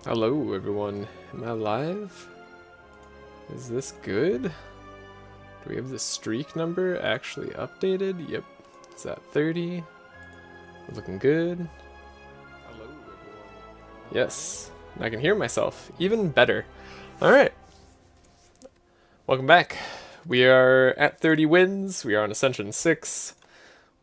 Hello everyone, am I live? Is this good? Do we have the streak number actually updated? Yep, it's at 30. We're looking good. Hello everyone. Yes, I can hear myself, even better. Alright, welcome back. We are at 30 wins, we are on Ascension 6.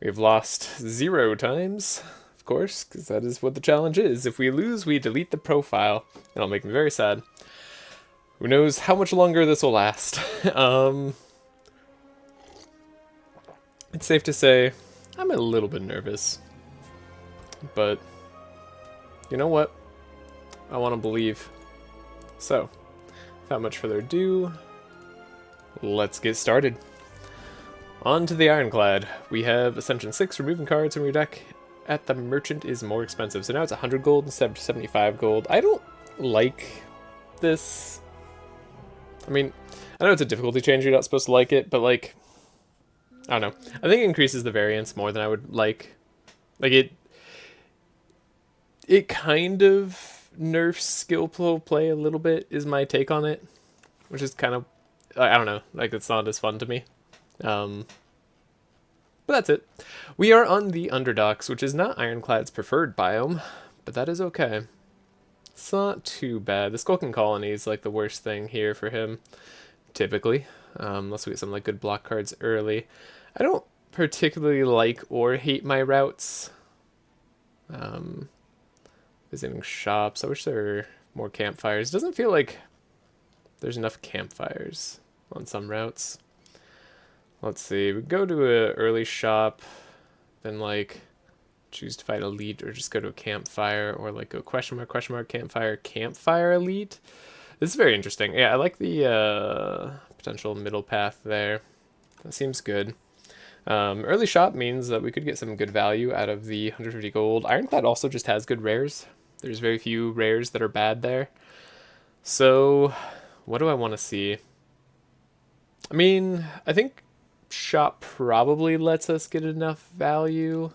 We have lost 0 times. Of course, because that is what the challenge is. If we lose, we delete the profile, and it'll make me very sad. Who knows how much longer this will last. It's safe to say I'm a little bit nervous. But you know what? I want to believe. So, without much further ado, let's get started. On to the Ironclad. We have Ascension 6, removing cards from your deck at the merchant is more expensive. So now it's 100 gold instead of 75 gold. I don't like this. I mean, I know it's a difficulty change, you're not supposed to like it, but like, I don't know. I think it increases the variance more than I would like. Like it kind of nerfs skill play a little bit is my take on it, which is kind of, I don't know, like it's not as fun to me. But that's it. We are on the Underdogs, which is not Ironclad's preferred biome, but that is okay. It's not too bad. The Skulking Colony is like the worst thing here for him, typically, unless we get some like good block cards early. I don't particularly like or hate my routes. Visiting shops. I wish there were more campfires. It doesn't feel like there's enough campfires on some routes. Let's see, we go to an early shop, then like choose to fight elite, or just go to a campfire, or like go question mark, campfire elite. This is very interesting. Yeah, I like the potential middle path there. That seems good. Early shop means that we could get some good value out of the 150 gold. Ironclad also just has good rares. There's very few rares that are bad there. So, what do I want to see? I mean, I think shop probably lets us get enough value.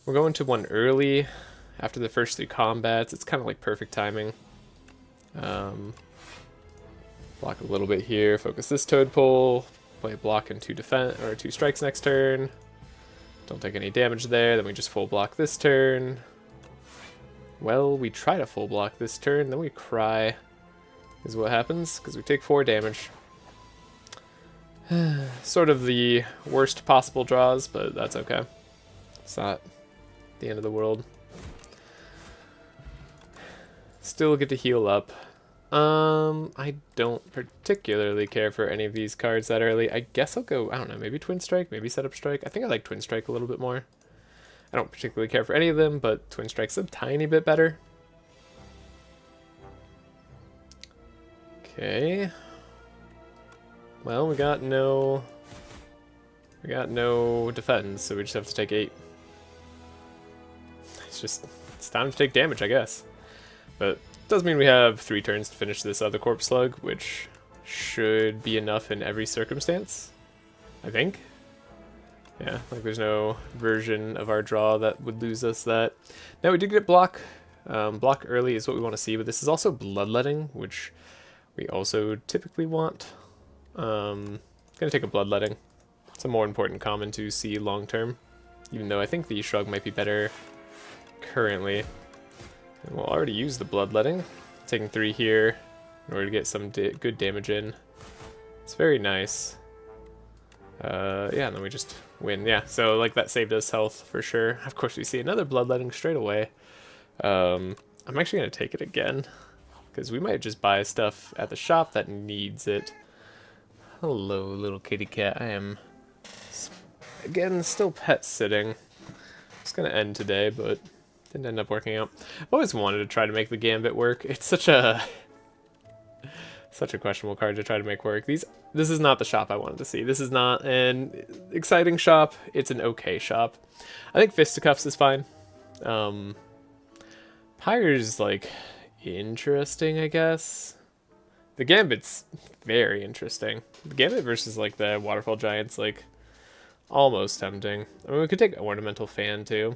We're going to one early after the first 3 combats. It's kind of like perfect timing. Block a little bit here, focus this Toadpole, play a block and 2 defense or 2 strikes next turn. Don't take any damage there, then we just full block this turn. Well, we try to full block this turn, then we cry is what happens, because we take 4 damage. Sort of the worst possible draws, but that's okay. It's not the end of the world. Still get to heal up. I don't particularly care for any of these cards that early. I guess I'll go, I don't know, maybe Twin Strike, maybe Setup Strike. I think I like Twin Strike a little bit more. I don't particularly care for any of them, but Twin Strike's a tiny bit better. Okay. Well, we got no defense, so we just have to take 8. It's time to take damage, I guess. But it does mean we have 3 turns to finish this other Corpse Slug, which should be enough in every circumstance, I think. Yeah, like there's no version of our draw that would lose us that. Now we did get block. Block early is what we want to see, but this is also Bloodletting, which we also typically want. Gonna take a Bloodletting. It's a more important common to see long term, even though I think the Shrug might be better currently. And we'll already use the Bloodletting, taking 3 here in order to get some good damage in. It's very nice. Yeah, and then we just win. Yeah, so like that saved us health for sure. Of course, we see another Bloodletting straight away. I'm actually gonna take it again, because we might just buy stuff at the shop that needs it. Hello, little kitty cat. I am, again, still pet sitting. It's gonna end today, but didn't end up working out. I've always wanted to try to make the Gambit work. It's such a questionable card to try to make work. This is not the shop I wanted to see. This is not an exciting shop. It's an okay shop. I think Fisticuffs is fine. Pyre's like interesting, I guess. The Gambit's very interesting. The Gambit versus like the Waterfall Giants, like almost tempting. I mean, we could take Ornamental Fan too.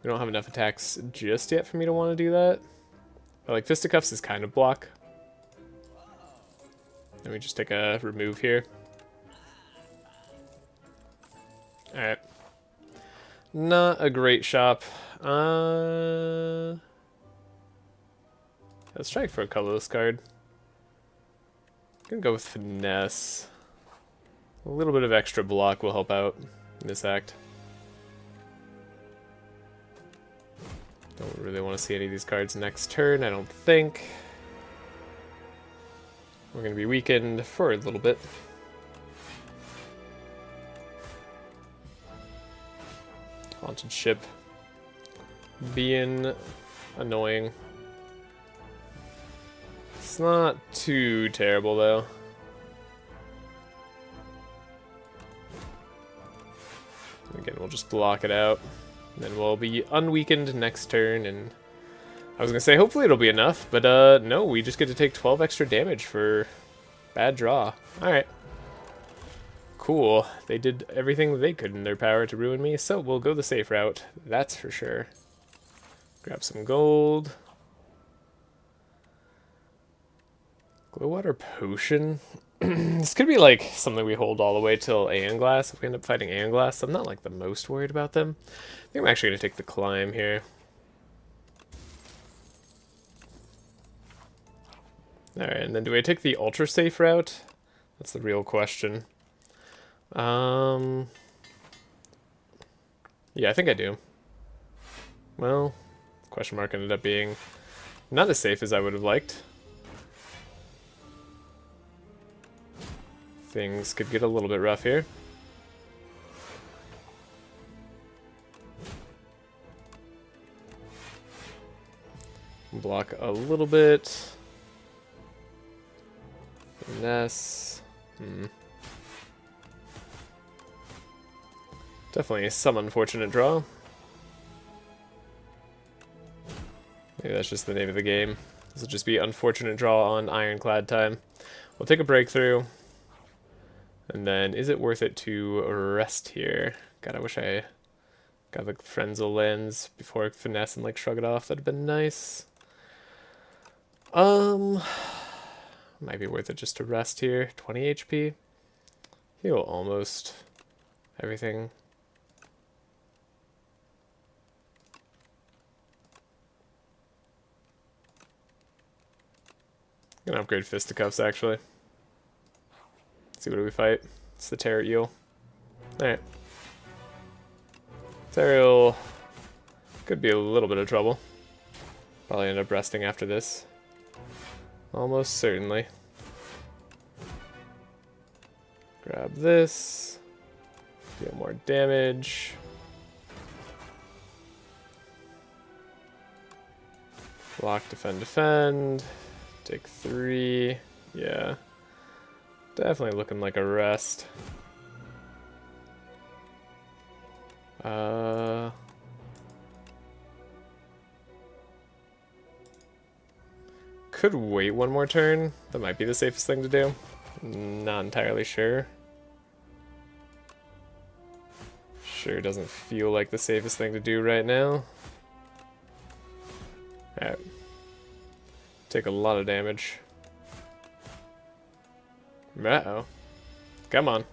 We don't have enough attacks just yet for me to want to do that. But like Fisticuffs is kind of block. Let me just take a remove here. Alright. Not a great shop. Let's try for a colorless card. I'm gonna go with Finesse. A little bit of extra block will help out in this act. Don't really want to see any of these cards next turn, I don't think. We're going to be weakened for a little bit. Haunted Ship being annoying. It's not too terrible though. Again, we'll just block it out. And then we'll be unweakened next turn, and I was gonna say hopefully it'll be enough, but no, we just get to take 12 extra damage for bad draw. Alright. Cool. They did everything they could in their power to ruin me, so we'll go the safe route, that's for sure. Grab some gold. Glowwater Potion. This could be like something we hold all the way till Aeon Glass. If we end up fighting Aeon Glass, I'm not like the most worried about them. I think I'm actually going to take the climb here. Alright, and then do I take the ultra safe route? That's the real question. Yeah, I think I do. Well, question mark ended up being not as safe as I would have liked. Things could get a little bit rough here. Block a little bit. Finesse. Definitely some unfortunate draw. Maybe that's just the name of the game. This will just be unfortunate draw on Ironclad time. We'll take a breakthrough. And then, is it worth it to rest here? God, I wish I got the Frenzel lens before Finesse and like shrug it off. That'd have been nice. Might be worth it just to rest here. 20 HP. Heal almost everything. I'm gonna upgrade Fisticuffs actually. See what do we fight? It's the Terror Eel. Alright. Terror Eel could be a little bit of trouble. Probably end up resting after this. Almost certainly. Grab this. Deal more damage. Block, defend, defend. Take 3. Yeah. Definitely looking like a rest. Could wait one more turn. That might be the safest thing to do. Not entirely sure. Sure doesn't feel like the safest thing to do right now. Alright. Take a lot of damage. Uh-oh. Come on.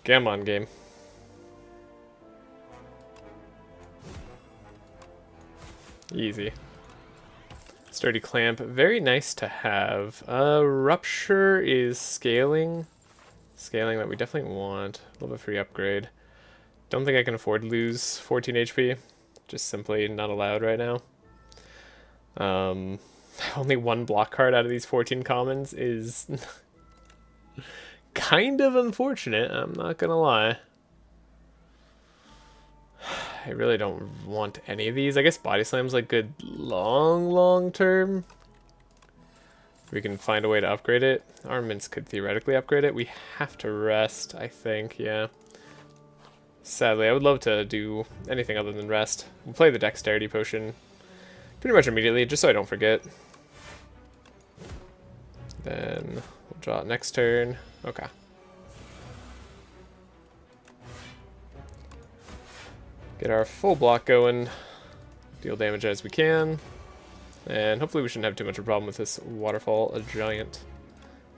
Come on, game. Easy. Sturdy Clamp, very nice to have. Rupture is scaling. Scaling that we definitely want. A little bit free upgrade. Don't think I can afford to lose 14 HP. Just simply not allowed right now. Only one block card out of these 14 commons is kind of unfortunate, I'm not gonna lie. I really don't want any of these. I guess Body Slam's like good long term. We can find a way to upgrade it. Armaments could theoretically upgrade it. We have to rest, I think, yeah. Sadly, I would love to do anything other than rest. We'll play the Dexterity Potion pretty much immediately, just so I don't forget. Then we'll draw it next turn. Okay. Get our full block going. Deal damage as we can. And hopefully we shouldn't have too much of a problem with this waterfall, a giant.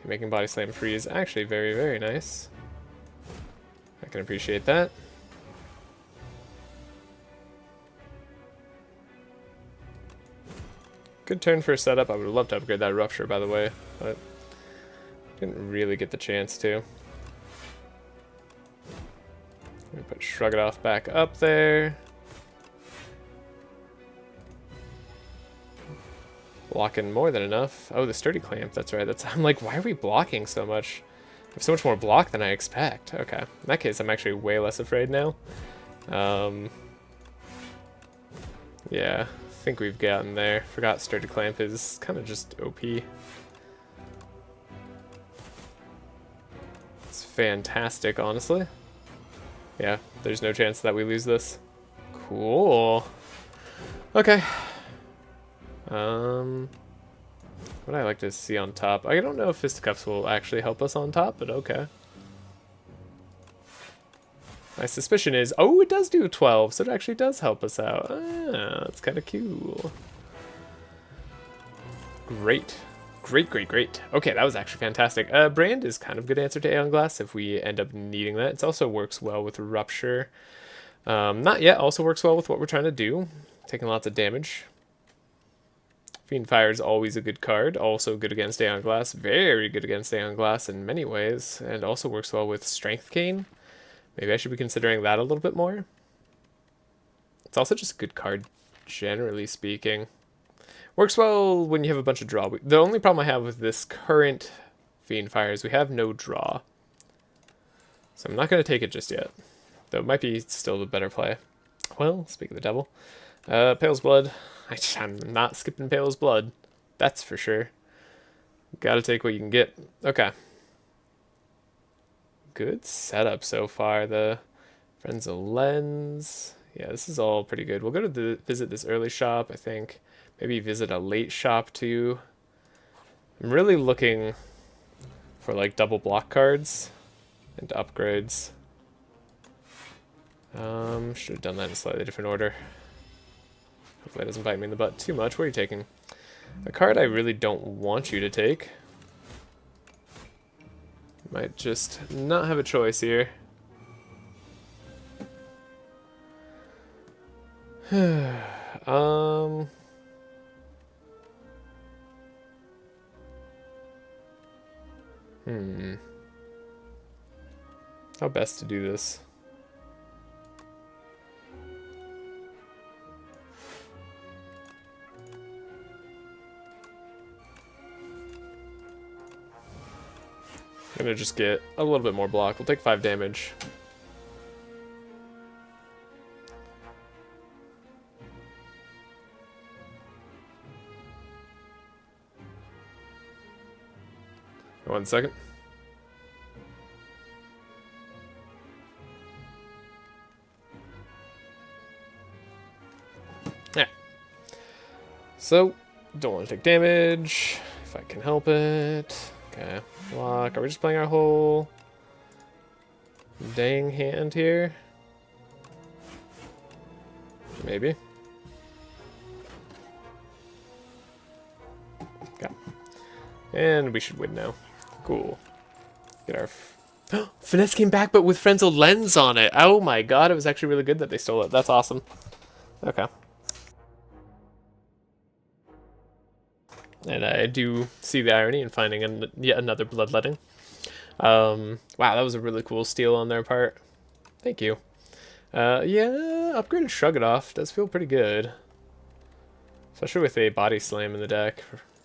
Making body slam free is actually very, very nice. I can appreciate that. Good turn for a setup. I would love to upgrade that Rupture, by the way, but didn't really get the chance to. Let me put Shrug It Off back up there. Blocking more than enough. Oh, the Sturdy Clamp, that's right. I'm like, why are we blocking so much? I have so much more block than I expect. Okay, in that case, I'm actually way less afraid now. Yeah, I think we've gotten there. Forgot Sturdy Clamp is kind of just OP. It's fantastic, honestly. Yeah, there's no chance that we lose this. Cool. Okay. What I like to see on top. I don't know if Fisticuffs will actually help us on top, but okay. My suspicion is, oh, it does do 12, so it actually does help us out. Ah, that's kind of cool. Great. Great, great, great. Okay, that was actually fantastic. Brand is kind of a good answer to Aeon Glass if we end up needing that. It also works well with Rupture. Not yet, also works well with what we're trying to do. Taking lots of damage. Fiend Fire is always a good card, also good against Aeon Glass, very good against Aeon Glass in many ways, and also works well with Strength Cane. Maybe I should be considering that a little bit more. It's also just a good card, generally speaking. Works well when you have a bunch of draw. The only problem I have with this current Fiend Fire is we have no draw. So I'm not going to take it just yet, though it might be still the better play. Well, speak of the devil. Pale's Blood. I'm not skipping Pale's Blood. That's for sure. Gotta take what you can get. Okay. Good setup so far. The Friends of Lens. Yeah, this is all pretty good. We'll go to visit this early shop, I think. Maybe visit a late shop too. I'm really looking for like double block cards and upgrades. Should have done that in a slightly different order. Hopefully it doesn't bite me in the butt too much. What are you taking? A card I really don't want you to take. Might just not have a choice here. How best to do this? I'm gonna just get a little bit more block. We'll take 5 damage. One second. Yeah. So, don't want to take damage if I can help it. Okay, block. Are we just playing our whole dang hand here? Maybe. Okay. And we should win now. Cool. Get our... Finesse came back, but with Frenzel Lens on it. Oh my god, it was actually really good that they stole it. That's awesome. Okay. And I do see the irony in finding yet another Bloodletting. Wow, that was a really cool steal on their part. Thank you. Yeah, upgraded Shrug It Off does feel pretty good. Especially with a Body Slam in the deck.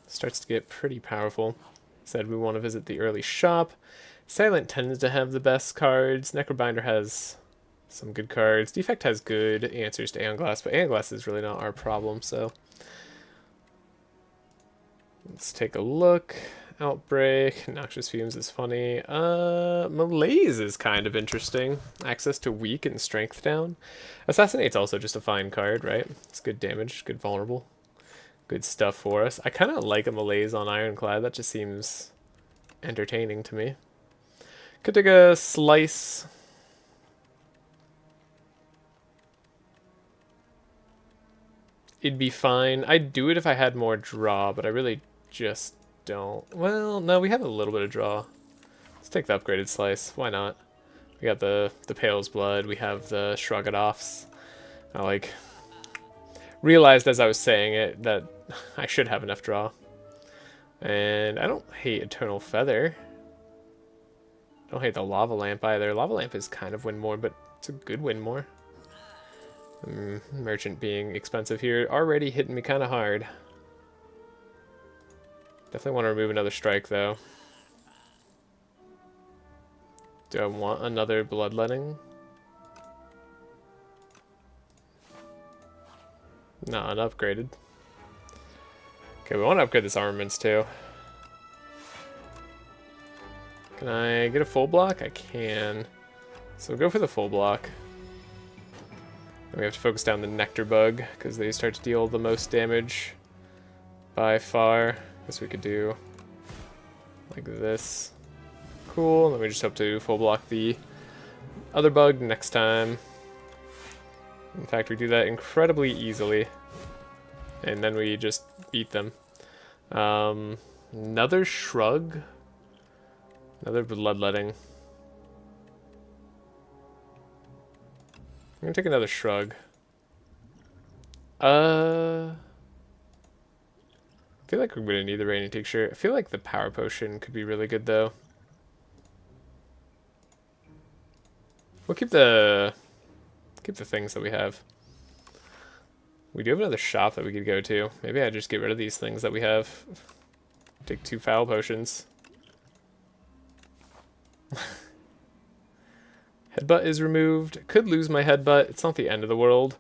Starts to get pretty powerful. Said we want to visit the early shop. Silent tends to have the best cards. Necrobinder has some good cards. Defect has good answers to Aeon Glass, but Aeon Glass is really not our problem, so... Let's take a look. Outbreak. Noxious Fumes is funny. Malaise is kind of interesting. Access to weak and strength down. Assassinate's also just a fine card, right? It's good damage, good vulnerable. Good stuff for us. I kind of like a Malaise on Ironclad. That just seems entertaining to me. Could take a Slice. it'd be fine. I'd do it if I had more draw, but I really just don't. Well, no, we have a little bit of draw. Let's take the upgraded slice. Why not? We got the Pale's Blood. We have the Shrug-it-offs. I like realized as I was saying it that I should have enough draw. And I don't hate Eternal Feather. Don't hate the Lava Lamp either. Lava Lamp is kind of win more, but it's a good win more. Merchant being expensive here. Already hitting me kind of hard. Definitely want to remove another strike though. Do I want another Bloodletting? No, unupgraded. Okay, we want to upgrade this armaments too. Can I get a full block? I can. So we'll go for the full block. And we have to focus down the Nectar Bug, because they start to deal the most damage by far. Guess we could do like this. Cool, and then we just hope to full block the other bug next time. In fact, we do that incredibly easily. And then we just beat them. Another Shrug. Another Bloodletting. I'm gonna take another Shrug. I feel like we're gonna need the Rainy Tincture. I feel like the Power Potion could be really good though. We'll keep the things that we have. We do have another shop that we could go to. Maybe I just get rid of these things that we have. Take 2 Foul Potions. Headbutt is removed. Could lose my headbutt. It's not the end of the world.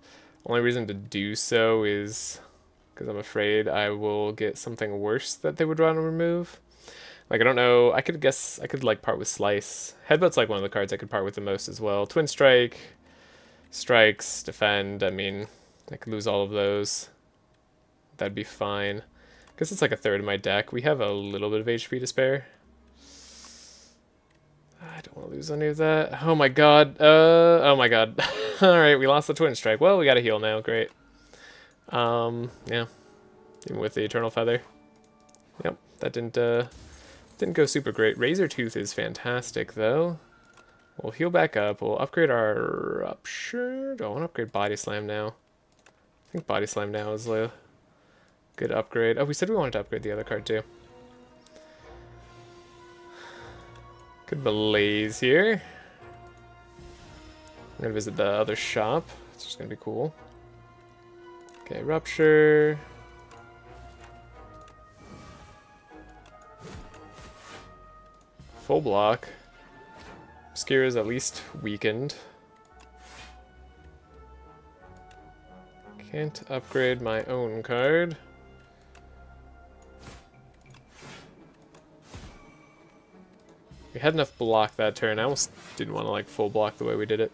Only reason to do so is because I'm afraid I will get something worse that they would want to remove. Like, I don't know. I could guess I could like part with Slice. Headbutt's like one of the cards I could part with the most as well. Twin Strike, Strikes, Defend. I mean, I could lose all of those. That'd be fine. Guess it's like a third of my deck. We have a little bit of HP to spare. I don't want to lose any of that. Oh my god. Oh my god. Alright, we lost the Twin Strike. Well, we gotta heal now. Great. Yeah. Even with the Eternal Feather. Yep, that didn't go super great. Razor Tooth is fantastic, though. We'll heal back up. We'll upgrade our Rupture. Do I want to upgrade Body Slam now? I think Body Slam now is a good upgrade. Oh, we said we wanted to upgrade the other card, too. Good Blaze here. I'm gonna visit the other shop. It's just gonna be cool. Okay, Rupture. Full block. Obscure is at least weakened. Can't upgrade my own card. We had enough block that turn. I almost didn't want to like full block the way we did it.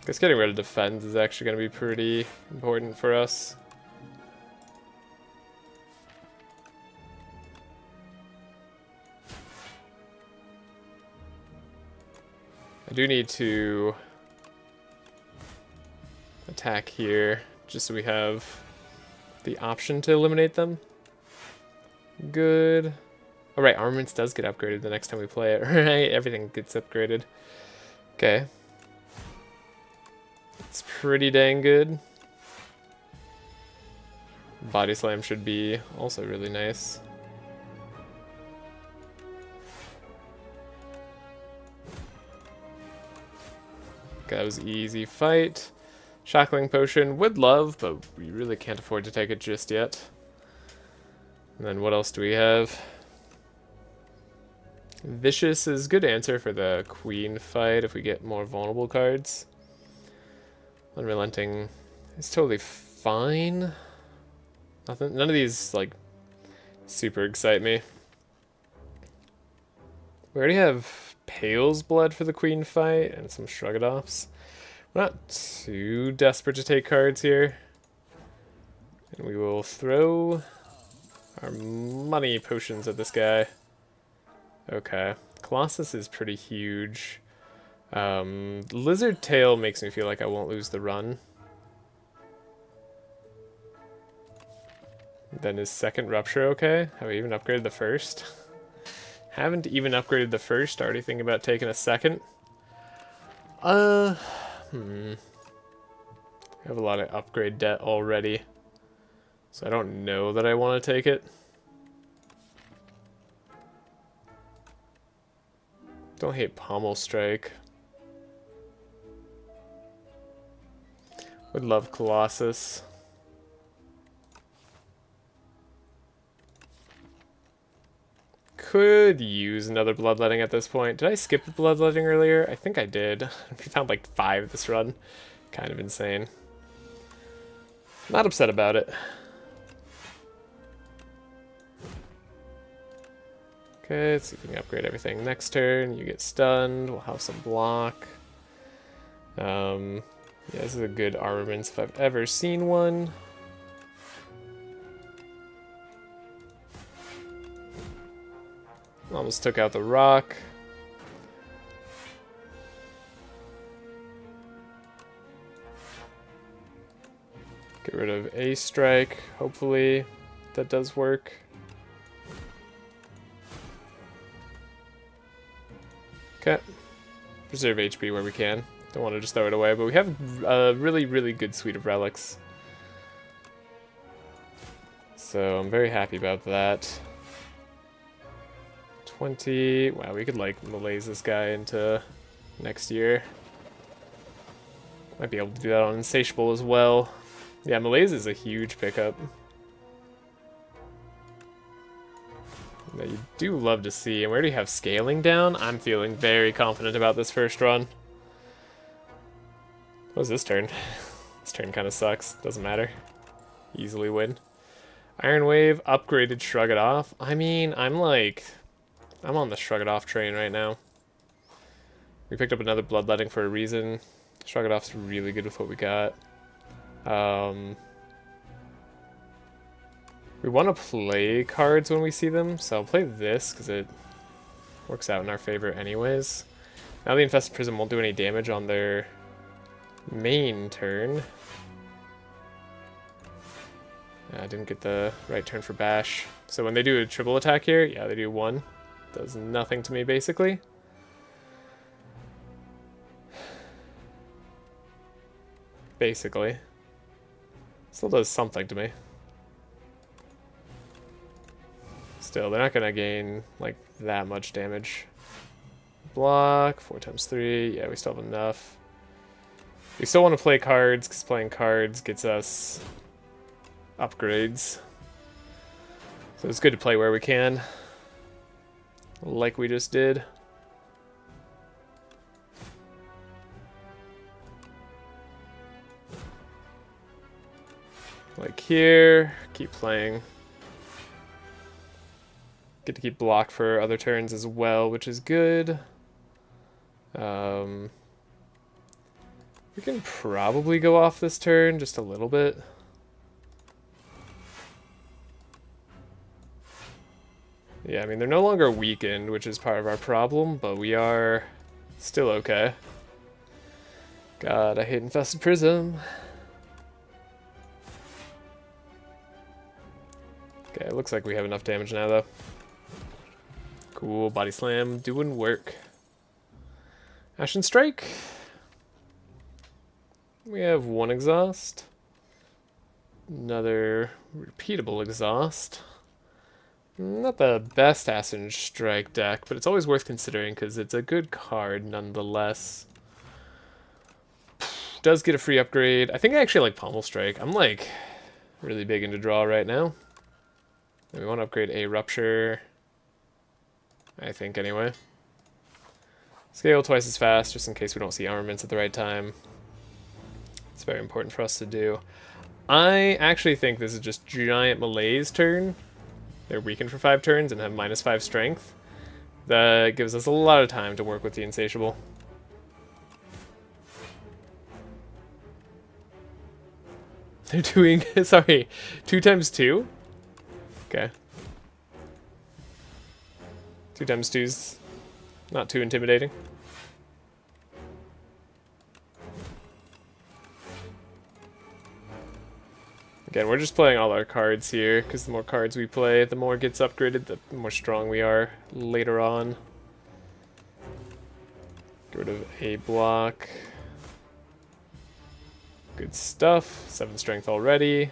Guess getting rid of Defense is actually going to be pretty important for us. I do need to attack here just so we have the option to eliminate them. Good. All right, Armaments does get upgraded the next time we play it, right? Everything gets upgraded. Okay. It's pretty dang good. Body Slam should be also really nice. Okay, that was an easy fight. Shackling Potion would love, but we really can't afford to take it just yet. And then what else do we have? Vicious is a good answer for the Queen fight if we get more vulnerable cards. Unrelenting is totally fine. None of these like super excite me. We already have Pale's Blood for the Queen fight and some Shrug-it-offs. We're not too desperate to take cards here. And we will throw our money potions at this guy. Okay. Colossus is pretty huge. Lizard Tail makes me feel like I won't lose the run. Then is second Rupture okay? Have I even upgraded the first? Haven't even upgraded the first, already thinking about taking a second. I have a lot of upgrade debt already, so I don't know that I want to take it. Don't hate Pommel Strike. Would love Colossus. Could use another Bloodletting at this point. Did I skip the Bloodletting earlier? I think I did. We found like 5 this run. Kind of insane. Not upset about it. Okay, let's see if we can upgrade everything next turn. You get stunned. We'll have some block. Yeah, this is a good armaments if I've ever seen one. Almost took out the rock. Get rid of a strike. Hopefully that does work. Okay. Preserve HP where we can. Don't want to just throw it away, but we have a really, really good suite of relics. So I'm very happy about that. 20. Wow, we could like malaise this guy into next year. Might be able to do that on Insatiable as well. Yeah, malaise is a huge pickup that you do love to see. And where do you have scaling down? I'm feeling very confident about this first run. What was this turn? This turn kind of sucks. Doesn't matter. Easily win. Iron Wave, upgraded Shrug It Off. I mean, I'm on the Shrug It Off train right now. We picked up another Bloodletting for a reason. Shrug It Off's really good with what we got. We want to play cards when we see them, so I'll play this because it works out in our favor anyways. Now the Infested Prism won't do any damage on their main turn. I didn't get the right turn for Bash. So when they do a triple attack here, yeah, they do 1. Does nothing to me, basically. Basically. Still does something to me. Still, they're not going to gain, like, that much damage. Block, 4 times 3. Yeah, we still have enough. We still want to play cards, because playing cards gets us upgrades. So it's good to play where we can. Like we just did. Like here, keep playing. Get to keep block for other turns as well, which is good. We can probably go off this turn just a little bit. Yeah, I mean, they're no longer weakened, which is part of our problem, but we are still okay. God, I hate Infested Prism. Okay, it looks like we have enough damage now, though. Cool, Body Slam doing work. Ashen Strike. We have 1 exhaust. Another repeatable exhaust. Not the best Ascension Strike deck, but it's always worth considering because it's a good card nonetheless. Does get a free upgrade. I think I actually like Pommel Strike. I'm like really big into draw right now. And we want to upgrade a Rupture. I think anyway. Scale twice as fast just in case we don't see armaments at the right time. It's very important for us to do. I actually think this is just giant malaise turn. They're weakened for 5 turns and have -5 strength. That gives us a lot of time to work with the Insatiable. They're doing, sorry, 2 times 2? Okay. 2 times 2's not too intimidating. Again, we're just playing all our cards here, because the more cards we play, the more it gets upgraded, the more strong we are later on. Get rid of a block. Good stuff. 7 strength already.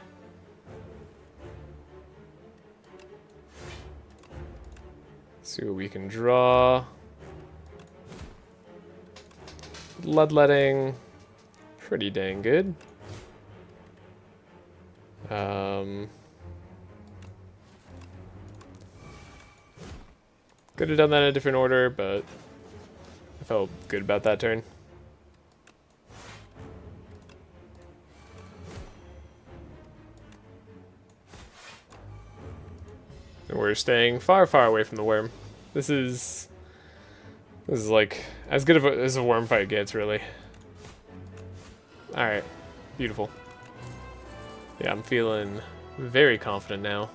See what we can draw. Bloodletting. Pretty dang good. Could have done that in a different order, but I felt good about that turn. And we're staying far, far away from the worm. This is like as good as a worm fight gets, really. Alright, beautiful. Yeah, I'm feeling very confident now.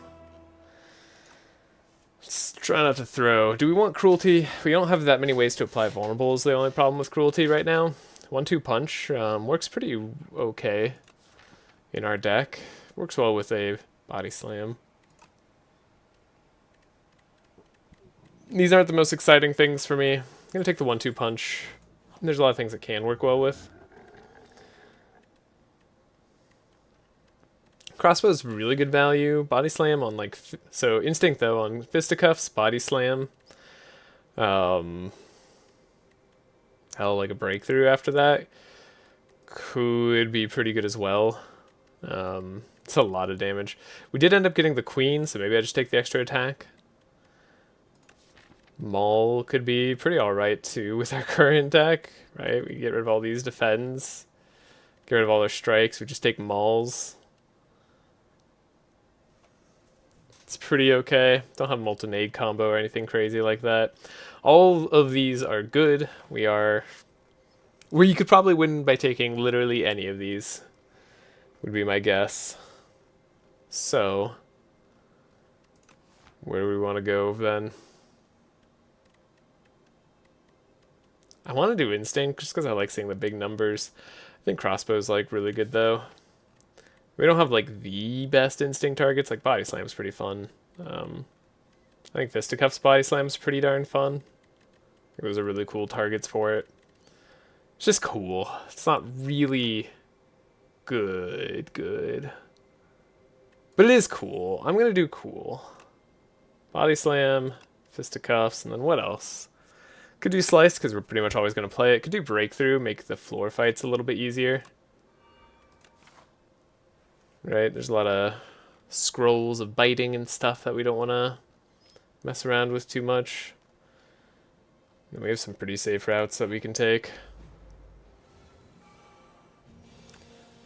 Just try not to throw. Do we want cruelty? We don't have that many ways to apply vulnerable is the only problem with cruelty right now. 1-2 punch works pretty okay in our deck. Works well with a body slam. These aren't the most exciting things for me. I'm gonna take the 1-2 punch. There's a lot of things that can work well with. Crossbow's really good value. Body slam on like so instinct though on fisticuffs, body slam. Hell, like a breakthrough after that could be pretty good as well. It's a lot of damage. We did end up getting the queen, so maybe I just take the extra attack. Maul could be pretty alright too with our current deck, right? We get rid of all these defends, get rid of all their strikes, we just take mauls. It's pretty okay. Don't have Molten Egg combo or anything crazy like that. All of these are good. You could probably win by taking literally any of these, would be my guess. So, where do we want to go then? I want to do Instinct just because I like seeing the big numbers. I think Crossbow's like really good though. We don't have like the best instinct targets, like Body Slam's pretty fun. I think Fisticuff's Body Slam's pretty darn fun. Those are really cool targets for it. It's just cool. It's not really good. But it is cool. I'm gonna do cool. Body Slam, Fisticuffs, and then what else? Could do Slice, because we're pretty much always gonna play it. Could do Breakthrough, make the floor fights a little bit easier. Right, there's a lot of scrolls of biting and stuff that we don't want to mess around with too much. And we have some pretty safe routes that we can take.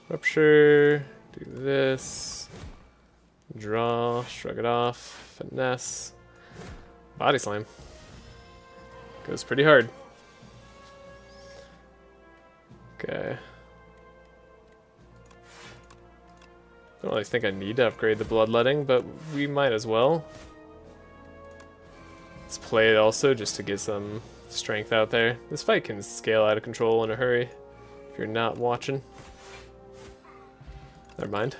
Rupture, do this, draw, shrug it off, finesse, body slam. Goes pretty hard. Okay. I don't really think I need to upgrade the bloodletting, but we might as well. Let's play it also just to get some strength out there. This fight can scale out of control in a hurry if you're not watching. Never mind.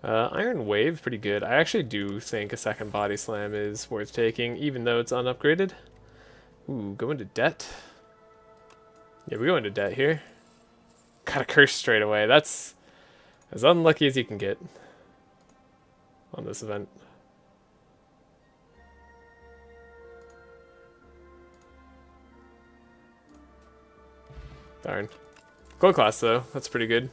Iron Wave, pretty good. I actually do think a second body slam is worth taking, even though it's unupgraded. Ooh, go into debt. Yeah, we go into debt here. Got a curse straight away. That's as unlucky as you can get on this event. Darn. Gold class though, that's pretty good.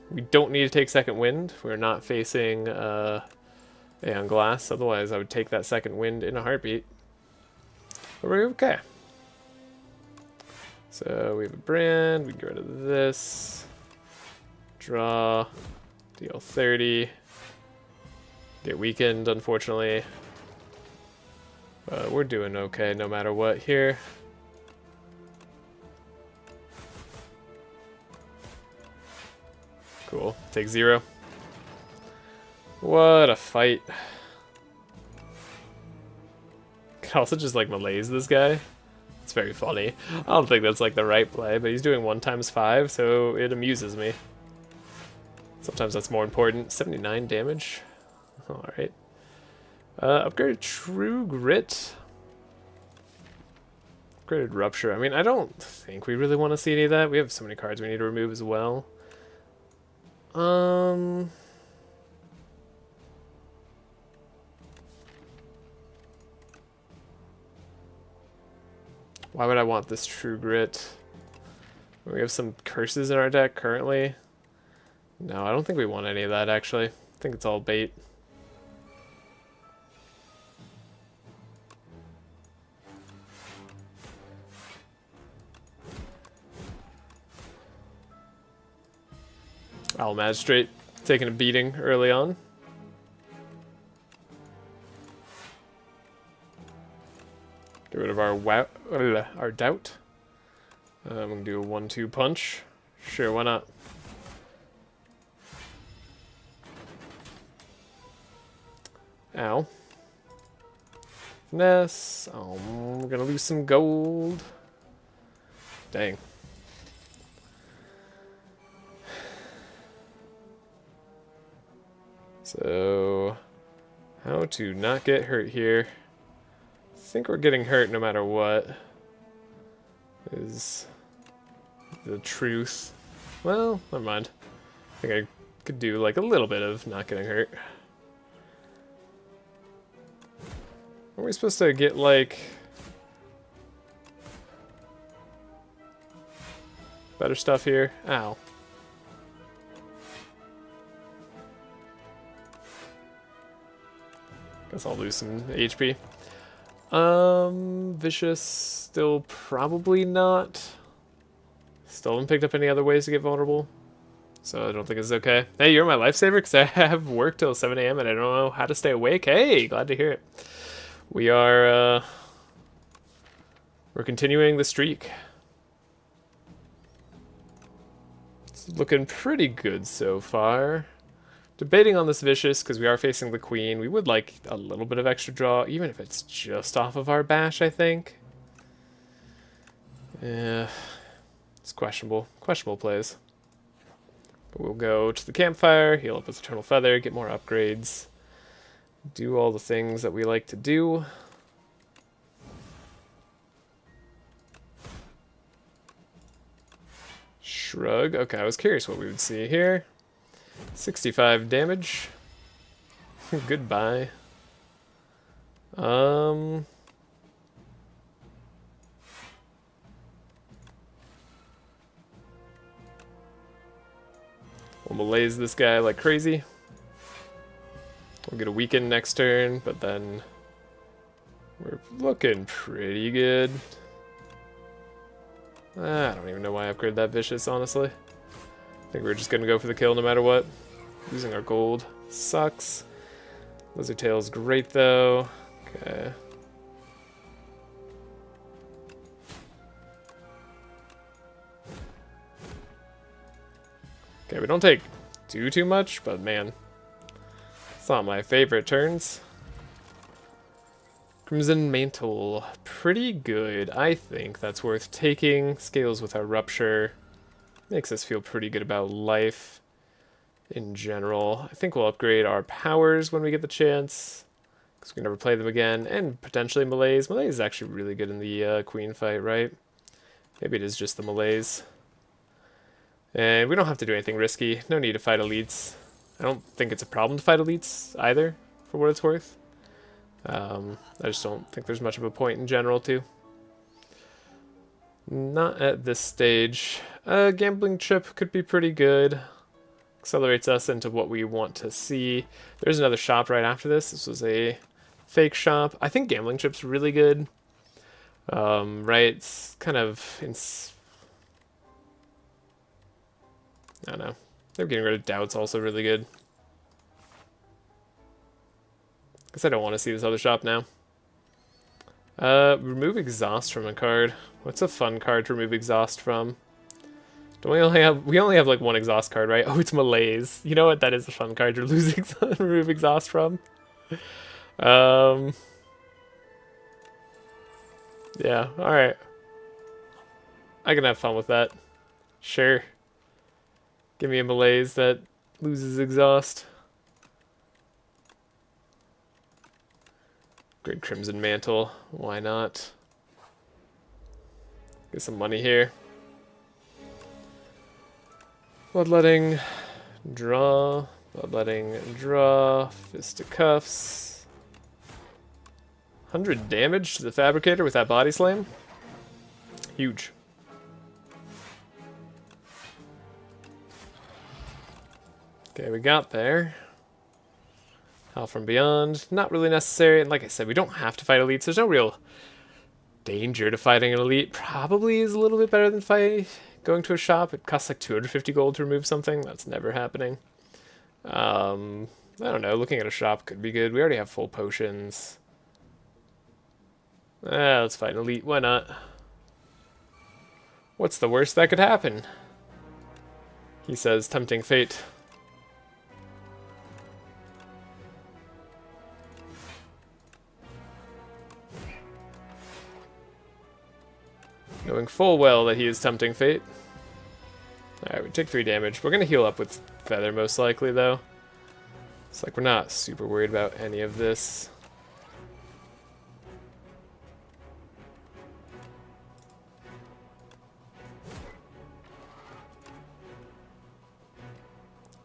We don't need to take second wind. We're not facing Aeon Glass, otherwise I would take that second wind in a heartbeat. But we're okay. So we have a brand, we can get rid of this. Draw, deal 30. Get weakened, unfortunately. But we're doing okay no matter what here. Cool. Take 0. What a fight. Can also just like malaise this guy. It's very funny. I don't think that's like the right play, but he's doing 1 × 5, so it amuses me. Sometimes that's more important. 79 damage. Alright. Upgraded True Grit. Upgraded Rupture. I mean, I don't think we really want to see any of that. We have so many cards we need to remove as well. Why would I want this True Grit? We have some curses in our deck currently. No, I don't think we want any of that, actually. I think it's all bait. Owl Magistrate taking a beating early on. Get rid of our doubt. I'm going to do a 1-2 punch. Sure, why not? Ow. Finesse. Oh, I'm going to lose some gold. Dang. So, how to not get hurt here. I think we're getting hurt no matter what. Is the truth. Well, never mind. I think I could do like a little bit of not getting hurt. Are we supposed to get like better stuff here? Ow. Guess I'll lose some HP. Vicious, still probably not. Still haven't picked up any other ways to get vulnerable, so I don't think it's okay. Hey, you're my lifesaver because I have work till 7 a.m. and I don't know how to stay awake. Hey, glad to hear it. We are, we're continuing the streak. It's looking pretty good so far. Debating on this Vicious, because we are facing the Queen. We would like a little bit of extra draw, even if it's just off of our bash, I think. Yeah, it's questionable. Questionable plays. But we'll go to the campfire, heal up with Eternal Feather, get more upgrades. Do all the things that we like to do. Shrug. Okay, I was curious what we would see here. 65 damage. Goodbye. We'll malaise this guy like crazy. We'll get a weaken next turn, but then we're looking pretty good. I don't even know why I upgraded that Vicious, honestly. I think we're just gonna go for the kill no matter what. Losing our gold sucks. Lizard Tail's great though. Okay. Okay, we don't take too much, but man, it's not my favorite turns. Crimson Mantle, pretty good. I think that's worth taking. Scales with our Rupture. Makes us feel pretty good about life in general. I think we'll upgrade our powers when we get the chance, because we can never play them again, and potentially Malaise. Malaise is actually really good in the Queen fight, right? Maybe it is just the Malaise. And we don't have to do anything risky. No need to fight elites. I don't think it's a problem to fight elites either, for what it's worth. I just don't think there's much of a point in general, too. Not at this stage. Gambling chip could be pretty good. Accelerates us into what we want to see. There's another shop right after this. This was a fake shop. I think gambling chip's really good. Right? It's kind of... I don't know. They're getting rid of doubt's also really good. Guess I don't want to see this other shop now. Remove exhaust from a card. What's a fun card to remove exhaust from? Don't we only have like one exhaust card, right? Oh, it's Malaise. You know what? That is a fun card to remove exhaust from. Yeah, alright. I can have fun with that. Sure. Give me a Malaise that loses exhaust. Great Crimson Mantle, why not? Get some money here. Bloodletting, draw, bloodletting, draw, fisticuffs. 100 damage to the Fabricator with that body slam. Huge. Okay, we got there. Howl from Beyond, not really necessary. And like I said, we don't have to fight elites. There's no real danger to fighting an elite. Probably is a little bit better than going to a shop. It costs like 250 gold to remove something. That's never happening. I don't know. Looking at a shop could be good. We already have full potions. Let's fight an elite. Why not? What's the worst that could happen? He says, tempting fate. Knowing full well that he is tempting fate. Alright, we take 3 damage. We're going to heal up with Feather most likely, though. It's like we're not super worried about any of this.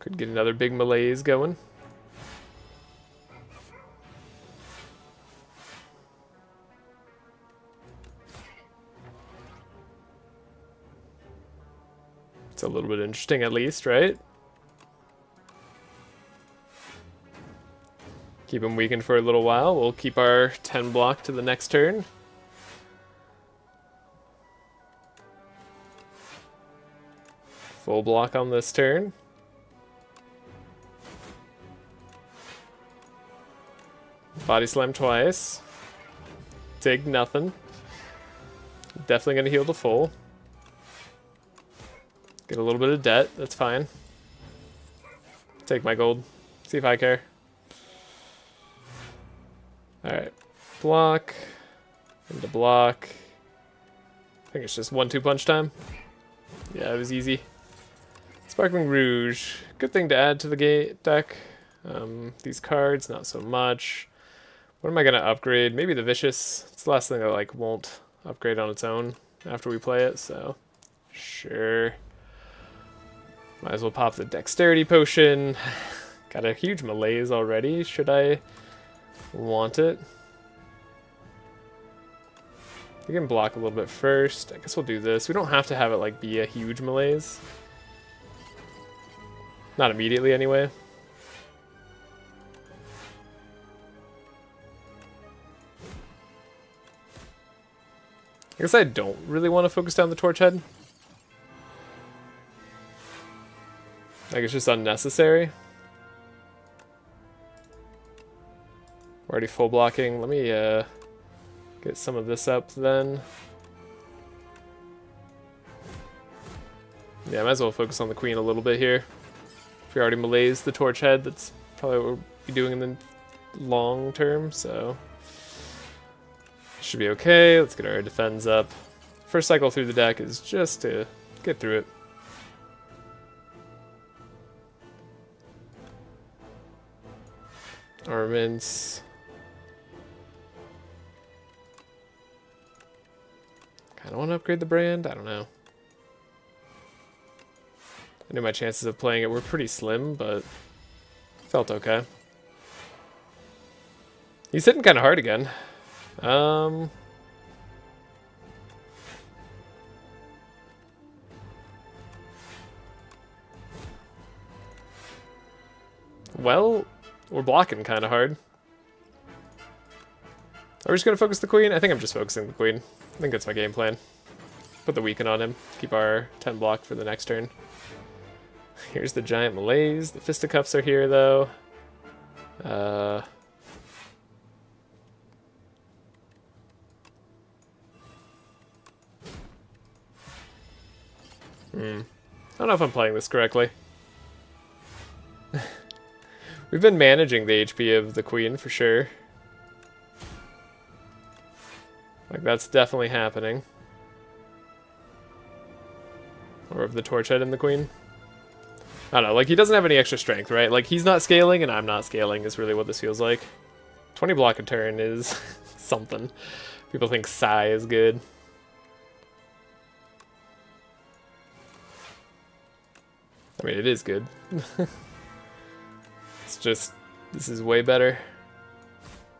Could get another big malaise going. It's a little bit interesting at least, right? Keep him weakened for a little while. We'll keep our 10 block to the next turn. Full block on this turn. Body slam twice. Dig nothing. Definitely gonna heal to full. Get a little bit of debt, that's fine. Take my gold. See if I care. Alright. Block. Into block. I think it's just 1-2 punch time. Yeah, it was easy. Sparkling Rouge. Good thing to add to the deck. These cards, not so much. What am I going to upgrade? Maybe the Vicious. It's the last thing that like won't upgrade on its own after we play it, so sure. Might as well pop the Dexterity Potion. Got a huge malaise already. Should I want it? We can block a little bit first. I guess we'll do this. We don't have to have it like be a huge malaise. Not immediately anyway. I guess I don't really want to focus down the Torch Head. Like, it's just unnecessary. We're already full blocking. Let me get some of this up then. Yeah, I might as well focus on the Queen a little bit here. If we already malaise the Torch Head, that's probably what we'll be doing in the long term, so should be okay. Let's get our defense up. First cycle through the deck is just to get through it. Armaments. Kinda want to upgrade the brand? I don't know. I knew my chances of playing it were pretty slim, but felt okay. He's hitting kind of hard again. Well, we're blocking kind of hard. Are we just going to focus the Queen? I think I'm just focusing the Queen. I think that's my game plan. Put the Weaken on him. Keep our 10 block for the next turn. Here's the giant malaise. The fisticuffs are here, though. I don't know if I'm playing this correctly. We've been managing the HP of the Queen for sure. Like, that's definitely happening. Or of the Torch Head and the Queen. I don't know, like, he doesn't have any extra strength, right? Like, he's not scaling and I'm not scaling is really what this feels like. 20 block a turn is something. People think Psy is good. I mean, it is good. It's just, this is way better.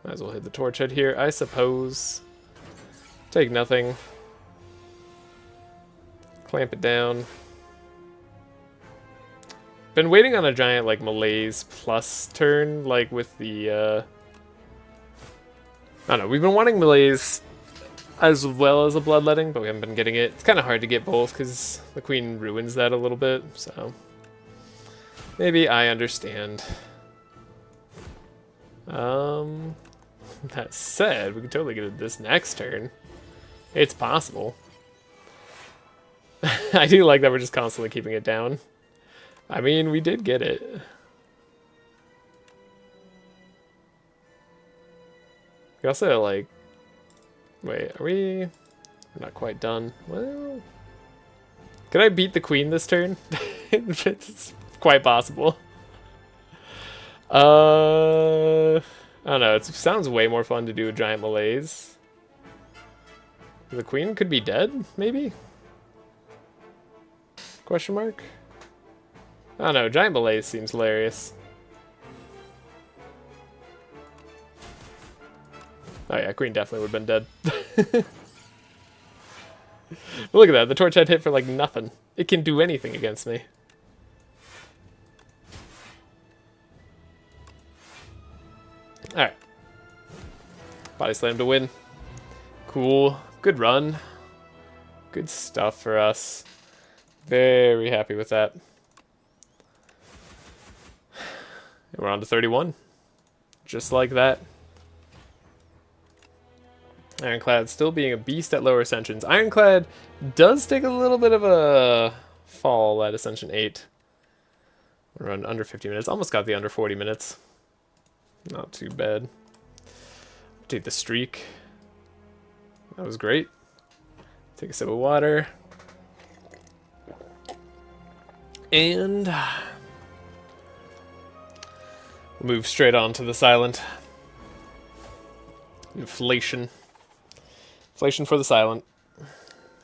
Might as well hit the torch head here, I suppose. Take nothing. Clamp it down. Been waiting on a giant, like, malaise plus turn, like, with the, I don't know, we've been wanting malaise as well as a bloodletting, but we haven't been getting it. It's kind of hard to get both, because the queen ruins that a little bit, so... Maybe I understand. That said, we can totally get it this next turn. It's possible. I do like that we're just constantly keeping it down. I mean, we did get it. We also, like... Wait, are we... We're not quite done. Well... Can I beat the queen this turn? It's quite possible. I don't know, it sounds way more fun to do a giant malaise. The queen could be dead, maybe? Question mark? I don't know, giant malaise seems hilarious. Oh yeah, queen definitely would have been dead. Look at that, the torch head hit for like nothing. It can do anything against me. Alright. Body slam to win. Cool. Good run. Good stuff for us. Very happy with that. And we're on to 31. Just like that. Ironclad still being a beast at lower ascensions. Ironclad does take a little bit of a fall at Ascension 8. We're on under 50 minutes. Almost got the under 40 minutes. Not too bad. Take the streak. That was great. Take a sip of water. And move straight on to the silent. Inflation. Inflation for the silent.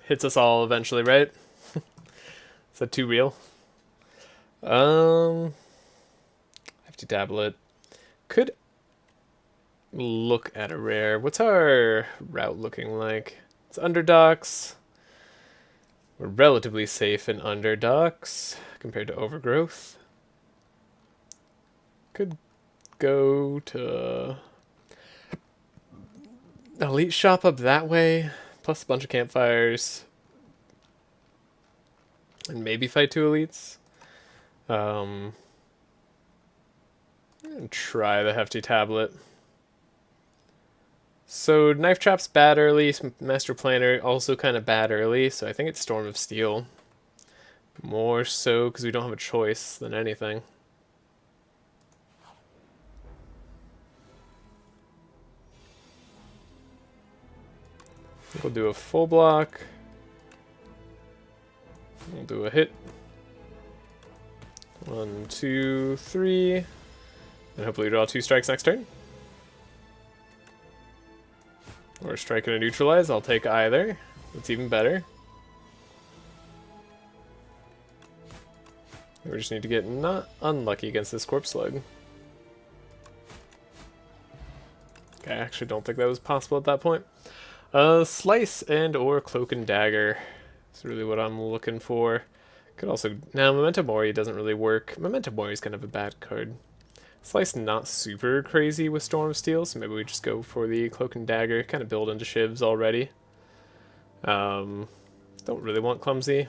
Hits us all eventually, right? Is that too real? Hefty tablet. Could look at a rare. What's our route looking like? It's underdocks. We're relatively safe in underdocks compared to overgrowth. Could go to elite shop up that way, plus a bunch of campfires, and maybe fight two elites. And try the hefty tablet. So knife chop's bad early, master planner also kind of bad early, so I think it's Storm of Steel. More so because we don't have a choice than anything. I think we'll do a full block. We'll do a hit. 1, 2, 3. And hopefully draw 2 strikes next turn. Or strike and a neutralize, I'll take either. That's even better. We just need to get not unlucky against this corpse slug. Okay, I actually don't think that was possible at that point. Slice and or cloak and dagger. That's really what I'm looking for. Could also... Now, Memento Mori doesn't really work. Memento Mori is kind of a bad card. Slice not super crazy with Storm of Steel, so maybe we just go for the Cloak and Dagger, kind of build into shivs already. Don't really want Clumsy.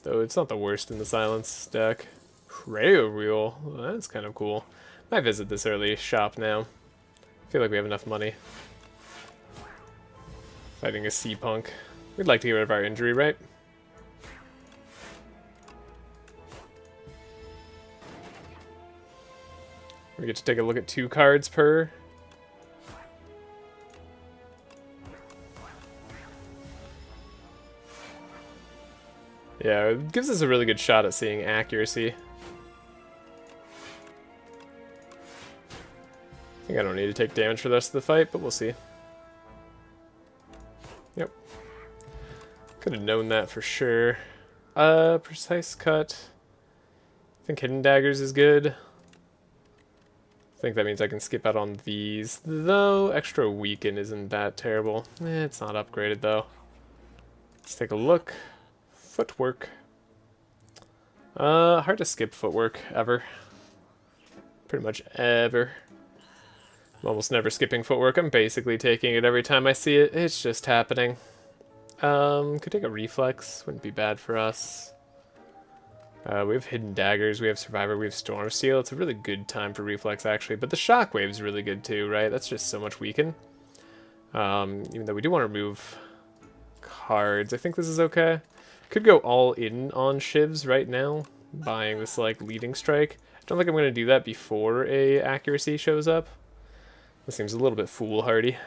Though it's not the worst in the Silence deck. Creo Reel, well, that's kind of cool. Might visit this early shop now. I feel like we have enough money. Fighting a Sea Punk. We'd like to get rid of our injury, right? We get to take a look at 2 cards per. Yeah, it gives us a really good shot at seeing accuracy. I think I don't need to take damage for the rest of the fight, but we'll see. Yep. Could have known that for sure. Precise cut. I think hidden daggers is good. I think that means I can skip out on these, though extra weaken isn't that terrible. It's not upgraded though. Let's take a look. Footwork. Hard to skip footwork, ever. Pretty much ever. I'm almost never skipping footwork. I'm basically taking it every time I see it. It's just happening. Could take a reflex. Wouldn't be bad for us. We have hidden daggers, we have survivor, we have storm steel. It's a really good time for reflex actually, but the shockwave's really good too, right? That's just so much weaken. Even though we do want to remove cards, I think this is okay. Could go all in on shivs right now, buying this like leading strike. I don't think I'm going to do that before a accuracy shows up. This seems a little bit foolhardy.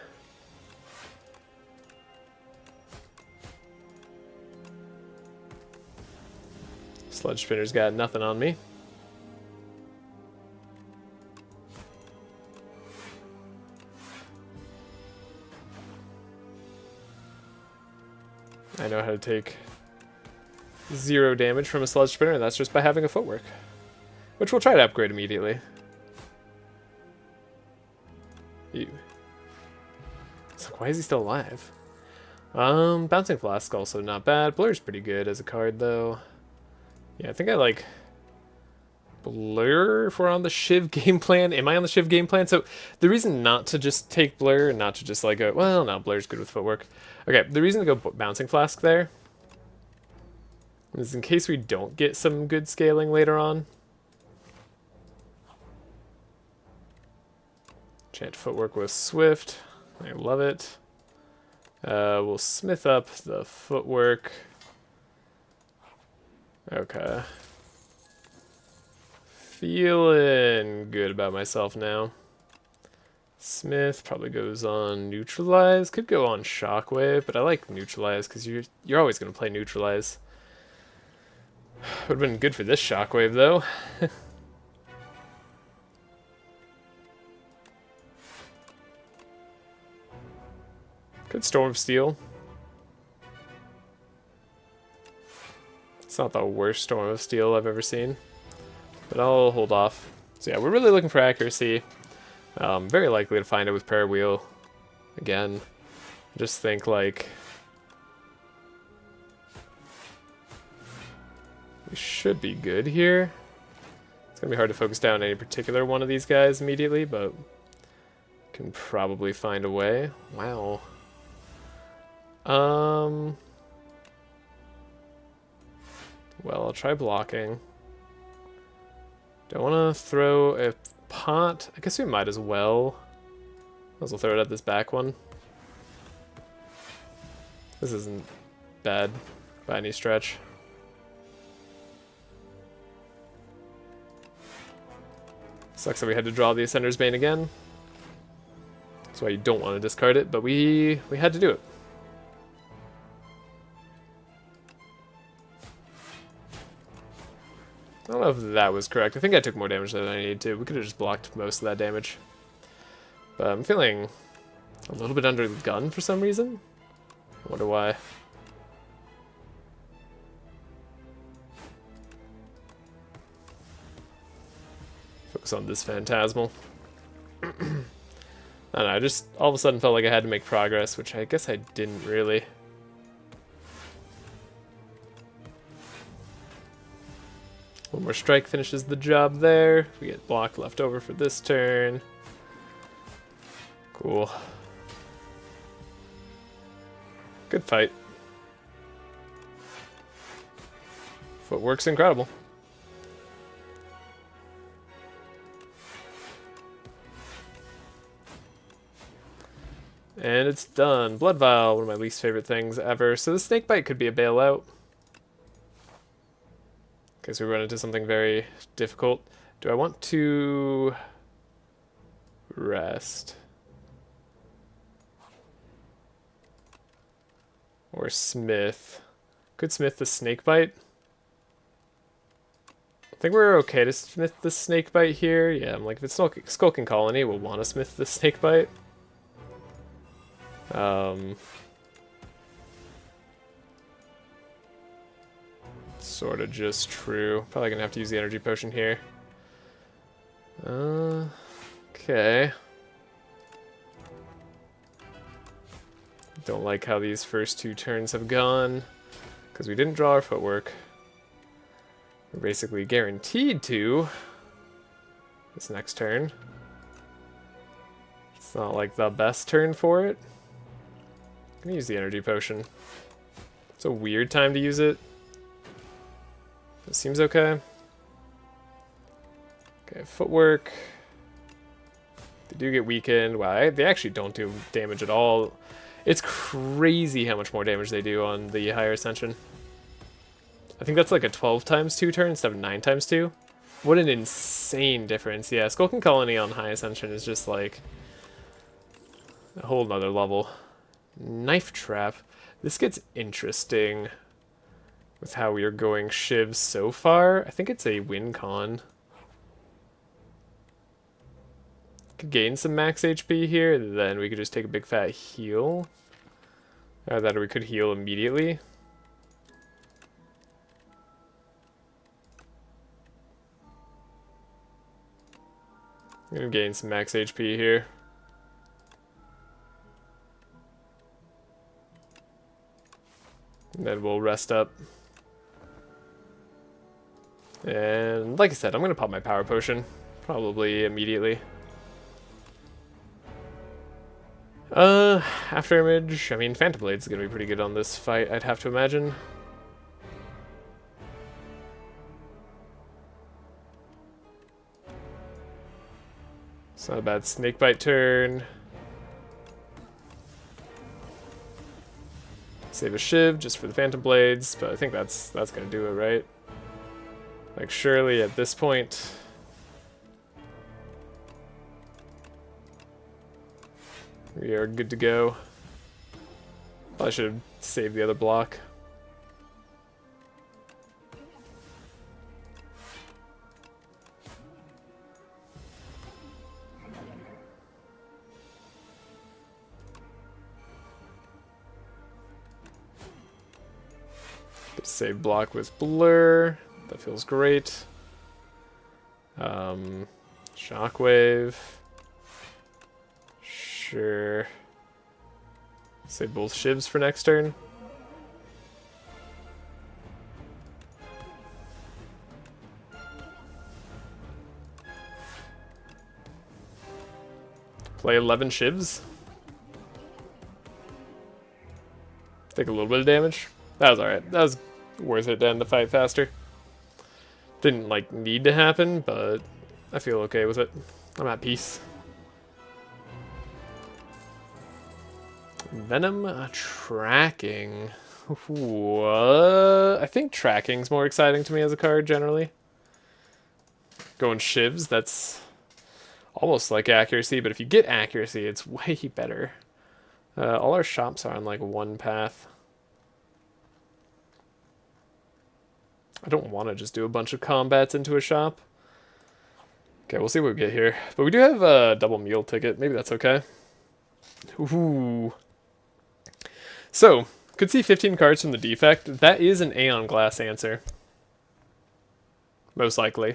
Sludge Spinner's got nothing on me. I know how to take 0 damage from a Sludge Spinner, and that's just by having a footwork. Which we'll try to upgrade immediately. Ew. It's like, why is he still alive? Bouncing Flask also not bad. Blur's pretty good as a card though. Yeah, I think I like Blur if we're on the Shiv game plan. Am I on the Shiv game plan? So the reason not to just take Blur and not to just like go, well, no, Blur's good with footwork. Okay, the reason to go Bouncing Flask there is in case we don't get some good scaling later on. Chant Footwork with Swift. I love it. We'll smith up the footwork. Okay. Feeling good about myself now. Smith probably goes on Neutralize. Could go on Shockwave, but I like Neutralize because you're always going to play Neutralize. Would have been good for this Shockwave though. Good Storm Steel. It's not the worst Storm of Steel I've ever seen, but I'll hold off. So yeah, we're really looking for accuracy. Very likely to find it with Prayer Wheel. Again, just think like we should be good here. It's gonna be hard to focus down any particular one of these guys immediately, but can probably find a way. Wow. Well, I'll try blocking. Don't want to throw a pot. I guess we might as well. Might as well throw it at this back one. This isn't bad by any stretch. Sucks that we had to draw the Ascender's Bane again. That's why you don't want to discard it, but we had to do it. I don't know if that was correct. I think I took more damage than I needed to. We could have just blocked most of that damage. But I'm feeling a little bit under the gun for some reason. I wonder why. Focus on this Phantasmal. I don't know, I just all of a sudden felt like I had to make progress, which I guess I didn't really. One more strike finishes the job there. We get block left over for this turn. Cool. Good fight. Footwork's incredible. And it's done. Blood Vial, one of my least favorite things ever. So the Snakebite could be a bailout. In case we run into something very difficult. Do I want to rest? Or Smith? Could smith the snakebite. I think we're okay to smith the snakebite here. Yeah, I'm like, if it's Skulking Colony, we'll want to smith the snakebite. Sort of just true. Probably gonna have to use the energy potion here. Okay. Don't like how these first 2 turns have gone, because we didn't draw our footwork. We're basically guaranteed to this next turn. It's not like the best turn for it. I'm gonna use the energy potion. It's a weird time to use it. It seems okay. Okay, footwork. They do get weakened. Wow, they actually don't do damage at all. It's crazy how much more damage they do on the higher Ascension. I think that's like a 12 times 2 turn instead of 9 times 2. What an insane difference. Yeah, Skulking Colony on high Ascension is just like a whole nother level. Knife Trap. This gets interesting with how we are going shivs so far. I think it's a win con. Could gain some max HP here, then we could just take a big fat heal. Or that we could heal immediately. I'm gonna gain some max HP here. And then we'll rest up. And like I said, I'm gonna pop my power potion. Probably immediately. After image, I mean, Phantom Blade's gonna be pretty good on this fight, I'd have to imagine. It's not a bad snakebite turn. Save a shiv just for the Phantom Blades, but I think that's gonna do it, right? Like, surely at this point, we are good to go. Probably should have saved the other block. Good save block with Blur. That feels great. Shockwave. Sure. Save both shivs for next turn. Play 11 shivs. Take a little bit of damage. That was alright. That was worth it to end the fight faster. Didn't, like, need to happen, but I feel okay with it. I'm at peace. Venom tracking. I think tracking's more exciting to me as a card, generally. Going shivs, that's almost like accuracy, but if you get accuracy, it's way better. All our shops are on, like, one path. I don't want to just do a bunch of combats into a shop. Okay, we'll see what we get here. But we do have a double meal ticket. Maybe that's okay. Ooh. So, could see 15 cards from the defect. That is an Aeon Glass answer. Most likely.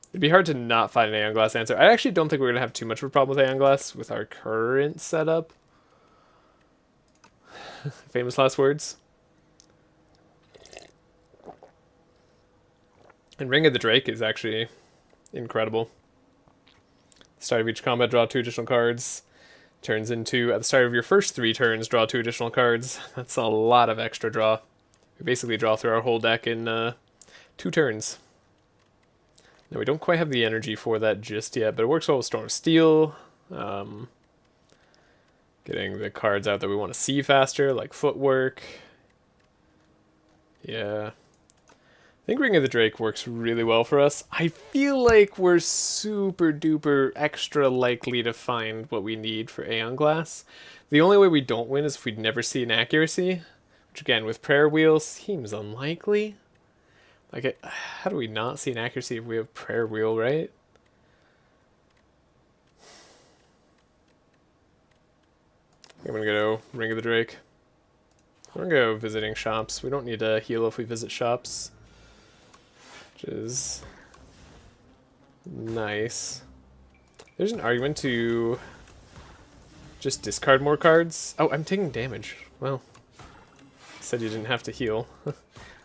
It'd be hard to not find an Aeon Glass answer. I actually don't think we're going to have too much of a problem with Aeon Glass with our current setup. Famous last words. And Ring of the Drake is actually incredible. Start of each combat, draw 2 additional cards. Turns into, at the start of your first 3 turns, draw 2 additional cards. That's a lot of extra draw. We basically draw through our whole deck in 2 turns. Now, we don't quite have the energy for that just yet, but it works well with Storm of Steel. Getting the cards out that we want to see faster, like Footwork. Yeah. I think Ring of the Drake works really well for us. I feel like we're super duper extra likely to find what we need for Aeon Glass. The only way we don't win is if we never see an accuracy, Which again, with prayer wheel, seems unlikely. Like, how do we not see an accuracy if we have prayer wheel, right? I'm gonna go Ring of the Drake. We're gonna go visiting shops. We don't need to heal if we visit shops. Which is nice. There's an argument to just discard more cards. Oh, I'm taking damage. Well, said you didn't have to heal.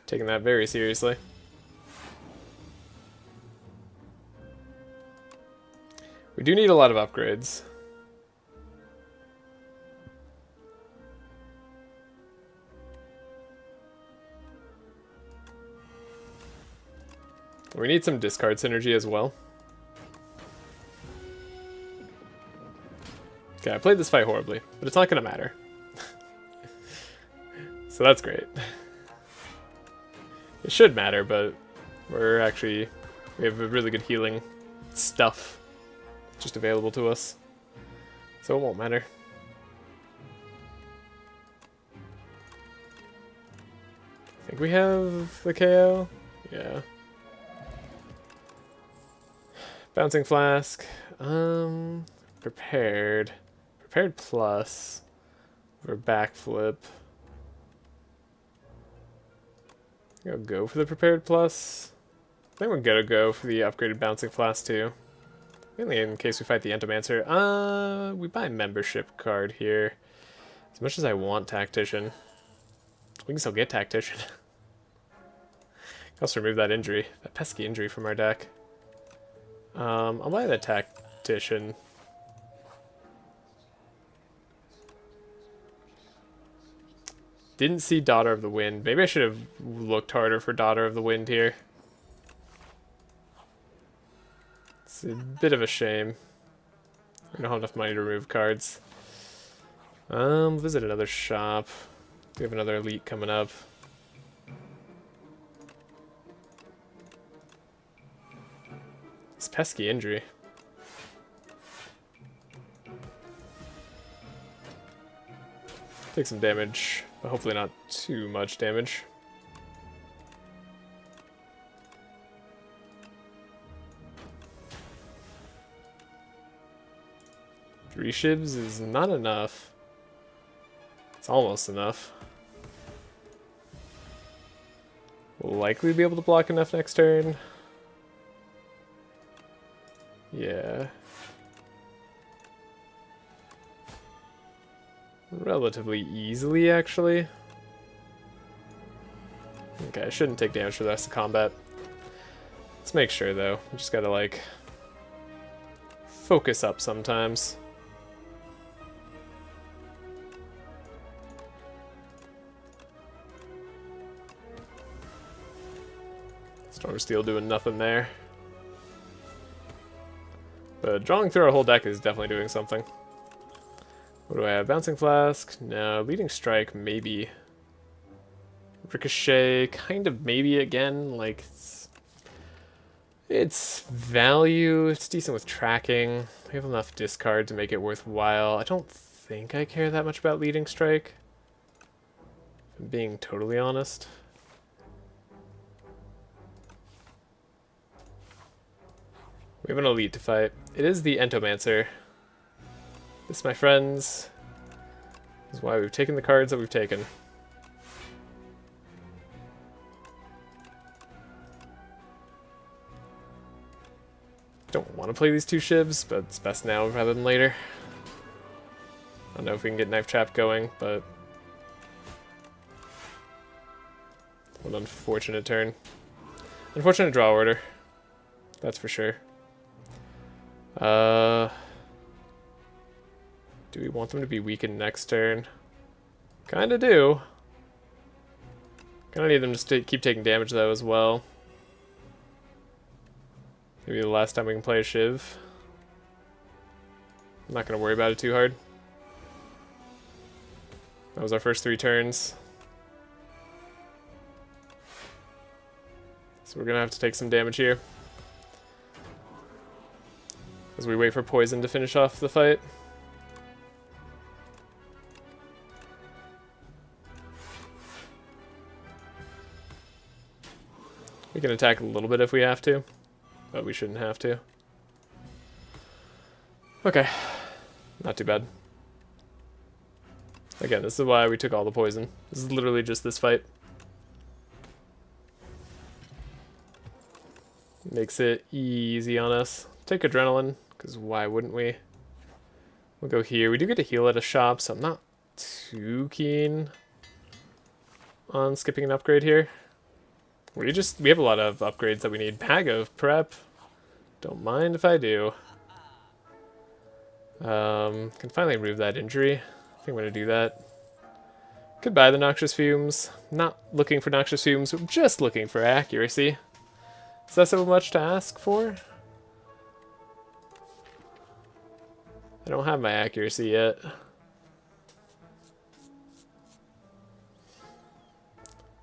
Taking that very seriously. We do need a lot of upgrades. We need some discard synergy as well. Okay, I played this fight horribly, but it's not going to matter. So that's great. It should matter, but we have a really good healing stuff just available to us. So it won't matter. I think we have the KO. Yeah. Bouncing Flask. Prepared. Prepared plus. For backflip. I'll go for the Prepared plus. I think we're gonna go for the upgraded Bouncing Flask too. Mainly in case we fight the Entomancer. We buy a membership card here. As much as I want Tactician. We can still get Tactician. Also remove that injury. That pesky injury from our deck. I'll buy the Tactician. Didn't see Daughter of the Wind. Maybe I should have looked harder for Daughter of the Wind here. It's a bit of a shame. I don't have enough money to remove cards. Visit another shop. We have another elite coming up. This pesky injury. Take some damage, but hopefully not too much damage. Three shivs is not enough. It's almost enough. We'll likely be able to block enough next turn. Yeah. Relatively easily, actually. Okay, I shouldn't take damage for the rest of combat. Let's make sure, though. We just gotta, like, focus up sometimes. Storm Steel doing nothing there. But drawing through our whole deck is definitely doing something. What do I have? Bouncing Flask? No. Leading Strike? Maybe. Ricochet? Kind of maybe again. Like, it's value. It's decent with tracking. We have enough discard to make it worthwhile. I don't think I care that much about Leading Strike, if I'm being totally honest. We have an elite to fight. It is the Entomancer. This, my friends, is why we've taken the cards that we've taken. Don't want to play these two shivs, but it's best now rather than later. I don't know if we can get Knife Trap going, but what an unfortunate turn. Unfortunate draw order. That's for sure. Do we want them to be weakened next turn? Kinda do. Kinda need them to keep taking damage though as well. Maybe the last time we can play a Shiv. I'm not gonna worry about it too hard. That was our first 3 turns. So we're gonna have to take some damage here as we wait for Poison to finish off the fight. We can attack a little bit if we have to, but we shouldn't have to. Okay, not too bad. Again, this is why we took all the poison. This is literally just this fight. Makes it easy on us. Take adrenaline, because why wouldn't we? We'll go here. We do get to heal at a shop, so I'm not too keen on skipping an upgrade here. We have a lot of upgrades that we need. Bag of prep. Don't mind if I do. Can finally remove that injury. I think I'm going to do that. Could buy the noxious fumes. Not looking for noxious fumes, I'm just looking for accuracy. Is that so much to ask for? I don't have my accuracy yet.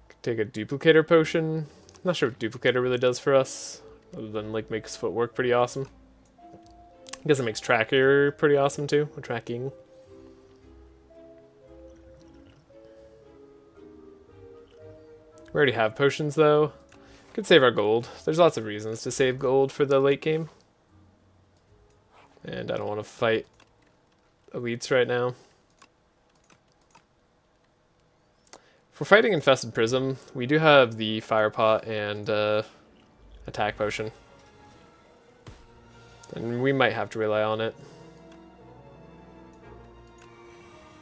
Could take a duplicator potion. Not sure what duplicator really does for us, other than like makes footwork pretty awesome. I guess it makes tracker pretty awesome too, or tracking. We already have potions though. Could save our gold. There's lots of reasons to save gold for the late game. And I don't want to fight elites right now. For fighting Infested Prism, we do have the Fire Pot and attack potion. And we might have to rely on it.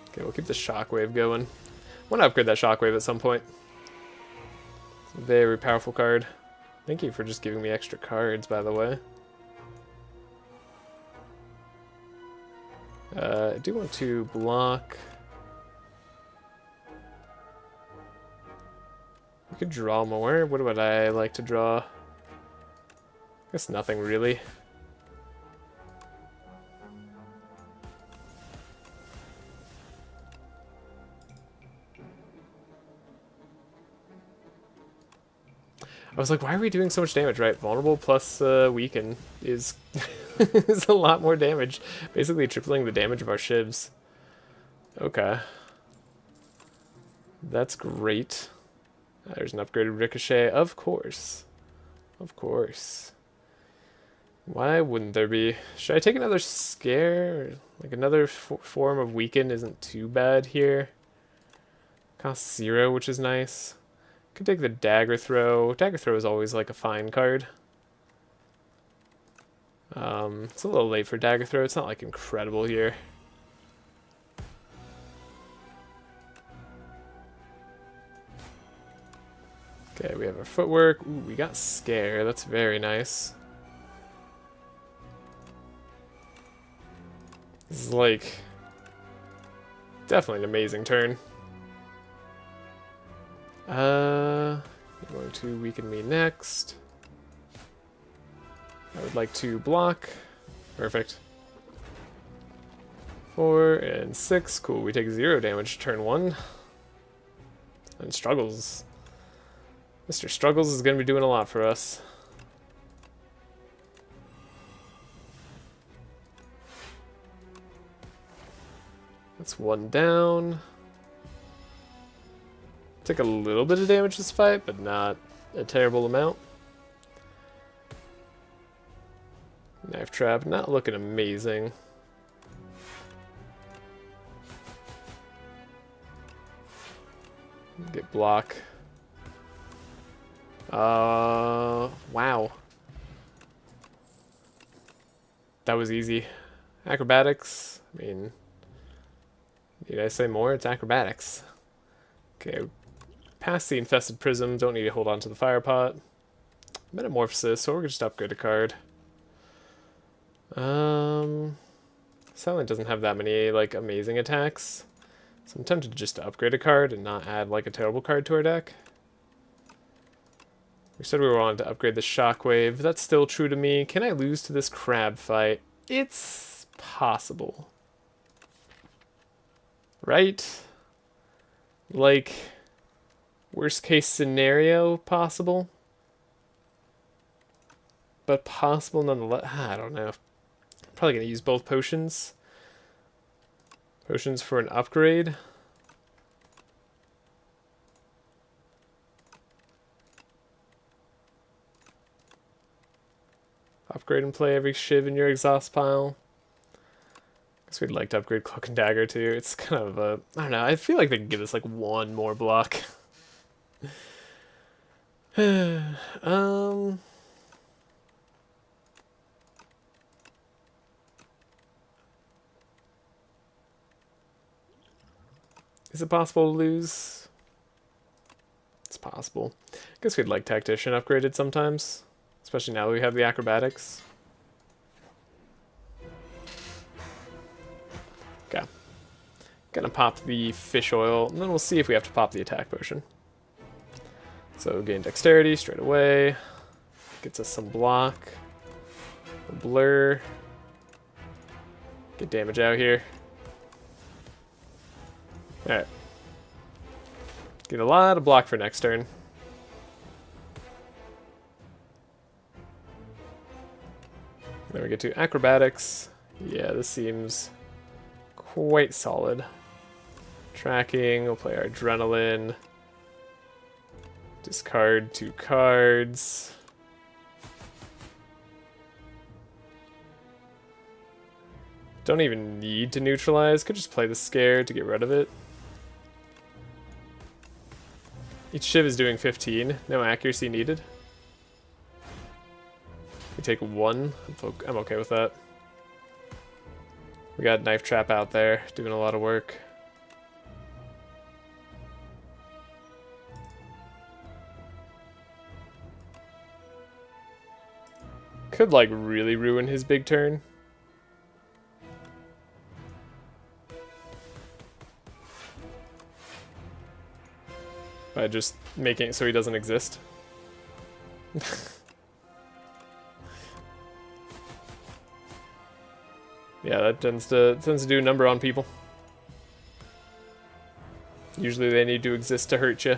Okay, we'll keep the Shockwave going. I want to upgrade that Shockwave at some point. It's a very powerful card. Thank you for just giving me extra cards, by the way. I do want to block. We could draw more. What would I like to draw? I guess nothing really. I was like, why are we doing so much damage, right? Vulnerable plus weaken is, is a lot more damage. Basically tripling the damage of our shivs. Okay. That's great. There's an upgraded ricochet, of course. Of course. Why wouldn't there be? Should I take another scare? Like another form of weaken isn't too bad here. Costs 0, which is nice. Could take the dagger throw. Dagger throw is always like a fine card. It's a little late for dagger throw. It's not like incredible here. Okay, we have our footwork. Ooh, we got scare. That's very nice. This is like definitely an amazing turn. You're going to weaken me next. I would like to block. Perfect. 4 and 6. Cool. We take 0 damage turn 1. And Struggles. Mr. Struggles is going to be doing a lot for us. That's 1 down. Take a little bit of damage this fight, but not a terrible amount. Knife trap, not looking amazing. Get block. Wow. That was easy. Acrobatics, I mean, need I say more? It's acrobatics. Okay, past the Infested Prism, don't need to hold on to the Fire Pot. Metamorphosis, so we're gonna just upgrade a card. Silent doesn't have that many, like, amazing attacks. So I'm tempted just to upgrade a card and not add, like, a terrible card to our deck. We said we wanted to upgrade the Shockwave. That's still true to me. Can I lose to this crab fight? It's possible. Right? Like, worst case scenario possible? But possible nonetheless. I don't know. Probably going to use both potions. Potions for an upgrade. Upgrade and play every shiv in your exhaust pile. Guess we'd like to upgrade Cloak and Dagger too. It's kind of a... I don't know, I feel like they can give us like one more block. Is it possible to lose? It's possible. I guess we'd like Tactician upgraded sometimes. Especially now that we have the Acrobatics. Okay. Gonna pop the Fish Oil, and then we'll see if we have to pop the Attack Potion. So gain Dexterity straight away. Gets us some block. A blur. Get damage out here. Alright. Get a lot of block for next turn. Then we get to Acrobatics. Yeah, this seems quite solid. Tracking, we'll play our Adrenaline. Discard 2 cards. Don't even need to neutralize, could just play the Scare to get rid of it. Each shiv is doing 15, no accuracy needed. We take 1, I'm okay with that. We got Knife Trap out there, doing a lot of work. Could like really ruin his big turn. By just making it so he doesn't exist. Yeah, that tends to do a number on people. Usually they need to exist to hurt you.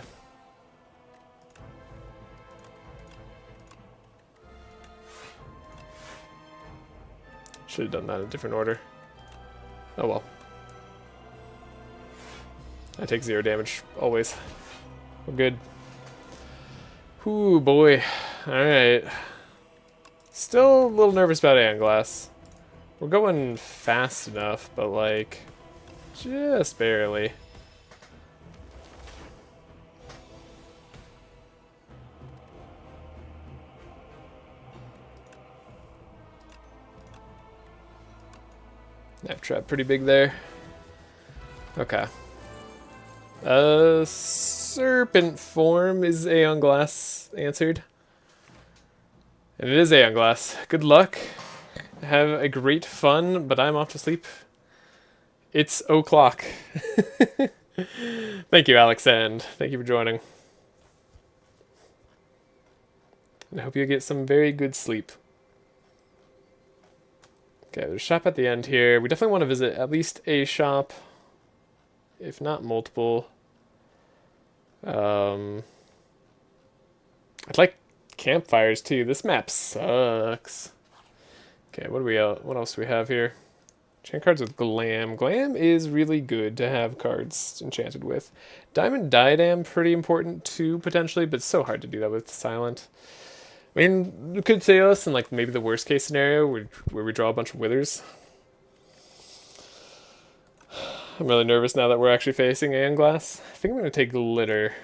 Should have done that in a different order. Oh well. I take 0 damage, always. We're good. Ooh, boy. Alright. Still a little nervous about Aeon Glass. We're going fast enough, but like, just barely. Knife Trap pretty big there. Okay. Serpent Form is Aeon Glass answered. And it is Aeon Glass. Good luck. Have a great fun, but I'm off to sleep. It's 0:00. Thank you, Alex, and thank you for joining. And I hope you get some very good sleep. Okay, there's a shop at the end here. We definitely want to visit at least a shop, if not multiple. I'd like campfires too. This map sucks. Okay, what else do we have here? Enchant cards with Glam. Glam is really good to have cards enchanted with. Diamond Diadem, pretty important too, potentially, but it's so hard to do that with Silent. I mean, it could say us in like maybe the worst case scenario where we draw a bunch of Withers. I'm really nervous now that we're actually facing Aeon Glass. I think I'm going to take Glitter.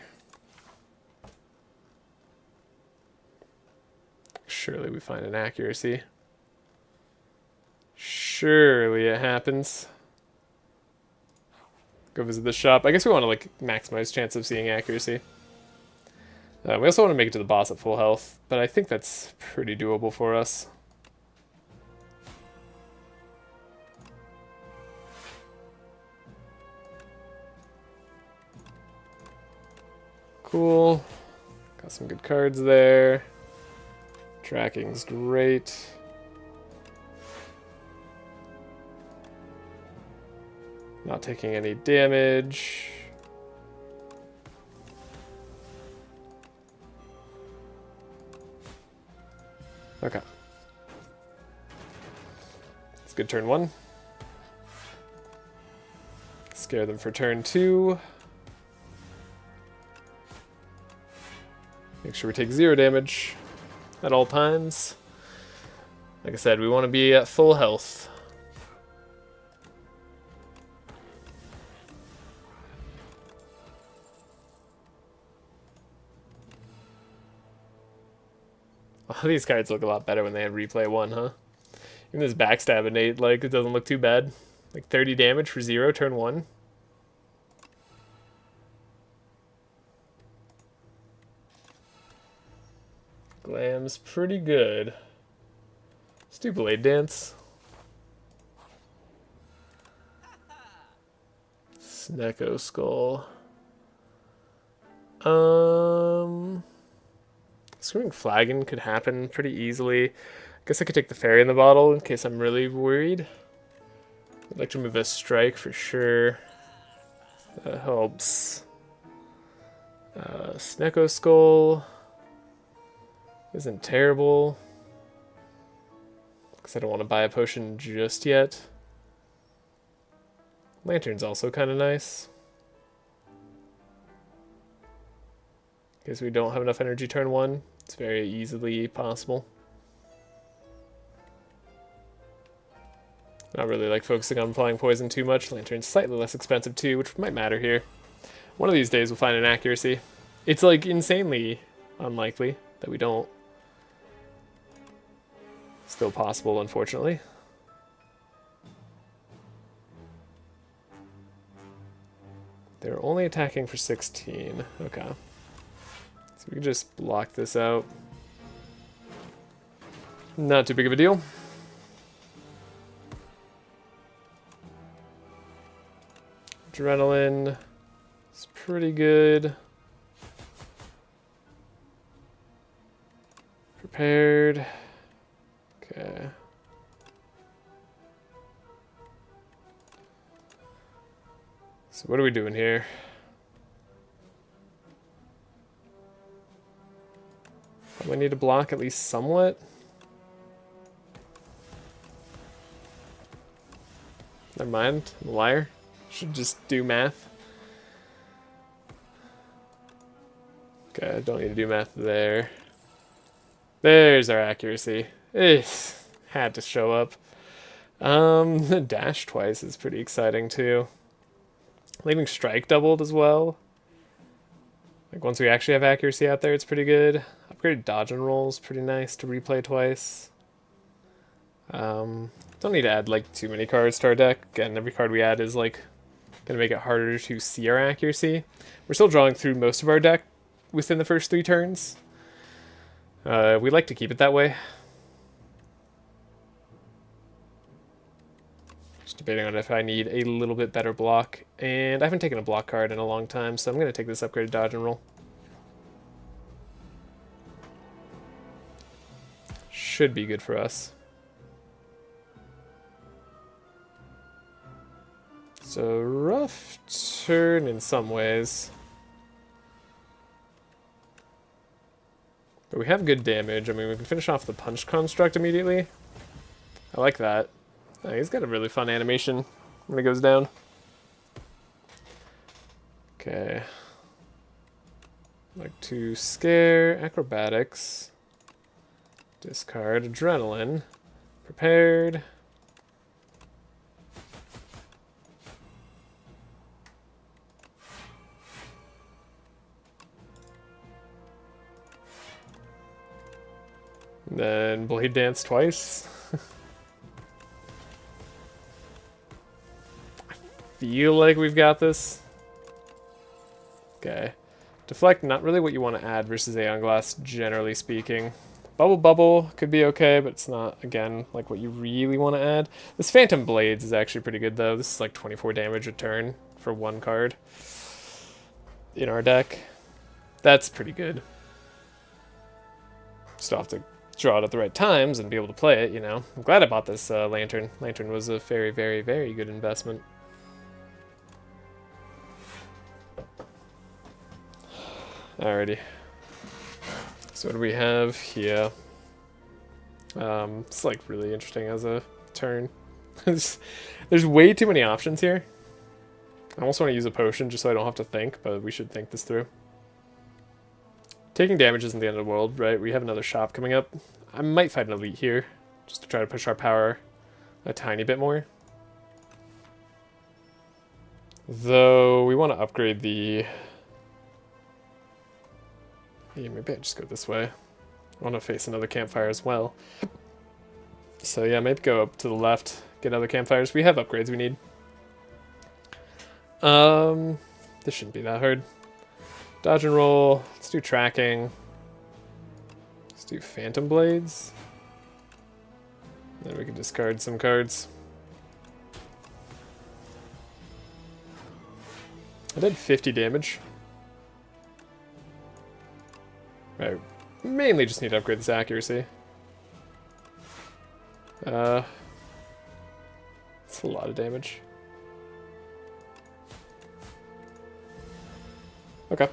Surely we find an accuracy. Surely it happens. Go visit the shop. I guess we want to like maximize chance of seeing accuracy. We also want to make it to the boss at full health, but I think that's pretty doable for us. Cool. Got some good cards there. Tracking's great. Not taking any damage. Okay. It's good turn 1. Scare them for turn 2. Make sure we take 0 damage at all times. Like I said, we want to be at full health. Oh, these cards look a lot better when they have replay 1, huh? Even this backstab innate, like, it doesn't look too bad. Like 30 damage for 0, turn 1. Glam's pretty good. Let's do Blade Dance. Snecko Skull. Screaming Flagon could happen pretty easily. I guess I could take the Fairy in the bottle in case I'm really worried. I'd like to move a strike for sure. That helps. Snecko Skull isn't terrible. Because I don't want to buy a potion just yet. Lantern's also kind of nice. In case we don't have enough energy turn 1. It's very easily possible. Not really like focusing on applying poison too much. Lantern's slightly less expensive too, which might matter here. One of these days we'll find an accuracy. It's like insanely unlikely that we don't. Still possible, unfortunately. They're only attacking for 16. Okay. So we can just block this out. Not too big of a deal. Adrenaline is pretty good. Prepared. Okay. So what are we doing here? Probably need to block at least somewhat. Never mind, I'm a liar. Should just do math. Okay, I don't need to do math there. There's our accuracy. Had to show up. The dash twice is pretty exciting too. Leaving strike doubled as well. Like once we actually have accuracy out there, it's pretty good. Upgraded dodge and roll is pretty nice to replay twice. Don't need to add like too many cards to our deck. Again, every card we add is like gonna make it harder to see our accuracy. We're still drawing through most of our deck within the first 3 turns. We like to keep it that way. Just debating on if I need a little bit better block. And I haven't taken a block card in a long time, so I'm going to take this upgraded dodge and roll. Should be good for us. So rough turn in some ways. But we have good damage. I mean, we can finish off the punch construct immediately. I like that. He's got a really fun animation when it goes down. Okay. Like to scare, acrobatics, discard, adrenaline, prepared. And then Blade Dance twice. Feel like we've got this. Okay. Deflect, not really what you want to add versus Aeon Glass, generally speaking. Bubble could be okay, but it's not, again, like what you really want to add. This Phantom Blades is actually pretty good, though. This is like 24 damage a turn for 1 card in our deck. That's pretty good. Still have to draw it at the right times and be able to play it, you know. I'm glad I bought this Lantern. Lantern was a very, very, very good investment. Alrighty. So what do we have here? It's like really interesting as a turn. There's way too many options here. I almost want to use a potion just so I don't have to think, but we should think this through. Taking damage isn't the end of the world, right? We have another shop coming up. I might fight an elite here, just to try to push our power a tiny bit more. Though we want to upgrade the... Yeah, maybe I just go this way. I want to face another campfire as well. So yeah, maybe go up to the left, get other campfires. We have upgrades we need. This shouldn't be that hard. Dodge and roll. Let's do tracking. Let's do phantom blades. Then we can discard some cards. I did 50 damage. Right. Mainly just need to upgrade this accuracy. It's a lot of damage. Okay.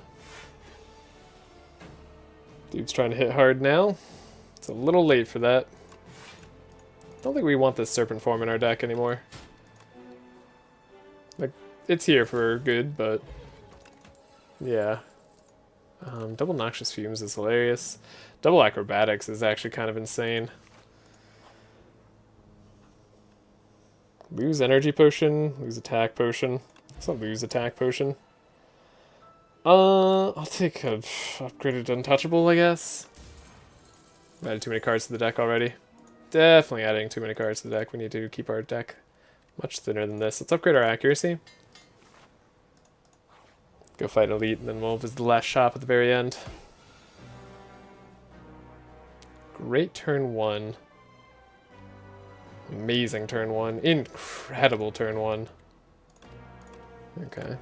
Dude's trying to hit hard now. It's a little late for that. Don't think we want this Serpent Form in our deck anymore. Like, it's here for good, but... yeah. Double Noxious Fumes is hilarious. Double Acrobatics is actually kind of insane. Lose Energy Potion, lose Attack Potion. Let's not lose Attack Potion. I'll take a upgraded Untouchable, I guess. I've added too many cards to the deck already. Definitely adding too many cards to the deck. We need to keep our deck much thinner than this. Let's upgrade our accuracy. Go fight Elite, and then we'll visit the last shop at the very end. Great turn 1. Amazing turn 1. Incredible turn 1. Okay.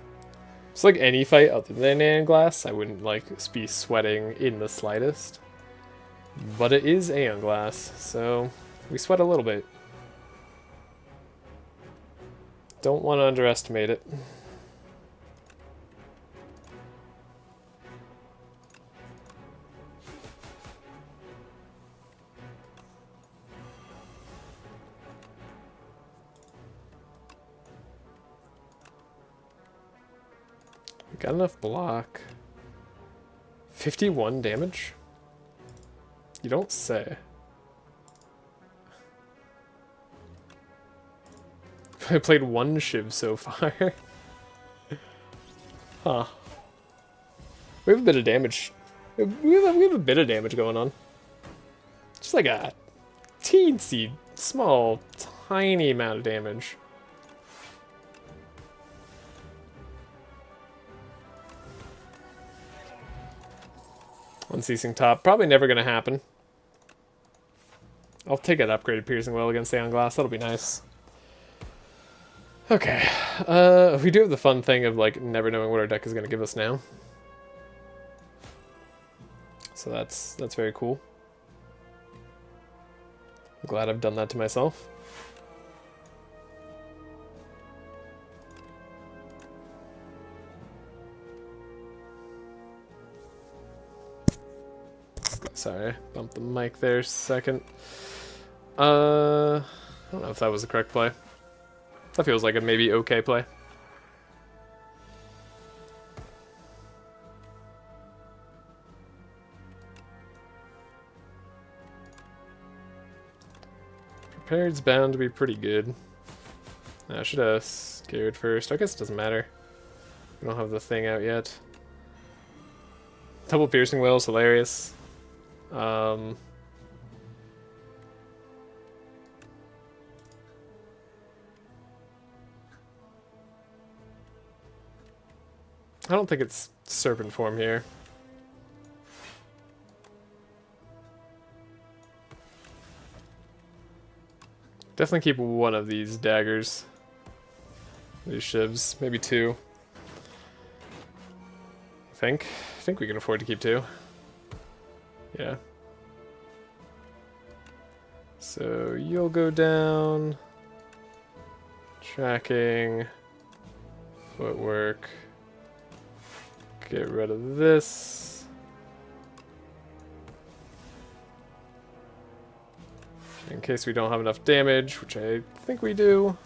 It's like any fight other than Aeon Glass, I wouldn't like be sweating in the slightest. But it is Aeon Glass, so we sweat a little bit. Don't want to underestimate it. Got enough block. 51 damage? You don't say. I played one Shiv so far. Huh. We have a bit of damage. We have a bit of damage going on. Just like a teensy, small, tiny amount of damage. Unceasing Top, probably never going to happen. I'll take an upgraded Piercing Will against Aeon Glass, that'll be nice. Okay, we do have the fun thing of like never knowing what our deck is going to give us now. So that's very cool. I'm glad I've done that to myself. Sorry, bumped the mic there a second. I don't know if that was the correct play. That feels like a maybe okay play. Prepared's bound to be pretty good. I should have scared first. I guess it doesn't matter. We don't have the thing out yet. Double Piercing Will is hilarious. I don't think it's Serpent Form here. Definitely keep one of these daggers. These shivs. Maybe two. I think we can afford to keep two. Yeah. So you'll go down. Tracking. Footwork. Get rid of this. In case we don't have enough damage, which I think we do.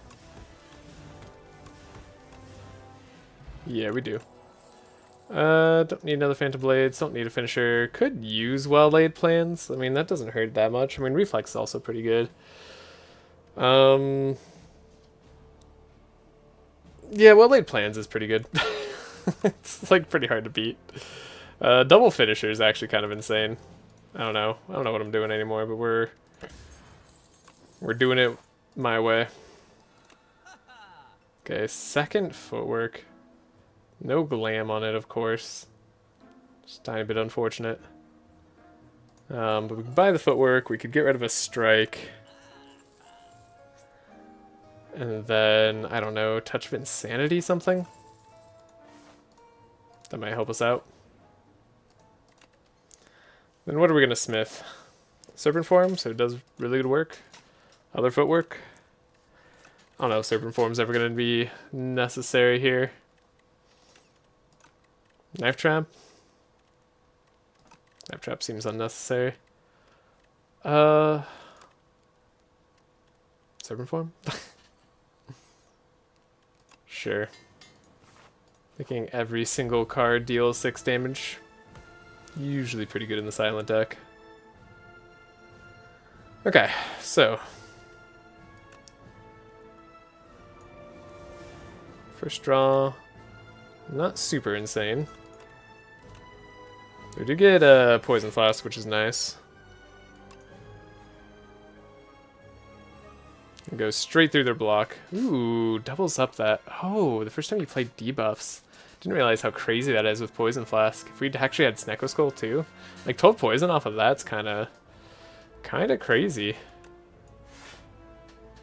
Yeah, we do. Don't need another Phantom Blades, don't need a finisher. Could use well-laid plans. I mean, that doesn't hurt that much. I mean, Reflex is also pretty good. Yeah, well-laid plans is pretty good. It's like pretty hard to beat. Double finisher is actually kind of insane. I don't know what I'm doing anymore, but we're doing it my way. Okay, second footwork. No glam on it, of course. Just a tiny bit unfortunate. But we can buy the footwork. We could get rid of a strike. And then, I don't know, Touch of Insanity something? That might help us out. Then what are we going to smith? Serpent Form, so it does really good work. Other footwork. I don't know if Serpent Form's ever going to be necessary here. Knife Trap. Knife Trap seems unnecessary. Serpent Form? Sure. Thinking every single card deals 6 damage. Usually pretty good in the silent deck. Okay, so. First draw. Not super insane. We do get a Poison Flask, which is nice. And go straight through their block. Ooh, doubles up that. Oh, the first time you played debuffs. Didn't realize how crazy that is with Poison Flask. If we'd actually had Snecko Skull too, like 12 poison off of that's kind of crazy.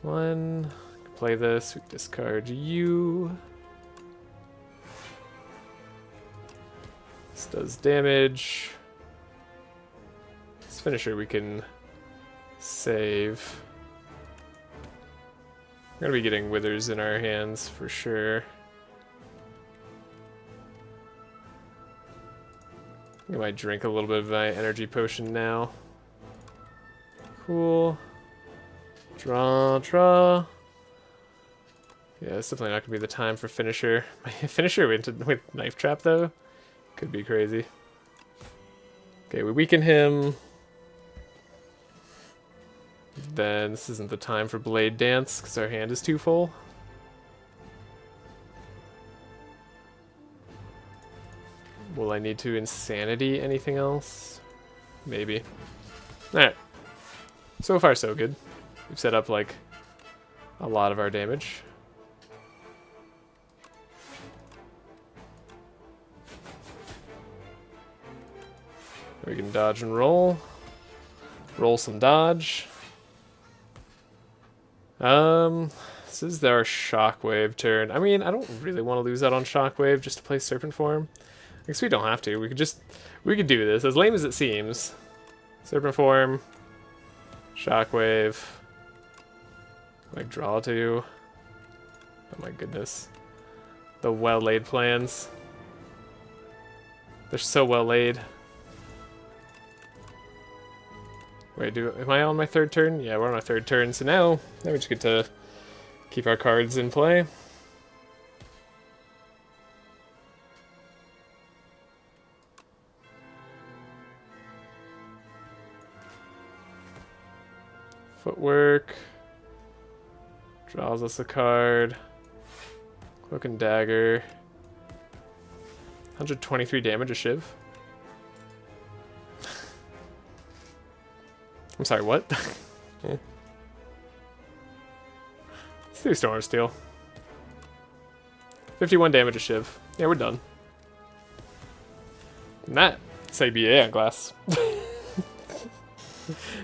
One, play this. We discard you. This does damage. This finisher we can save. We're gonna be getting Withers in our hands for sure. I might drink a little bit of my energy potion now. Cool. Draw. Yeah, it's definitely not gonna be the time for finisher. My finisher with Knife Trap though could be crazy. Okay, we weaken him. Then this isn't the time for Blade Dance because our hand is too full. Will I need to Insanity anything else? Maybe. Alright. So far so good. We've set up like a lot of our damage. We can dodge and roll. Roll some dodge. This is our Shockwave turn. I mean, I don't really want to lose out on Shockwave just to play Serpent Form. I guess we don't have to. We could do this, as lame as it seems. Serpent Form, Shockwave. Like draw to. Oh my goodness. The well-laid plans. They're so well laid. Wait, am I on my third turn? Yeah, we're on our third turn, so now we just get to keep our cards in play. Footwork. Draws us a card. Cloak and Dagger. 123 damage a Shiv. I'm sorry, what? Let's do Storm Steel. 51 damage a Shiv. Yeah, we're done. And that, say BA on glass.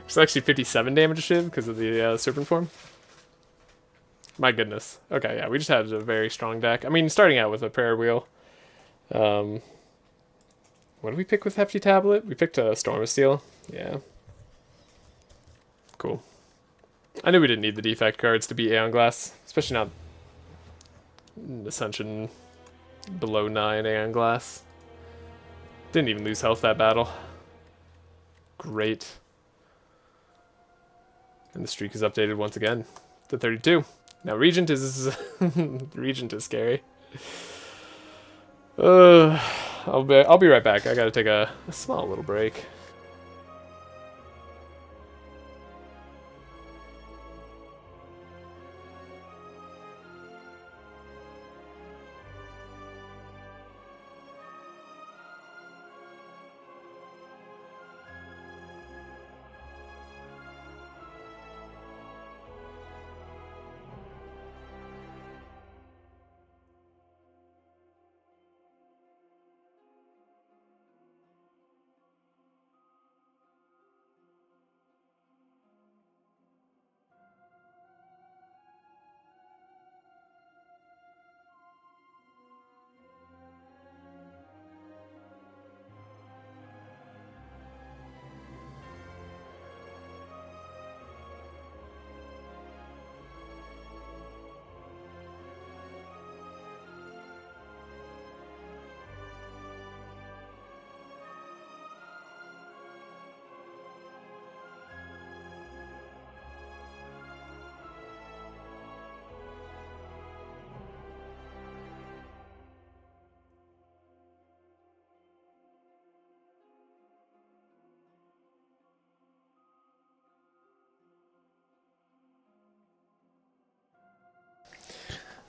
It's actually 57 damage a Shiv because of the Serpent Form. My goodness. Okay, yeah, we just had a very strong deck. I mean, starting out with a Prayer Wheel. What did we pick with Hefty Tablet? We picked a Storm of Steel. Yeah. Cool. I knew we didn't need the defect cards to beat Aeon Glass, especially not Ascension below 9 Aeon Glass. Didn't even lose health that battle. Great. And the streak is updated once again to 32. Now Regent is Regent is scary. I'll be right back. I gotta take a small little break.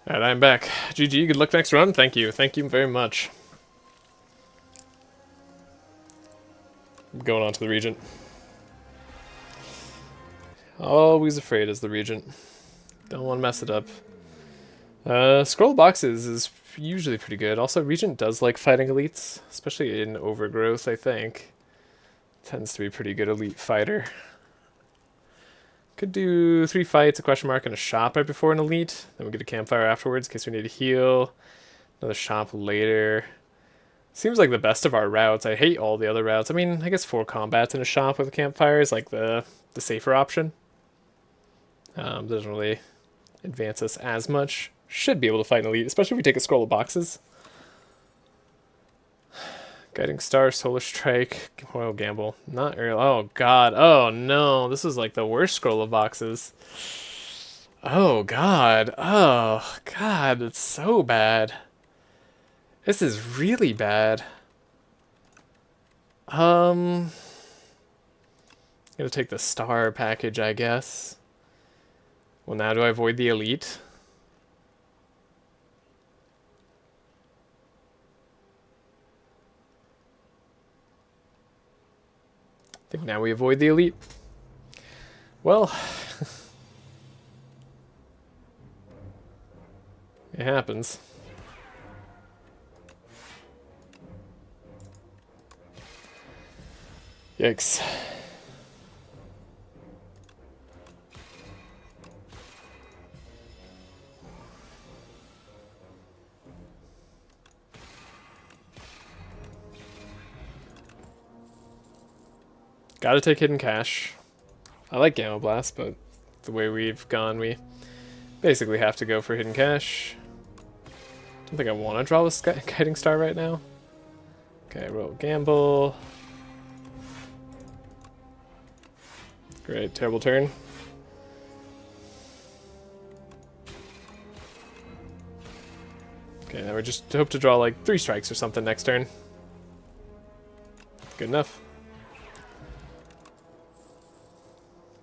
Alright, I'm back. GG, good luck next run. Thank you. Thank you very much. I'm going on to the Regent. Always afraid as the Regent. Don't want to mess it up. Scroll boxes is usually pretty good. Also, Regent does like fighting elites, especially in Overgrowth, I think. Tends to be a pretty good elite fighter. Could do 3 fights, a question mark, and a shop right before an elite. Then we get a campfire afterwards in case we need to heal. Another shop later. Seems like the best of our routes. I hate all the other routes. I mean, I guess 4 combats in a shop with a campfire is like the safer option. Doesn't really advance us as much. Should be able to fight an elite, especially if we take a scroll of boxes. Guiding Star, Solar Strike, Royal Gamble. Not real. Oh, God. Oh, no. This is like the worst scroll of boxes. Oh, God. Oh, God. It's so bad. This is really bad. Gonna take the Star package, I guess. Well, now do I avoid the Elite? I think now we avoid the Elite. Well, it happens. Yikes. Gotta take Hidden Cache. I like Gamma Blast, but the way we've gone, we basically have to go for Hidden Cache. Don't think I want to draw with Guiding Star right now. Okay, roll Gamble. Great, terrible turn. Okay, now we just hope to draw like 3 strikes or something next turn. Good enough.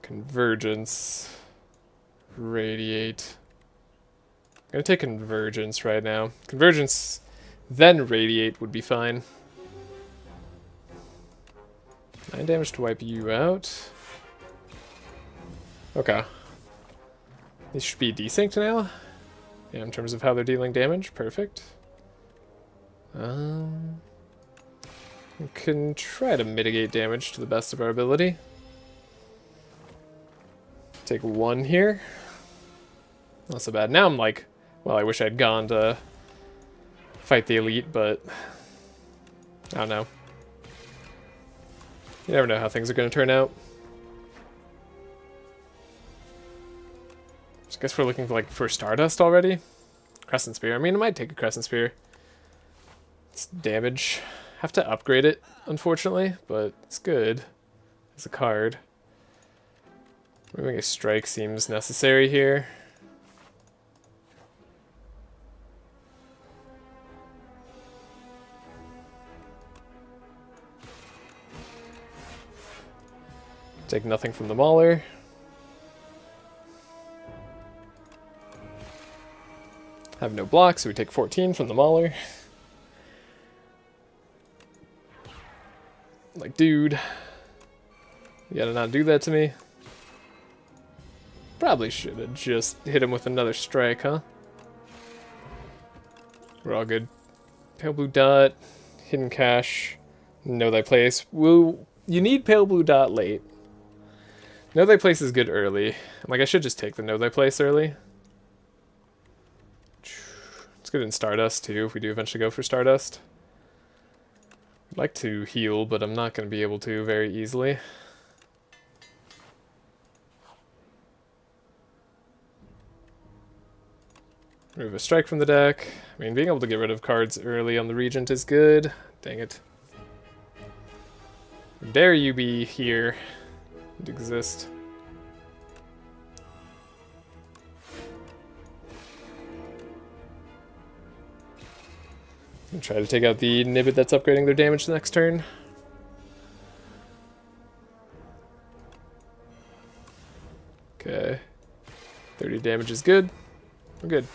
Convergence. Radiate. I'm gonna take Convergence right now. Convergence, then Radiate would be fine. 9 damage to wipe you out. Okay. These should be desynced now. Yeah, in terms of how they're dealing damage. Perfect. We can try to mitigate damage to the best of our ability. Take 1 here. Not so bad. Now I'm like, well, I wish I'd gone to fight the Elite, but I don't know. You never know how things are going to turn out. So I guess we're looking for like for Stardust already. Crescent Spear. I mean, I might take a Crescent Spear. It's damage. Have to upgrade it, unfortunately, but it's good as a card. Moving a strike seems necessary here. Take nothing from the Mauler. Have no blocks, so we take 14 from the Mauler. Like, dude, you gotta not do that to me. Probably should have just hit him with another strike, huh? We're all good. Pale blue dot, hidden cache, know thy place. Well, you need pale blue dot late. Know thy place is good early. Like, I should just take the know thy place early. It's good in Stardust too, if we do eventually go for Stardust. I'd like to heal, but I'm not going to be able to very easily. Remove a strike from the deck. I mean, being able to get rid of cards early on the Regent is good. Dang it. How dare you be here and exist. And try to take out the Nibbit that's upgrading their damage the next turn. Okay. 30 damage is good. We're good.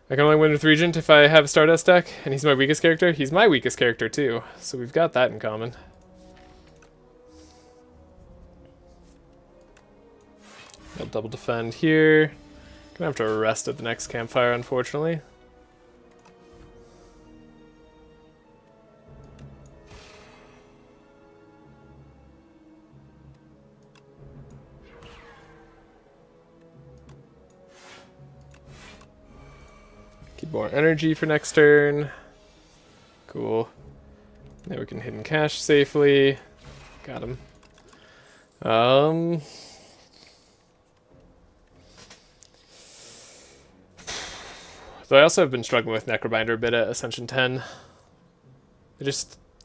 I can only win with Regent if I have a Stardust deck, and he's my weakest character. He's my weakest character too, so we've got that in common. I'll double defend here. Gonna have to rest at the next campfire, unfortunately. Keep more energy for next turn. Cool. Now we can hidden cache safely. Got him. So I also have been struggling with Necrobinder a bit at Ascension 10. I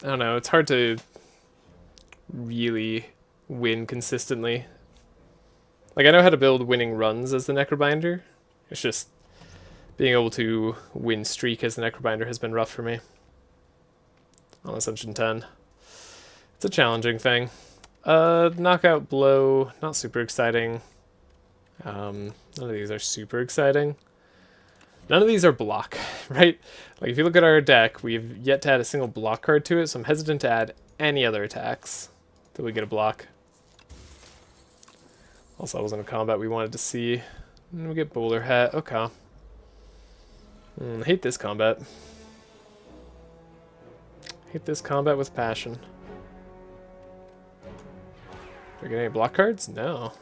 don't know, it's hard to really win consistently. Like, I know how to build winning runs as the Necrobinder. It's just being able to win streak as the Necrobinder has been rough for me on Ascension 10. It's a challenging thing. Knockout blow, not super exciting. None of these are super exciting. None of these are block, right? Like, if you look at our deck, we've yet to add a single block card to it, so I'm hesitant to add any other attacks till we get a block. Also, that wasn't a combat we wanted to see. And we get Bowler Hat, okay. I hate this combat. Hate this combat with passion. Do I get any block cards? No.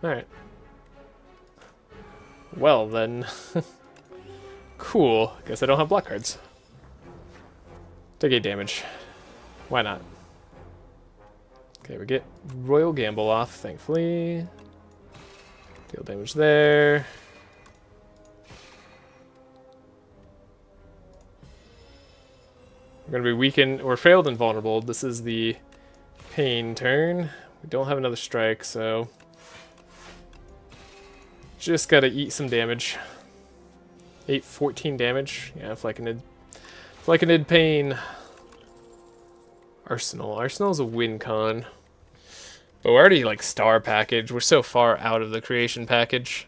Alright. Well, then. Cool. Guess I don't have block cards. Take 8 damage. Why not? Okay, we get Royal Gamble off, thankfully. Deal damage there. We're going to be weakened, or failed and vulnerable. This is the pain turn. We don't have another strike, so just got to eat some damage. 14 damage. Yeah, Flycanid pain. Arsenal. Arsenal's a win con. But we're already like star package. We're so far out of the creation package.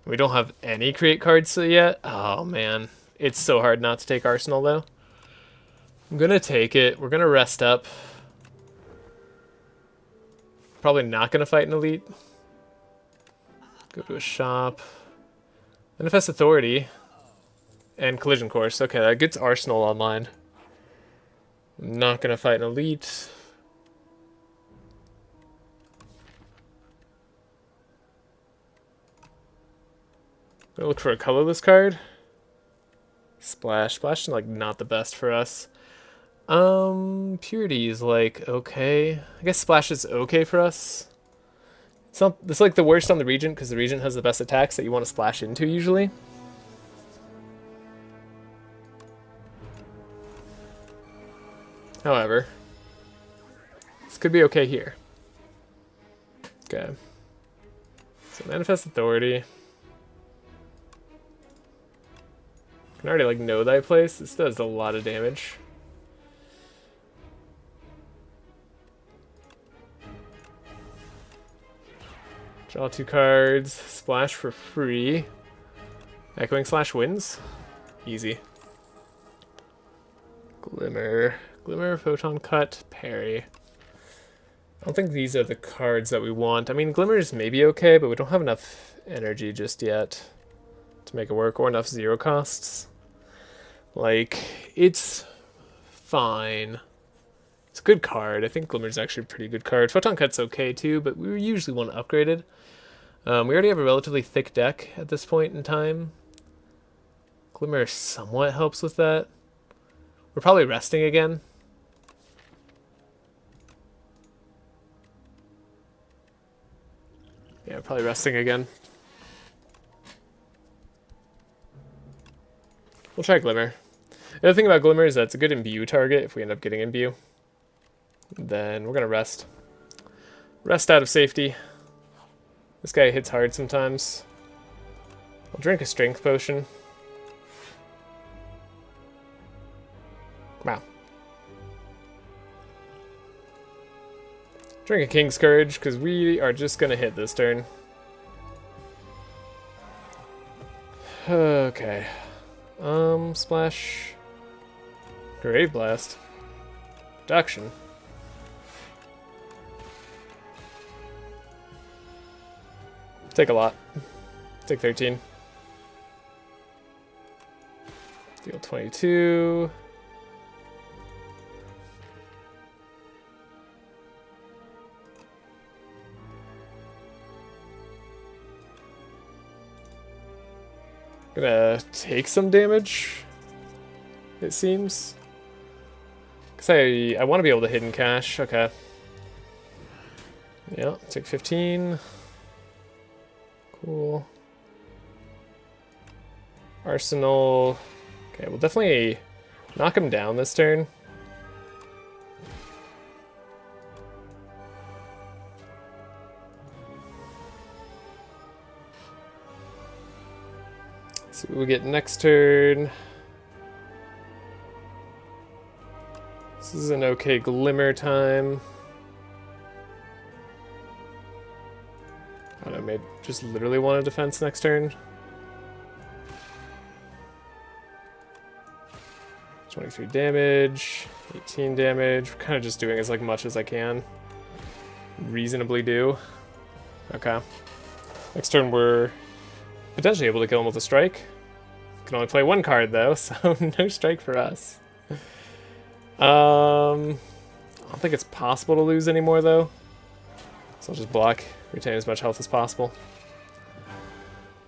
We don't have any create cards yet. Oh man. It's so hard not to take Arsenal though. I'm gonna take it. We're gonna rest up. Probably not gonna fight an elite. Go to a shop. Manifest Authority. And Collision Course. Okay, that gets Arsenal online. I'm not gonna fight an elite. Gonna look for a colorless card. Splash. Splash is like not the best for us. Purity is like okay. I guess Splash is okay for us. It's like the worst on the Regent because the Regent has the best attacks that you want to splash into usually. However, this could be okay here. Okay. So Manifest Authority. Can already like know thy place. This does a lot of damage. Draw 2 cards. Splash for free. Echoing Slash wins. Easy. Glimmer. Glimmer, Photon Cut, Parry. I don't think these are the cards that we want. I mean, Glimmer's maybe okay, but we don't have enough energy just yet to make it work, or enough 0 costs. Like, it's fine. It's a good card. I think Glimmer's actually a pretty good card. Photon Cut's okay too, but we usually want to upgrade it. We already have a relatively thick deck at this point in time. Glimmer somewhat helps with that. We're probably resting again. Yeah, probably resting again. We'll try Glimmer. The other thing about Glimmer is that it's a good imbue target if we end up getting imbue. Then we're going to rest. Rest out of safety. This guy hits hard sometimes. I'll drink a strength potion. Wow. Drink a King's Courage, because we are just going to hit this turn. Okay. Splash. Grave Blast. Production. Take a lot. Take 13. Deal 22. Gonna take some damage, it seems. Because I want to be able to hidden cash. Okay. Yeah, take 15. Cool. Arsenal. Okay, we'll definitely knock him down this turn. See what we get next turn. This is an okay Glimmer time. I don't know, maybe just literally want a defense next turn. 23 damage, 18 damage. We're kind of just doing as like much as I can reasonably do. Okay. Next turn we're potentially able to kill him with a strike. Can only play 1 card though, so no strike for us. I don't think it's possible to lose anymore though. So I'll just block, retain as much health as possible.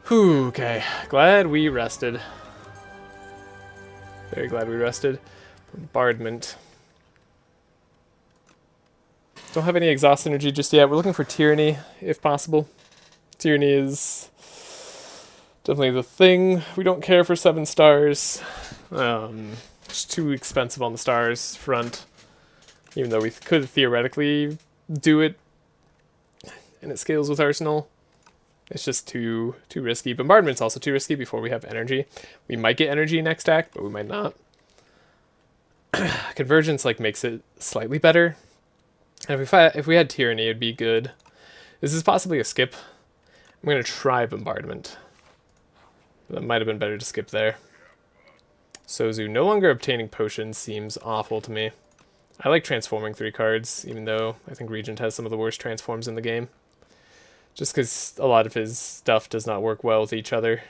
Whew, okay. Glad we rested. Very glad we rested. Bombardment. Don't have any exhaust energy just yet. We're looking for Tyranny, if possible. Tyranny is definitely the thing. We don't care for 7 stars. It's too expensive on the stars front. Even though we could theoretically do it, and it scales with Arsenal. It's just too risky. Bombardment's also too risky before we have energy. We might get energy next act, but we might not. Convergence like makes it slightly better. And if we had Tyranny, it'd be good. This is possibly a skip. I'm gonna try Bombardment. That might have been better to skip there. Sozu no longer obtaining potions seems awful to me. I like transforming 3 cards, even though I think Regent has some of the worst transforms in the game. Just because a lot of his stuff does not work well with each other.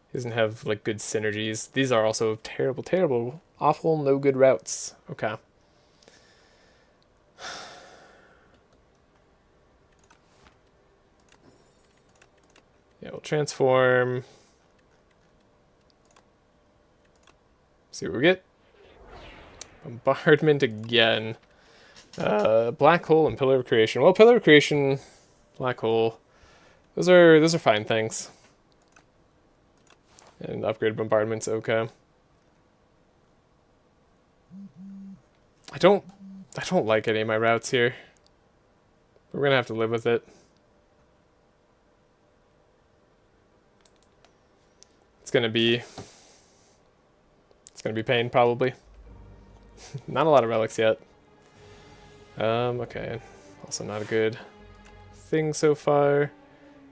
He doesn't have like good synergies. These are also terrible, terrible, awful, no good routes. Okay. Yeah, we'll transform. See what we get. Bombardment again. Black Hole and Pillar of Creation. Well, Pillar of Creation, Black Hole, those are fine things. And upgrade Bombardment's okay. I don't like any of my routes here. We're gonna have to live with it. It's gonna be pain probably. Not a lot of relics yet. Okay. Also not a good thing so far.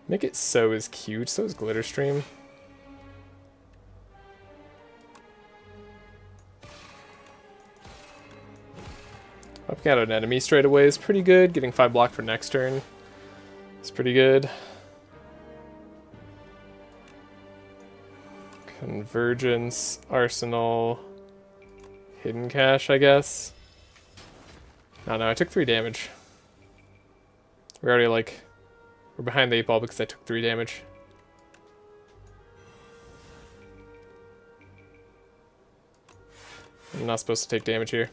Make it so is cute, so is Glitter Stream. Popping out an enemy straight away is pretty good. Getting 5 block for next turn is pretty good. Convergence, Arsenal, Hidden Cache, I guess. No, I took 3 damage. We're already like... We're behind the 8 ball because I took 3 damage. I'm not supposed to take damage here.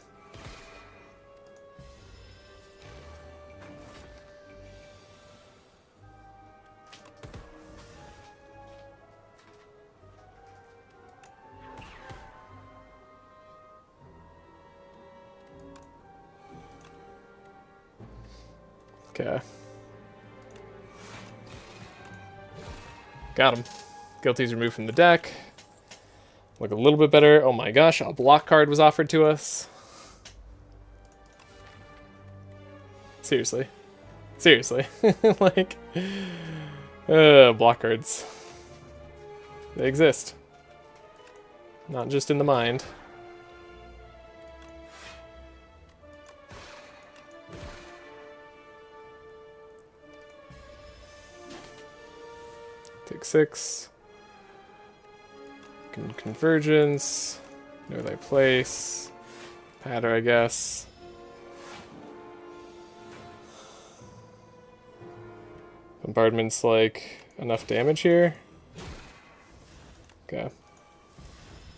Okay. Got him. Guilty's removed from the deck. Look a little bit better. Oh my gosh, a block card was offered to us. Seriously. Seriously. Like, block cards. They exist. Not just in the mind. Take 6. Convergence. Know thy place. Patter, I guess. Bombardment's like enough damage here. Okay.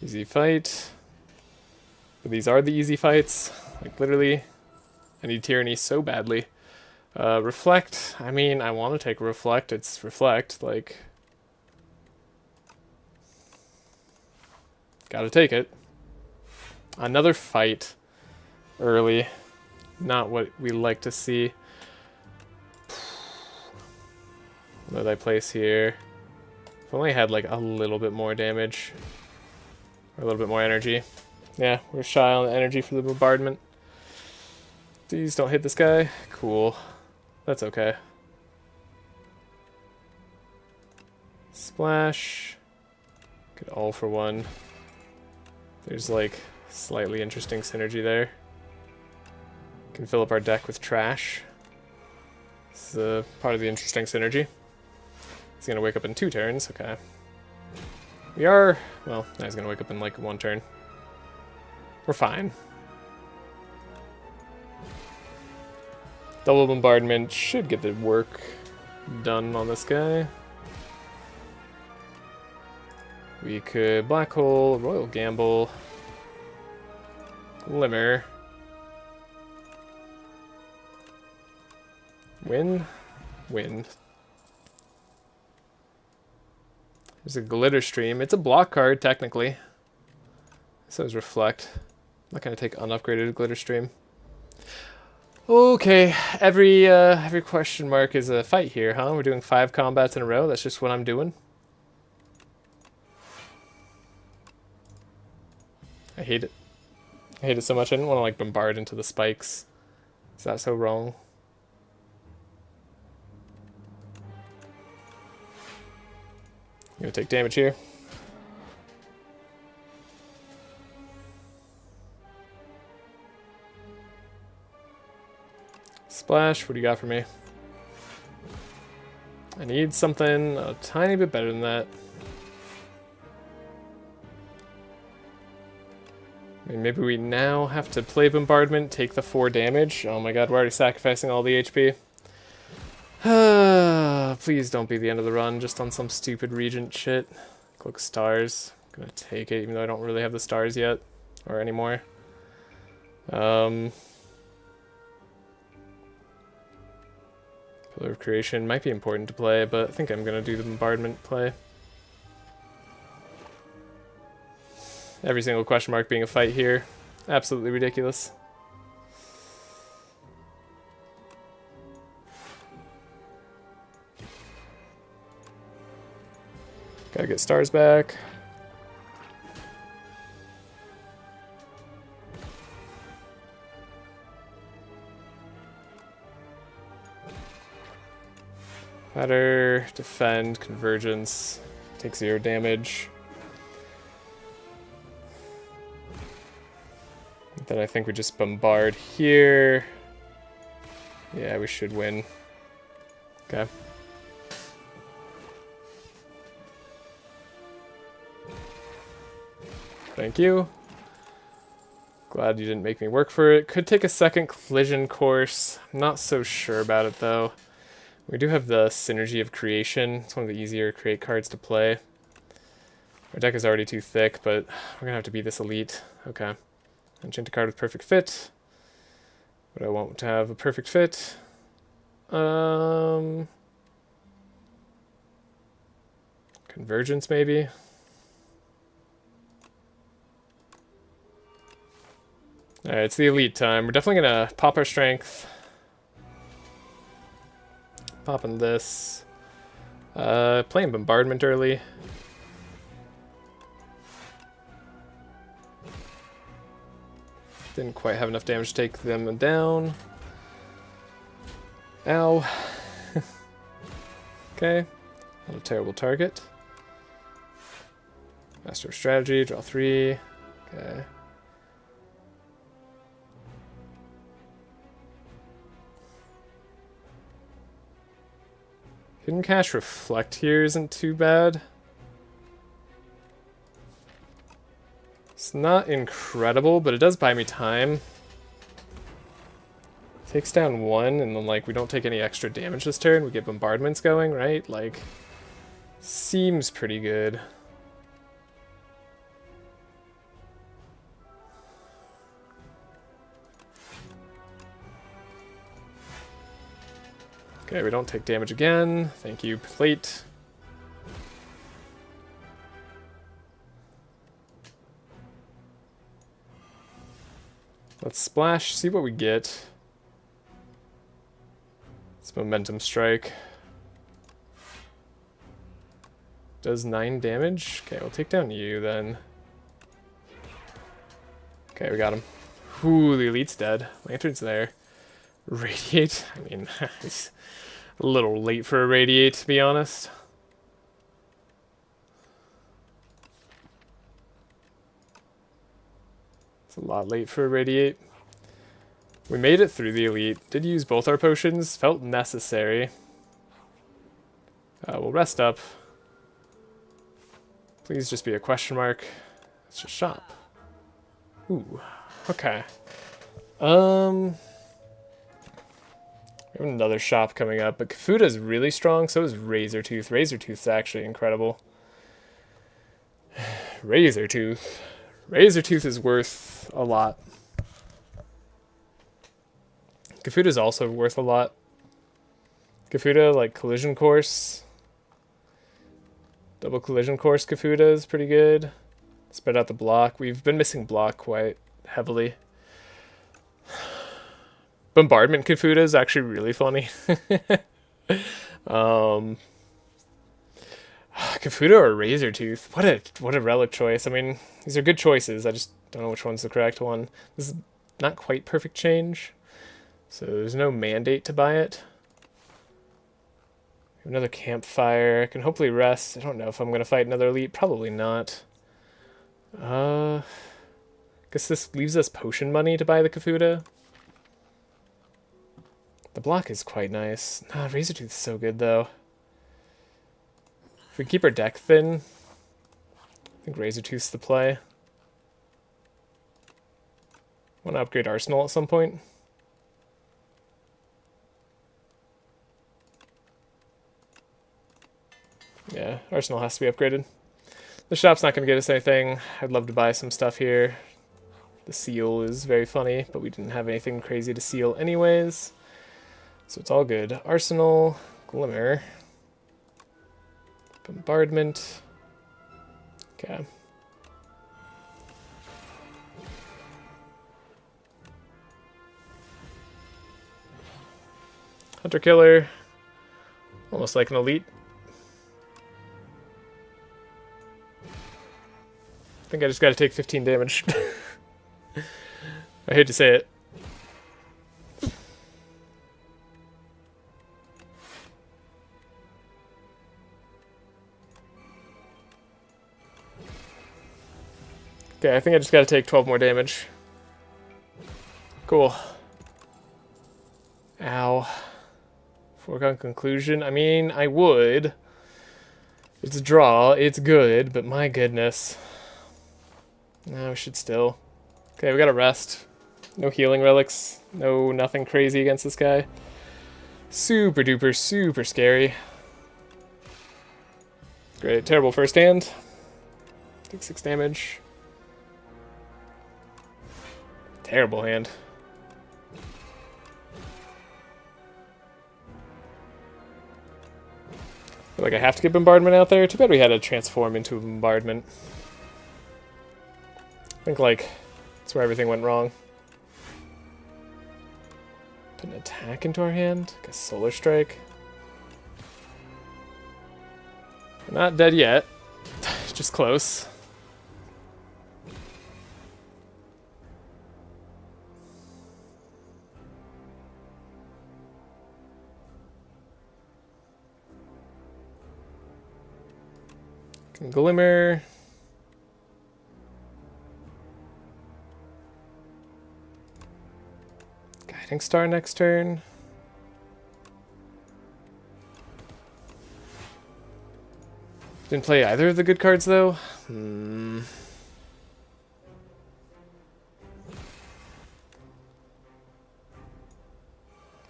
Easy fight. But these are the easy fights. Like literally, I need Tyranny so badly. Reflect. I mean, I want to take Reflect. It's Reflect. Like, gotta take it. Another fight early. Not what we like to see. Know thy place here. If only I had like a little bit more damage. Or a little bit more energy. Yeah, we're shy on the energy for the bombardment. These don't hit this guy. Cool. That's okay. Splash. Get all for 1. There's like slightly interesting synergy there. Can fill up our deck with Trashe. This is part of the interesting synergy. He's gonna wake up in 2 turns, okay. We are, well, no, he's gonna wake up in like 1 turn. We're fine. Double bombardment should get the work done on this guy. We could Black Hole, Royal Gamble, Glimmer. Win. There's a Glitter Stream. It's a block card, technically. So is Reflect. I'm not going to take unupgraded Glitter Stream. Okay, every question mark is a fight here, huh? We're doing 5 combats in a row. That's just what I'm doing. I hate it. I hate it so much. I didn't want to like bombard into the spikes. Is that so wrong? I'm gonna take damage here. Splash, what do you got for me? I need something a tiny bit better than that. I mean, maybe we now have to play Bombardment, take the 4 damage. Oh my god, we're already sacrificing all the HP. Please don't be the end of the run, just on some stupid Regent shit. Click stars. I'm gonna take it, even though I don't really have the stars yet. Or anymore. Pillar of Creation might be important to play, but I think I'm gonna do the Bombardment play. Every single question mark being a fight here. Absolutely ridiculous. Gotta get stars back. Batter, defend, convergence, take 0 damage. Then I think we just bombard here. Yeah, we should win. Okay. Thank you. Glad you didn't make me work for it. Could take a second collision course. I'm not so sure about it though. We do have the Synergy of Creation. It's one of the easier create cards to play. Our deck is already too thick, but we're gonna have to beat this elite. Okay. Enchant a card with perfect fit. But I won't have a perfect fit. Convergence maybe. Alright, it's the elite time. We're definitely gonna pop our strength. Popping this. Playing bombardment early. Didn't quite have enough damage to take them down. Ow. Okay. Not a terrible target. Master of Strategy, draw 3. Okay. Hidden Cache Reflect here isn't too bad. It's not incredible, but it does buy me time. Takes down 1, and then, like, we don't take any extra damage this turn. We get bombardments going, right? Like, seems pretty good. Okay, we don't take damage again. Thank you, plate. Let's splash, see what we get. It's Momentum Strike. Does 9 damage? Okay, we'll take down you then. Okay, we got him. Ooh, the elite's dead. Lantern's there. Radiate? I mean, he's a little late for a Radiate, to be honest. It's a lot late for a Radiate. We made it through the elite. Did use both our potions. Felt necessary. We'll rest up. Please just be a question mark. Let's just shop. Ooh, okay. We have another shop coming up, but Kafuda's really strong, so is Razortooth. Razortooth's actually incredible. Razortooth. Razortooth is worth a lot. Kafuda's also worth a lot. Kafuda, like Collision Course. Double Collision Course Kafuda is pretty good. Spread out the block. We've been missing block quite heavily. Bombardment Kafuda is actually really funny. Kafuda or Razortooth? What a relic choice. I mean, these are good choices. I just don't know which one's the correct one. This is not quite perfect change, so there's no mandate to buy it. Another campfire. I can hopefully rest. I don't know if I'm going to fight another elite. Probably not. Guess this leaves us potion money to buy the Kafuda. The block is quite nice. Nah, Razortooth's so good, though. If we keep our deck thin, I think Razortooth's the play. Want to upgrade Arsenal at some point? Yeah, Arsenal has to be upgraded. The shop's not going to get us anything. I'd love to buy some stuff here. The seal is very funny, but we didn't have anything crazy to seal anyways. So it's all good. Arsenal, Glimmer, Bombardment. Okay. Hunter Killer. Almost like an elite. I think I just gotta take 15 damage. I hate to say it. Okay, I think I just gotta take 12 more damage. Cool. Ow. Foregone conclusion. I mean, I would. It's a draw. It's good, but my goodness. No, we should still. Okay, we gotta rest. No healing relics. No, nothing crazy against this guy. Super duper, super scary. Great. Terrible first hand. Take 6 damage. Terrible hand. I feel like I have to get Bombardment out there. Too bad we had to transform into a Bombardment. I think, like, that's where everything went wrong. Put an attack into our hand. Like a Solar Strike. We're not dead yet. Just close. Glimmer. Guiding Star next turn. Didn't play either of the good cards though. Pool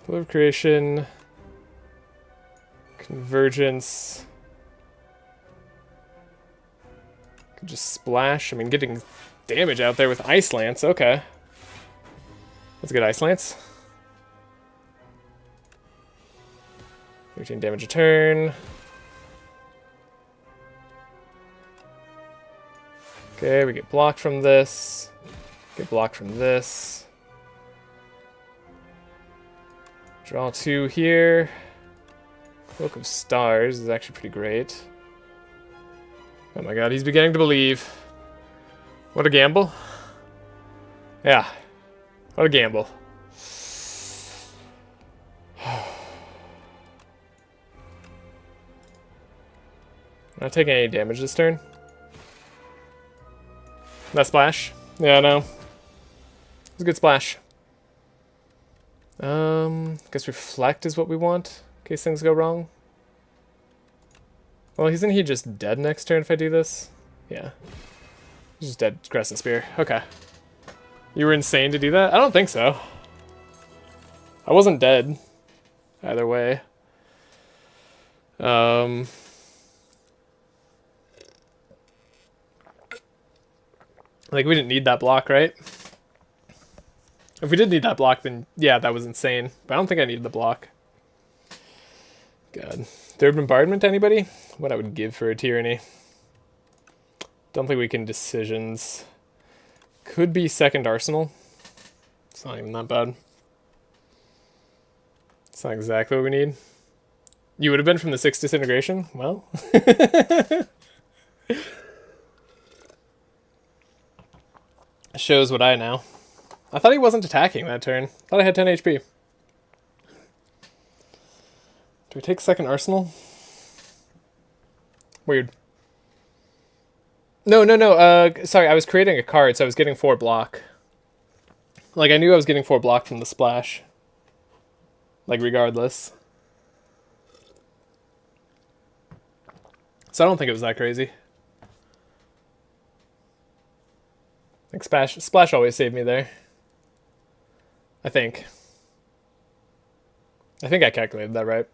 of Creation. Convergence. Could just splash. I mean, getting damage out there with Ice Lance. Okay. That's a good Ice Lance. 13 damage a turn. Okay, we get blocked from this. Get blocked from this. Draw 2 here. Cloak of Stars is actually pretty great. Oh my god, he's beginning to believe. What a gamble. Yeah. What a gamble. I'm not taking any damage this turn. That splash? Yeah, no. It's a good splash. Guess Reflect is what we want in case things go wrong. Well, isn't he just dead next turn if I do this? Yeah. He's just dead. Crescent Spear. Okay. You were insane to do that? I don't think so. I wasn't dead. Either way. Like, we didn't need that block, right? If we did need that block, then yeah, that was insane. But I don't think I needed the block. God. Third Bombardment to anybody? What I would give for a Tyranny. Don't think we can decisions. Could be second Arsenal. It's not even that bad. It's not exactly what we need. You would have been from the 6th Disintegration? Well. Shows what I know. I thought he wasn't attacking that turn. Thought I had 10 HP. Do we take second Arsenal? Weird. No. Sorry, I was creating a card, so I was getting 4 block. Like, I knew I was getting 4 block from the splash. Like, regardless. So I don't think it was that crazy. Like, splash always saved me there. I think I calculated that right.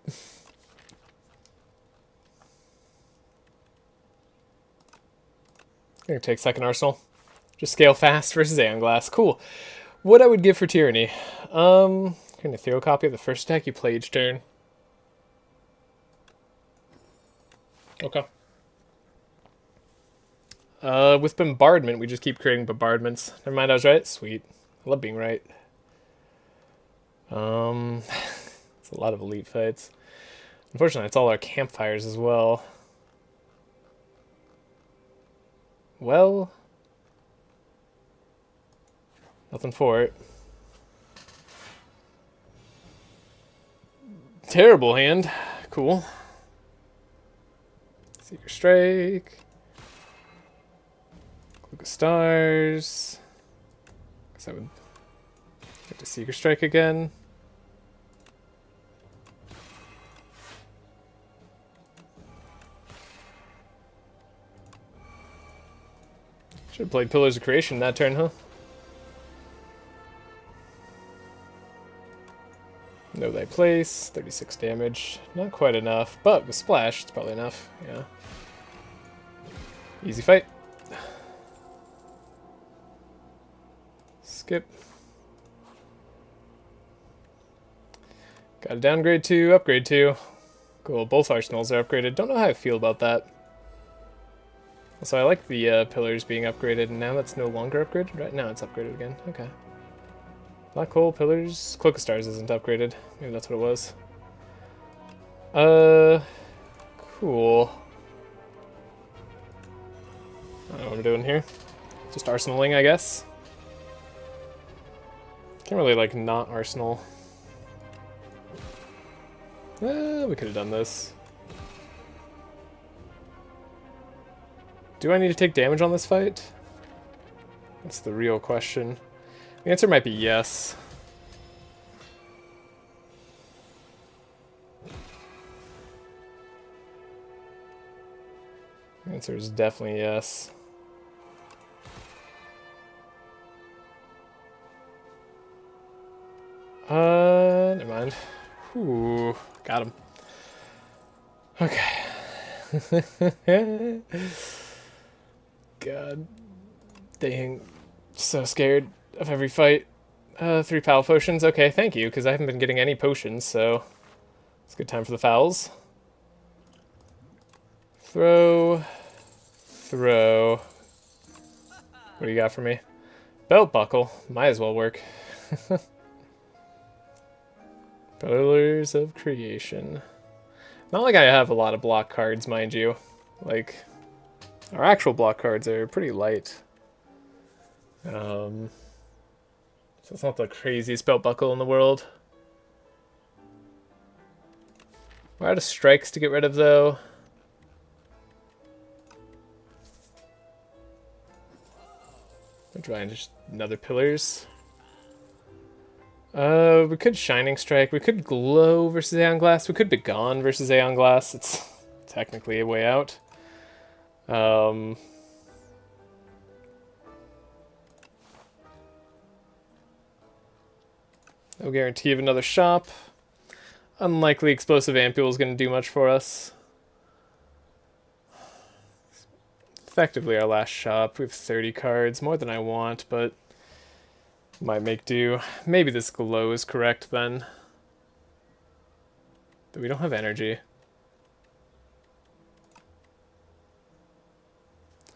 I'm gonna take second Arsenal. Just scale fast versus Aeon Glass. Cool. What I would give for Tyranny. Gonna throw a copy of the first deck you play each turn. Okay. With Bombardment, we just keep creating bombardments. Never mind, I was right. Sweet. I love being right. It's a lot of elite fights. Unfortunately, it's all our campfires as well. Well, nothing for it. Terrible hand. Cool. Seeker Strike. Cloak of Stars. Guess I would get to Seeker Strike again. Should have played Pillars of Creation that turn, huh? Know thy place, 36 damage. Not quite enough, but with Splash, it's probably enough. Yeah. Easy fight. Skip. Got a downgrade 2, upgrade 2. Cool, both arsenals are upgraded. Don't know how I feel about that. So I like the pillars being upgraded, and now that's no longer upgraded? Right now it's upgraded again. Okay. Black hole, pillars, Cloak of Stars isn't upgraded. Maybe that's what it was. Cool. I don't know what I'm doing here. Just arsenaling, I guess. Can't really, like, not arsenal. We could have done this. Do I need to take damage on this fight? That's the real question. The answer might be yes. The answer is definitely yes. Never mind. Ooh, got him. Okay. God dang. So scared of every fight. 3 Power Potions. Okay, thank you, because I haven't been getting any potions, so it's a good time for the fouls. Throw. Throw. What do you got for me? Belt buckle. Might as well work. Pillars of Creation. Not like I have a lot of block cards, mind you. Like, our actual block cards are pretty light. So it's not the craziest belt buckle in the world. We're out of strikes to get rid of, though. I'm trying just another pillars. We could Shining Strike. We could Glow versus Aeon Glass. We could Begone versus Aeon Glass. It's technically a way out. No guarantee of another shop. Unlikely Explosive Ampule is going to do much for us. Effectively our last shop. We have 30 cards, more than I want, but might make do. Maybe this Glow is correct then. But we don't have energy.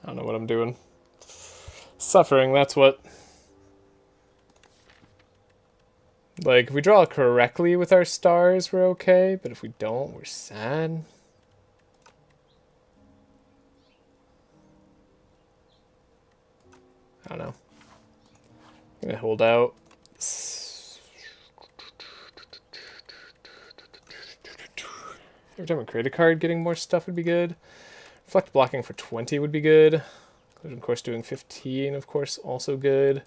I don't know what I'm doing. Suffering, that's what. Like, if we draw correctly with our stars, we're okay, but if we don't, we're sad. I don't know. I'm gonna hold out. Every time we create a card, getting more stuff would be good. Reflect blocking for 20 would be good. Collision Course doing 15, of course, also good.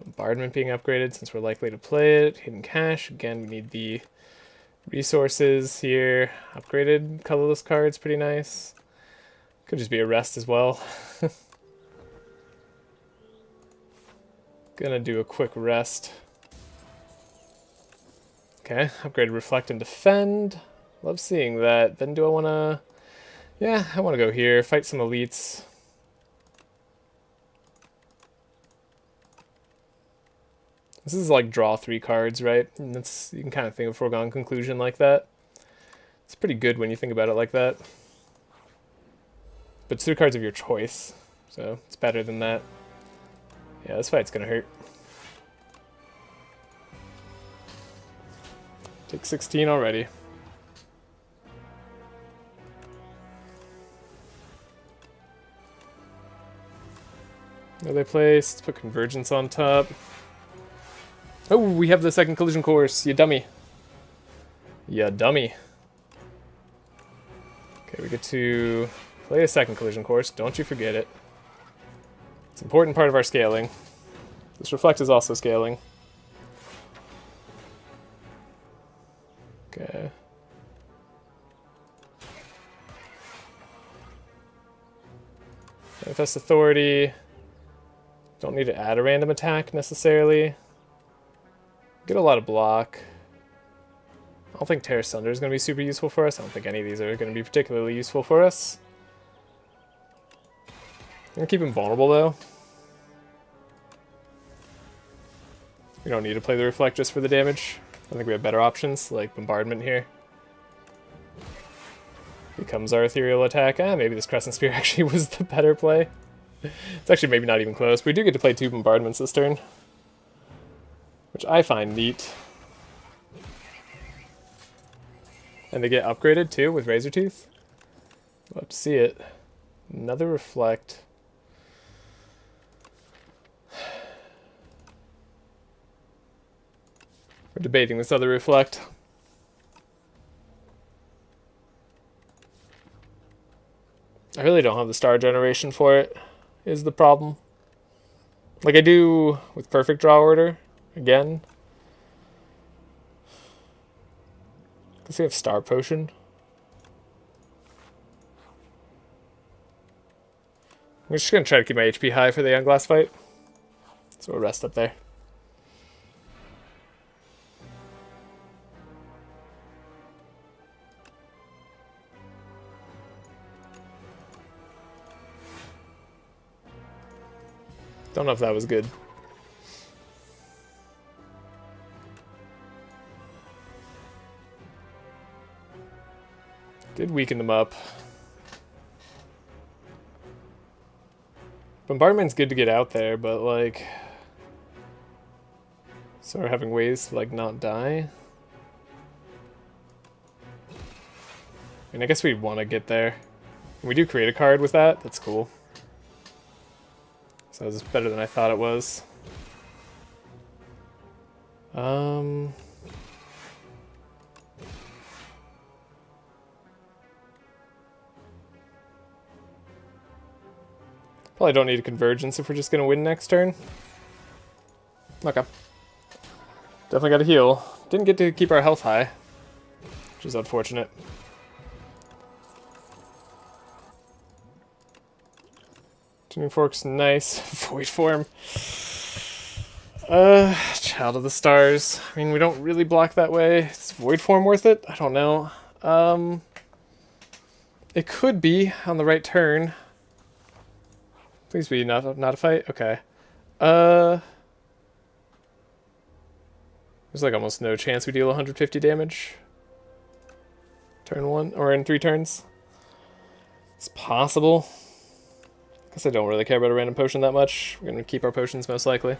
Bombardment being upgraded since we're likely to play it. Hidden Cache, again, we need the resources here. Upgraded colorless cards, pretty nice. Could just be a rest as well. Gonna do a quick rest. Okay, upgraded Reflect and Defend. Love seeing that. Then do I want to... Yeah, I want to go here. Fight some elites. This is like draw 3 cards, right? And that's, you can kind of think of foregone conclusion like that. It's pretty good when you think about it like that. But it's 3 cards of your choice, so it's better than that. Yeah, this fight's gonna hurt. Take 16 already. Another place. Let's put Convergence on top. Oh, we have the second Collision Course. You dummy. You dummy. Okay, we get to play a second Collision Course. Don't you forget it. It's an important part of our scaling. This reflect is also scaling. Okay. Manifest Authority. Don't need to add a random attack necessarily. Get a lot of block. I don't think Terra Sunder is going to be super useful for us. I don't think any of these are going to be particularly useful for us. I'm going to keep him vulnerable though. We don't need to play the Reflect just for the damage. I think we have better options, like Bombardment here. Becomes our ethereal attack. Maybe this Crescent Spear actually was the better play. It's actually maybe not even close. We do get to play 2 Bombardments this turn, which I find neat. And they get upgraded too with Razor Tooth. Love to see it. Another Reflect. We're debating this other Reflect. I really don't have the star generation for it, is the problem. Like I do with Perfect Draw Order, again. Does he have Star Potion? I'm just going to try to keep my HP high for the Young-Glass fight. So we'll rest up there. Don't know if that was good. Did weaken them up. Bombardment's good to get out there, but like... Start having ways to like not die. I mean, I guess we'd want to get there. We do create a card with that, that's cool. So this is better than I thought it was. Probably don't need a Convergence if we're just going to win next turn. Okay. Definitely got to heal. Didn't get to keep our health high, which is unfortunate. Tuning Fork's nice. Void Form. Child of the Stars. I mean, we don't really block that way. Is Void Form worth it? I don't know. It could be on the right turn. Please be not a fight? Okay. There's like almost no chance we deal 150 damage. Turn 1, or in 3 turns. It's possible. Guess I don't really care about a random potion that much. We're going to keep our potions most likely.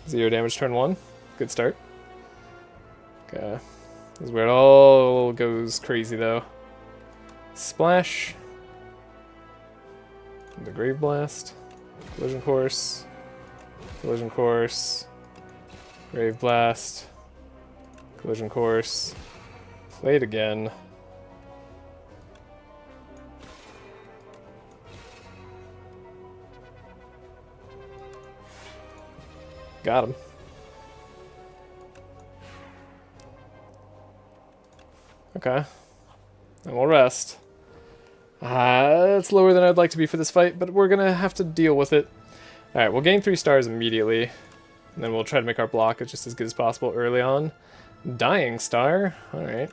Zero damage turn 1. Good start. Okay. This is where it all goes crazy though. Splash. The Grave Blast. Collision Course. Collision Course. Grave Blast. Collision Course. Play it again. Got him. Okay. And we'll rest. It's lower than I'd like to be for this fight, but we're gonna have to deal with it. Alright, we'll gain 3 stars immediately. And then we'll try to make our block just as good as possible early on. Dying Star. Alright.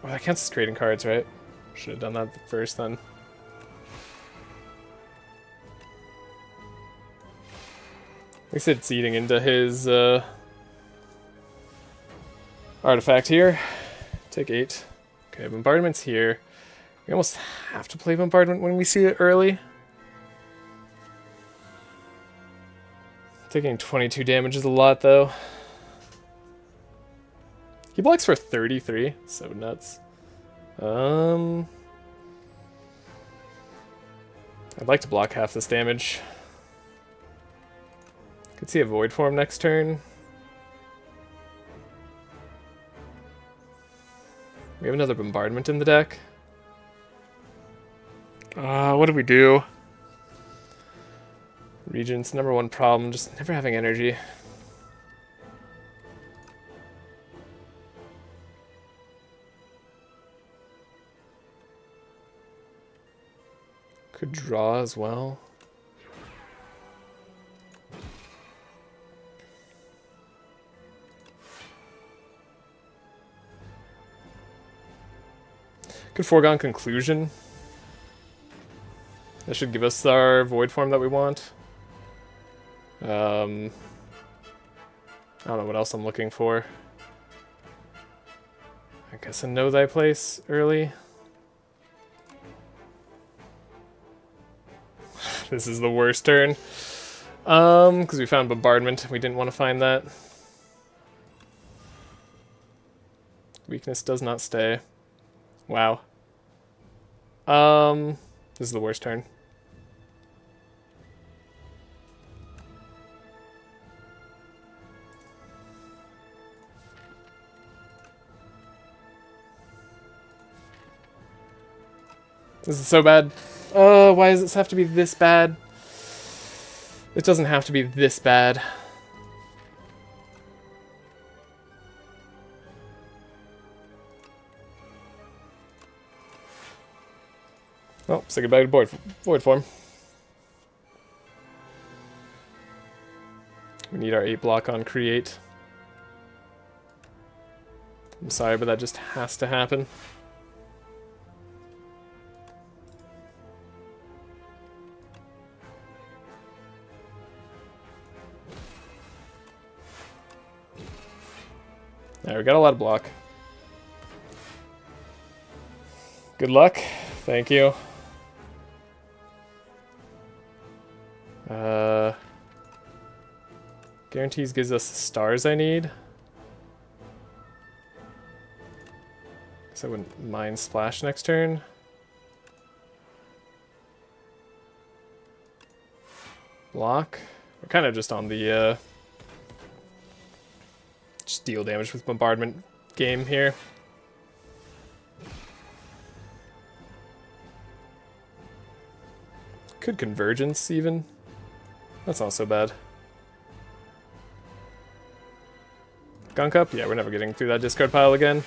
Oh, that counts as trading cards, right? Should have done that first then. At least it's eating into his artifact here. Take 8. Okay, Bombardment's here. We almost have to play Bombardment when we see it early. Taking 22 damage is a lot, though. He blocks for 33. So nuts. I'd like to block half this damage. Could see a Void Form next turn. We have another bombardment in the deck. What do we do? Regent's number one problem, just never having energy. Could draw as well. Could foregone conclusion. That should give us our void form that we want. I don't know what else I'm looking for. I guess a know thy place early. This is the worst turn. Because we found bombardment. We didn't want to find that. Weakness does not stay. Wow. This is the worst turn. This is so bad. Why does this have to be this bad? It doesn't have to be this bad. Well, say goodbye to void form. We need our 8 block on create. I'm sorry, but that just has to happen. There, we got a lot of block. Good luck. Thank you. Guarantees gives us the stars I need. Guess I wouldn't mind splash next turn. Block. We're kind of just on the just deal damage with bombardment game here. Could convergence even. That's not so bad. Gunk up? Yeah, we're never getting through that discard pile again.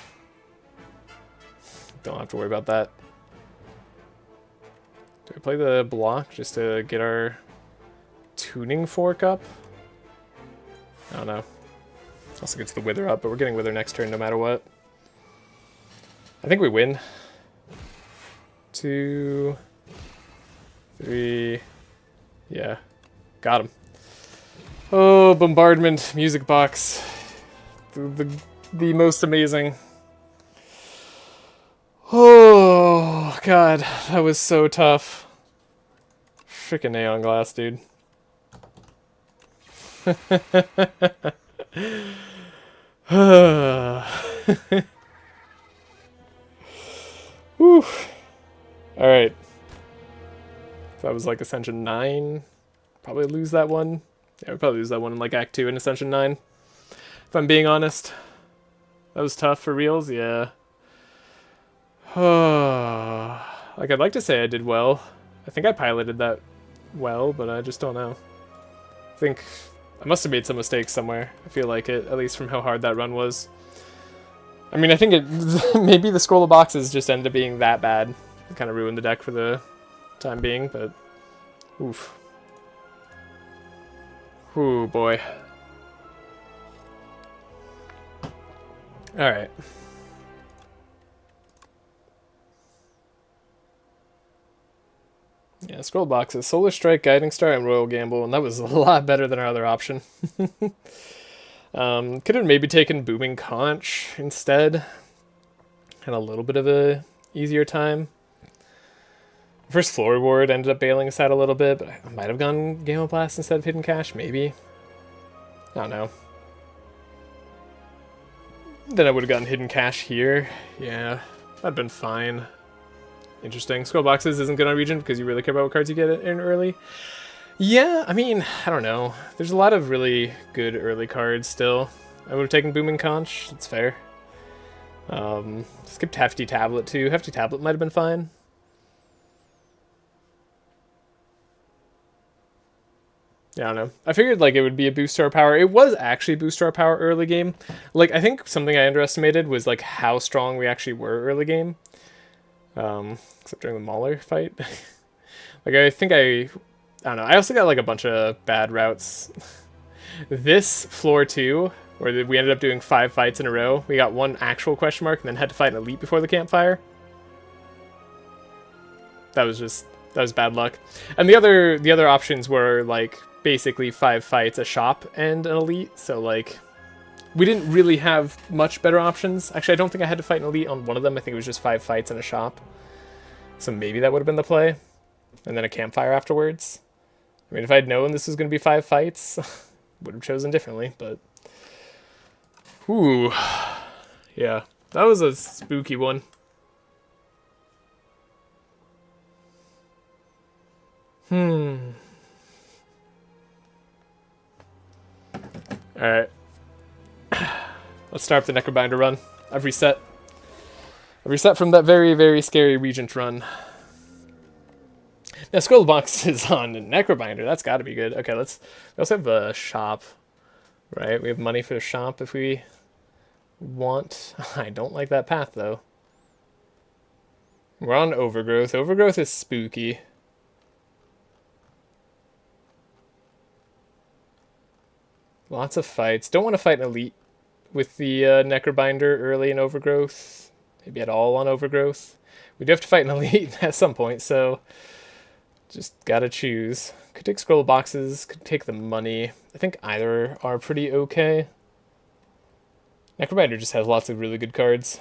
Don't have to worry about that. Do I play the block just to get our tuning fork up? I don't know. Also gets the wither up, but we're getting wither next turn no matter what. I think we win. 2, 3. Yeah. Got him. Oh, bombardment, music box. The most amazing. Oh, God. That was so tough. Freaking neon glass, dude. Whew. Alright. If that was like Ascension 9, probably lose that one. Yeah, we'd probably lose that one in like Act 2 in Ascension 9. If I'm being honest. That was tough for reals, yeah. Like, I'd like to say I did well. I think I piloted that well, but I just don't know. I think I must have made some mistakes somewhere. I feel like it, at least from how hard that run was. I mean, I think it maybe the scroll of boxes just ended up being that bad. It kind of ruined the deck for the time being, but oof. Ooh, boy. Alright. Yeah, scroll boxes. Solar Strike, Guiding Star, and Royal Gamble, and that was a lot better than our other option. Could have maybe taken Booming Conch instead. Had a little bit of a easier time. First floor reward ended up bailing us out a little bit, but I might have gone Gamma Blast instead of Hidden Cache, maybe. I don't know. Then I would have gotten Hidden Cache here. Yeah, that'd been fine. Interesting. Scroll boxes isn't good on Regent because you really care about what cards you get in early. Yeah, I mean, I don't know. There's a lot of really good early cards still. I would have taken Booming Conch. That's fair. Skipped Hefty Tablet too. Hefty Tablet might have been fine. Yeah, I don't know. I figured like it would be a boost to our power. It was actually a boost to our power early game. Like I think something I underestimated was like how strong we actually were early game. Except during the Mauler fight. Like I think I don't know. I also got like a bunch of bad routes. This floor 2, where we ended up doing 5 fights in a row. We got one actual question mark and then had to fight an elite before the campfire. That was bad luck. And the other options were like basically 5 fights, a shop, and an elite. So like we didn't really have much better options. Actually, I don't think I had to fight an elite on one of them. I think it was just 5 fights and a shop. So maybe that would have been the play. And then a campfire afterwards. I mean, if I'd known this was going to be 5 fights, would have chosen differently, but... Ooh. Yeah, that was a spooky one. Alright. Let's start the Necrobinder run. I've reset. I've reset from that very, very scary Regent run. Now, Scroll Box is on Necrobinder. That's got to be good. Okay, we also have a shop, right? We have money for the shop if we want. I don't like that path, though. We're on Overgrowth. Overgrowth is spooky. Lots of fights. Don't want to fight an elite with the Necrobinder early in Overgrowth. Maybe at all on Overgrowth. We do have to fight an elite at some point, so just gotta choose. Could take Scroll Boxes, could take the money. I think either are pretty okay. Necrobinder just has lots of really good cards.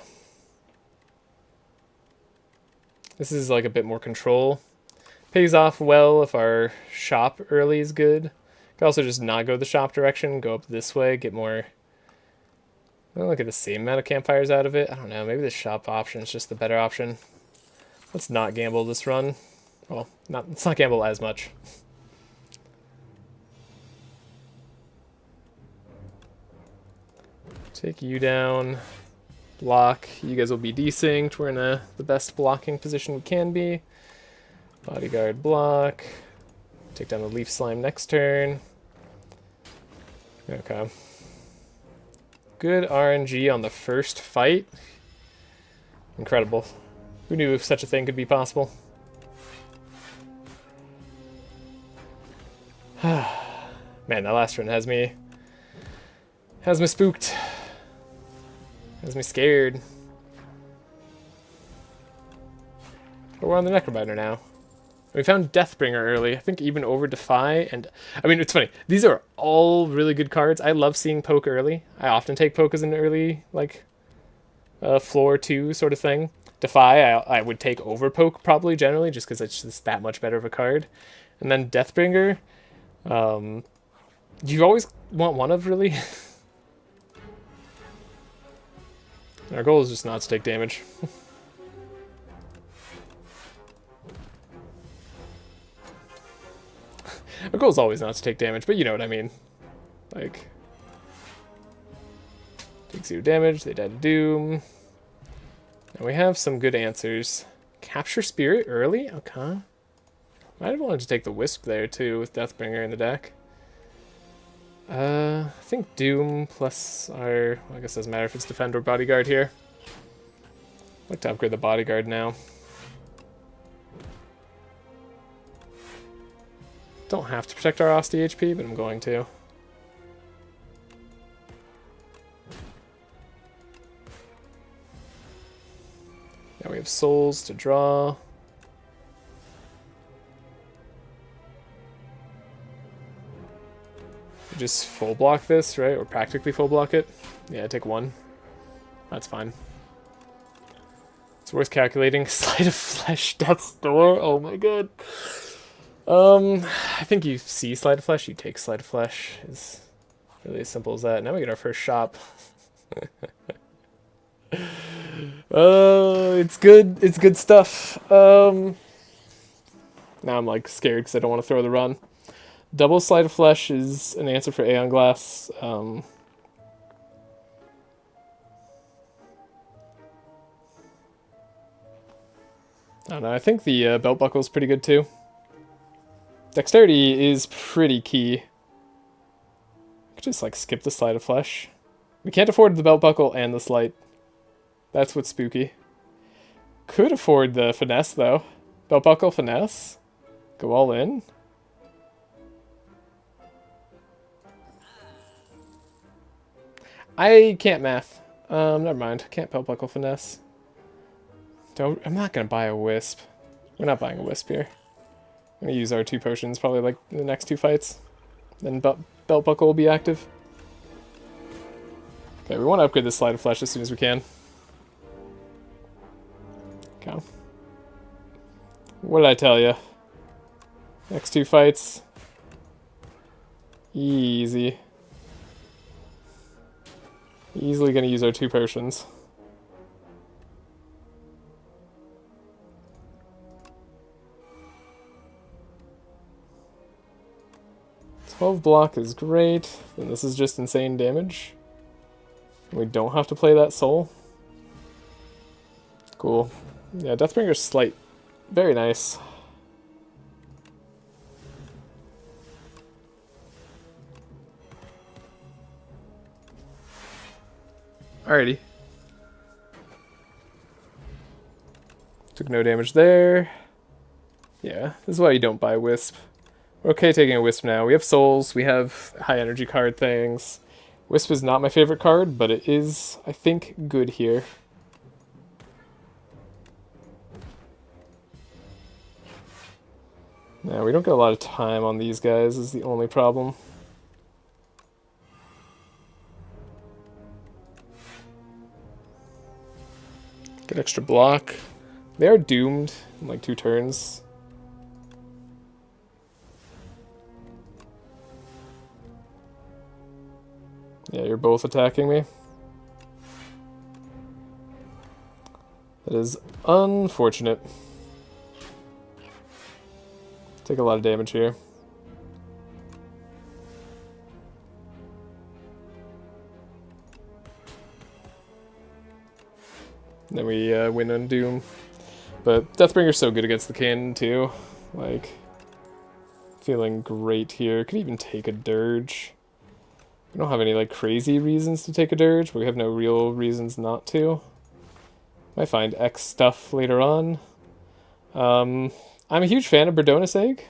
This is like a bit more control. Pays off well if our shop early is good. Could also just not go the shop direction, go up this way, get more... I don't get the same amount of campfires out of it. I don't know, maybe the shop option is just the better option. Let's not gamble this run. Well, let's not gamble as much. Take you down. Block. You guys will be desynced. We're in the best blocking position we can be. Bodyguard block. Take down the Leaf Slime next turn. Okay. Good RNG on the first fight. Incredible. Who knew such a thing could be possible? Man, that last run has me spooked. Has me scared. But we're on the Necrobinder now. We found Deathbringer early. I think even over Defy, and I mean, it's funny. These are all really good cards. I love seeing Poke early. I often take Poke as an early, like, floor 2 sort of thing. Defy, I would take over Poke probably generally, just because it's just that much better of a card. And then Deathbringer, you always want one of, really. Our goal is just not to take damage. Our goal is always not to take damage, but you know what I mean. Like, take 0 damage, they die to Doom. And we have some good answers. Capture Spirit early? Okay. Might have wanted to take the Wisp there, too, with Deathbringer in the deck. I think Doom plus our... Well, I guess it doesn't matter if it's Defend or Bodyguard here. I'd like to upgrade the Bodyguard now. Don't have to protect our Osti HP, but I'm going to. Now we have Souls to draw. We just full block this, right? Or practically full block it. Yeah, take 1. That's fine. It's worth calculating. Sleight of Flesh, Death's Door. Oh my god. I think you see Sleight of Flesh, you take Sleight of Flesh. It's really as simple as that. Now we get our first shop. It's good. It's good stuff. Now I'm like scared because I don't want to throw the run. Double Sleight of Flesh is an answer for Aeon Glass. I don't know, I think the belt buckle is pretty good too. Dexterity is pretty key. I could just like skip the Sleight of Flesh. We can't afford the belt buckle and the sleight. That's what's spooky. Could afford the finesse though. Belt buckle, finesse. Go all in. I can't math. Never mind. Can't belt buckle finesse. I'm not gonna buy a wisp. We're not buying a wisp here. I'm gonna use our 2 potions probably like in the next 2 fights. Then belt buckle will be active. Okay, we want to upgrade this Sleight of Flesh as soon as we can. Okay. What did I tell you? Next 2 fights. Easy. Easily gonna use our 2 potions. 12 block is great, and this is just insane damage. We don't have to play that soul. Cool. Yeah, Deathbringer's slight. Very nice. Alrighty. Took no damage there. Yeah, this is why you don't buy Wisp. We're okay taking a Wisp now. We have souls, we have high energy card things. Wisp is not my favorite card, but it is, I think, good here. Yeah, we don't get a lot of time on these guys is the only problem. Get extra block. They are doomed in like 2 turns. Yeah, you're both attacking me. That is unfortunate. Take a lot of damage here. Then we win on Doom. But Deathbringer's so good against the cannon too. Like, feeling great here. Could even take a Dirge. We don't have any like crazy reasons to take a Dirge, but we have no real reasons not to. Might find X stuff later on. I'm a huge fan of Berdonus Egg.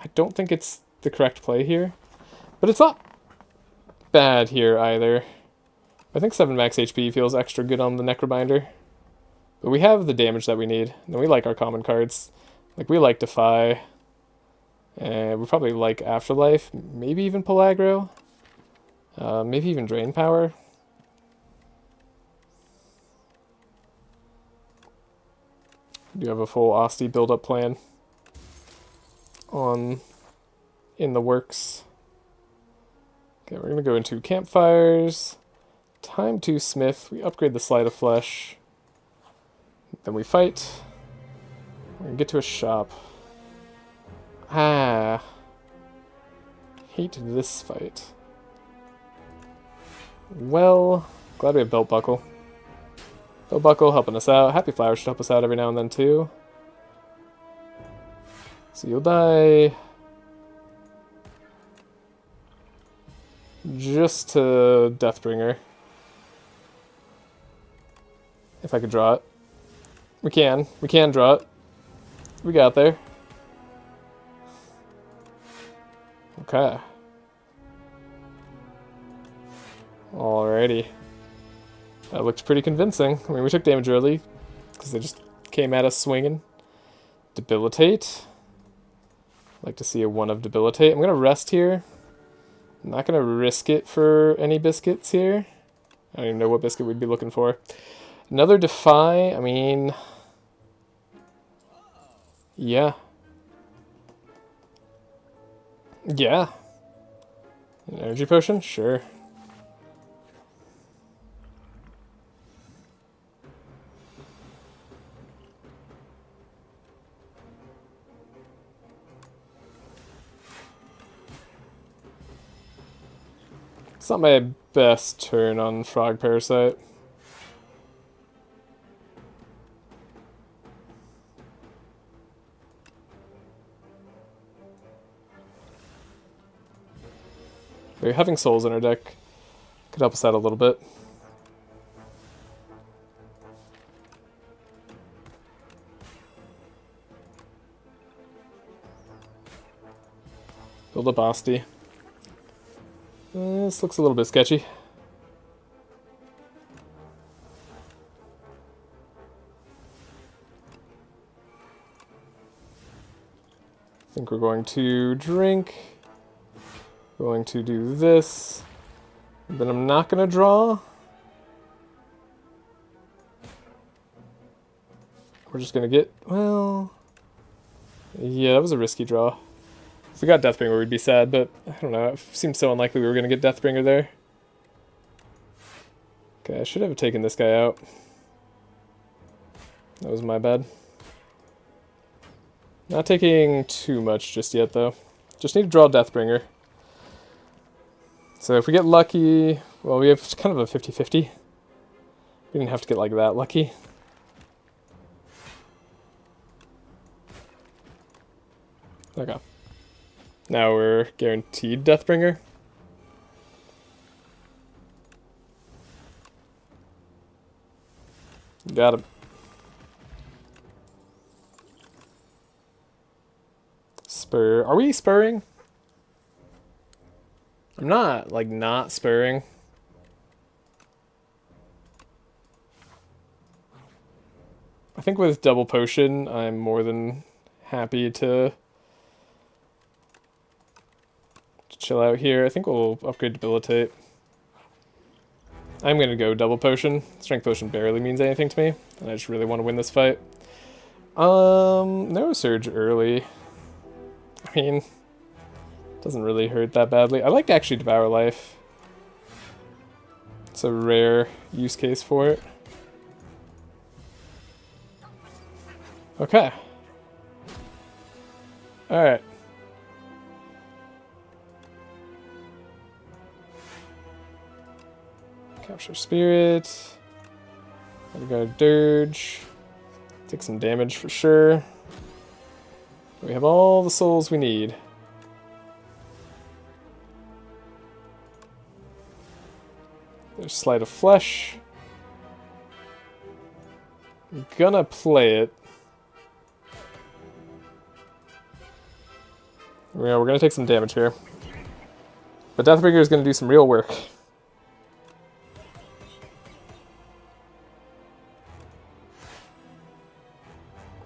I don't think it's the correct play here, but it's not bad here either. I think 7 max HP feels extra good on the Necrobinder. But we have the damage that we need, and we like our common cards. Like, we like Defy, and we probably like Afterlife, maybe even Pellaggro, maybe even Drain Power. We do have a full Asti build-up plan in the works. Okay, we're going to go into Campfires. Time to Smith. We upgrade the Sleight of Flesh. Then we fight. We're going to get to a shop. Ah. Hate this fight. Well, glad we have Belt Buckle. Belt Buckle helping us out. Happy Flower should help us out every now and then too. So you'll die just to Deathbringer. If I could draw it. We can draw it. We got there. Okay. Alrighty. That looked pretty convincing. I mean, we took damage early, because they just came at us swinging. Debilitate. Like to see a 1 of Debilitate. I'm going to rest here. I'm not going to risk it for any biscuits here. I don't even know what biscuit we'd be looking for. Another Defy, I mean... Yeah. Yeah. An energy potion? Sure. It's not my best turn on Frog Parasite. having souls in our deck could help us out a little bit. Build up Asti. This looks a little bit sketchy. I think we're going to drink. Going to do this. Then I'm not going to draw. We're just going to get, well... Yeah, that was a risky draw. If we got Deathbringer, we'd be sad, but I don't know. It seems so unlikely we were going to get Deathbringer there. Okay, I should have taken this guy out. That was my bad. Not taking too much just yet, though. Just need to draw Deathbringer. So if we get lucky... Well, we have kind of a 50-50. We didn't have to get like that lucky. Okay. Now we're guaranteed Deathbringer. Got him. Spur. Are we spurring? I'm not, like, not spurring. I think with double potion, I'm more than happy to chill out here. I think we'll upgrade Debilitate. I'm going to go double potion. Strength potion barely means anything to me, and I just really want to win this fight. No surge early. I mean, doesn't really hurt that badly. I like to actually Devour Life. It's a rare use case for it. Okay. Alright. Capture Spirit. We got a Dirge. Take some damage for sure. We have all the souls we need. There's Sleight of Flesh. I'm gonna play it. Yeah, we're gonna take some damage here. But Deathbringer is gonna do some real work.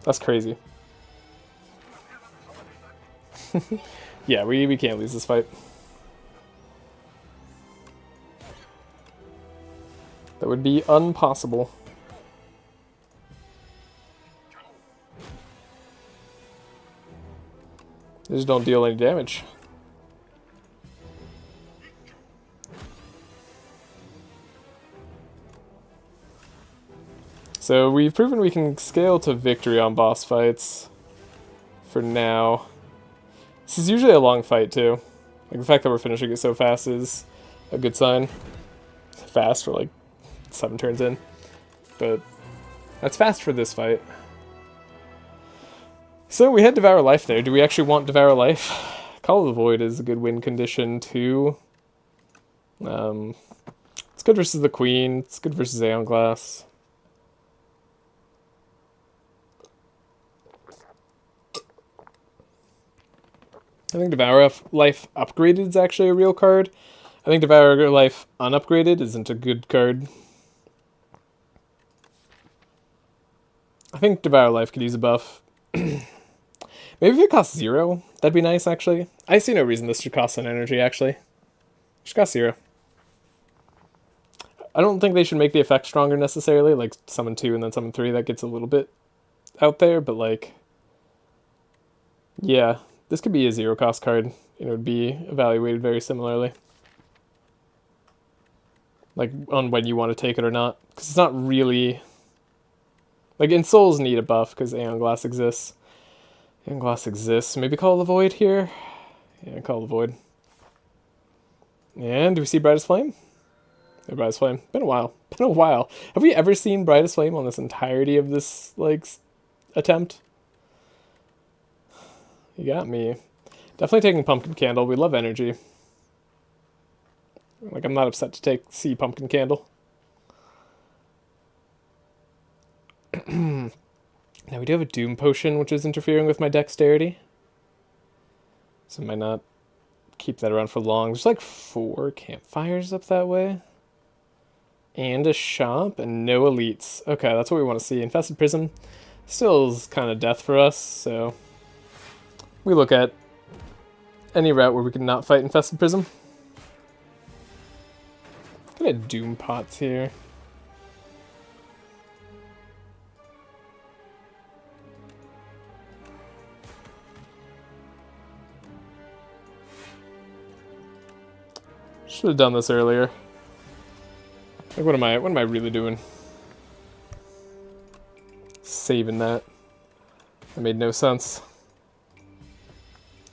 That's crazy. Yeah, we can't lose this fight. That would be impossible. They just don't deal any damage. So we've proven we can scale to victory on boss fights. For now. This is usually a long fight too. Like the fact that we're finishing it so fast is a good sign. Fast for like 7 turns in. But that's fast for this fight. So we had Devour Life there. Do we actually want Devour Life? Call of the Void is a good win condition too. It's good versus the Queen. It's good versus Aeon Glass. I think Devour Life Upgraded is actually a real card. I think Devour Life Unupgraded isn't a good card. I think Devour Life could use a buff. Maybe if it costs 0, that'd be nice, actually. I see no reason this should cost an energy, actually. It should cost 0. I don't think they should make the effect stronger, necessarily. Like, summon 2 and then summon 3, that gets a little bit out there, but, like... Yeah, this could be a 0-cost card, and it would be evaluated very similarly. Like, on when you want to take it or not. Because it's not really... Like, in Souls need a buff, because Aeon Glass exists. Aeon Glass exists. Maybe Call the Void here? Yeah, Call the Void. And do we see Brightest Flame? Yeah, Brightest Flame. Been a while. Been a while. Have we ever seen Brightest Flame on this entirety of this, like, attempt? You got me. Definitely taking Pumpkin Candle. We love energy. Like, I'm not upset to take Sea Pumpkin Candle. Now we do have a Doom Potion, which is interfering with my dexterity. So I might not keep that around for long. There's like 4 campfires up that way. And a shop, and no elites. Okay, that's what we want to see. Infested Prison still is kind of death for us, so we look at any route where we can not fight Infested Prison. Get a Doom Pots here. Should have done this earlier. Like, what am I really doing? Saving that. That made no sense.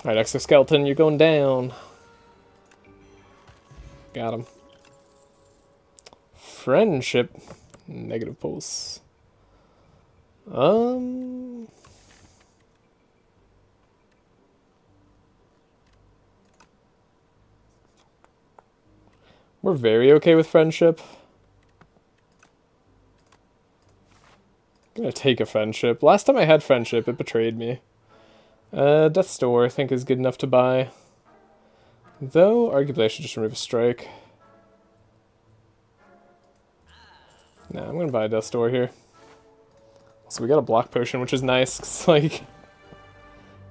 Alright, Exoskeleton, you're going down. Got him. Friendship. Negative pulse. We're very okay with friendship. I'm gonna take a friendship. Last time I had friendship, it betrayed me. Death's Door, I think, is good enough to buy. Though, arguably I should just remove a strike. Nah, I'm gonna buy a Death's Door here. So we got a block potion, which is nice, 'cause, like,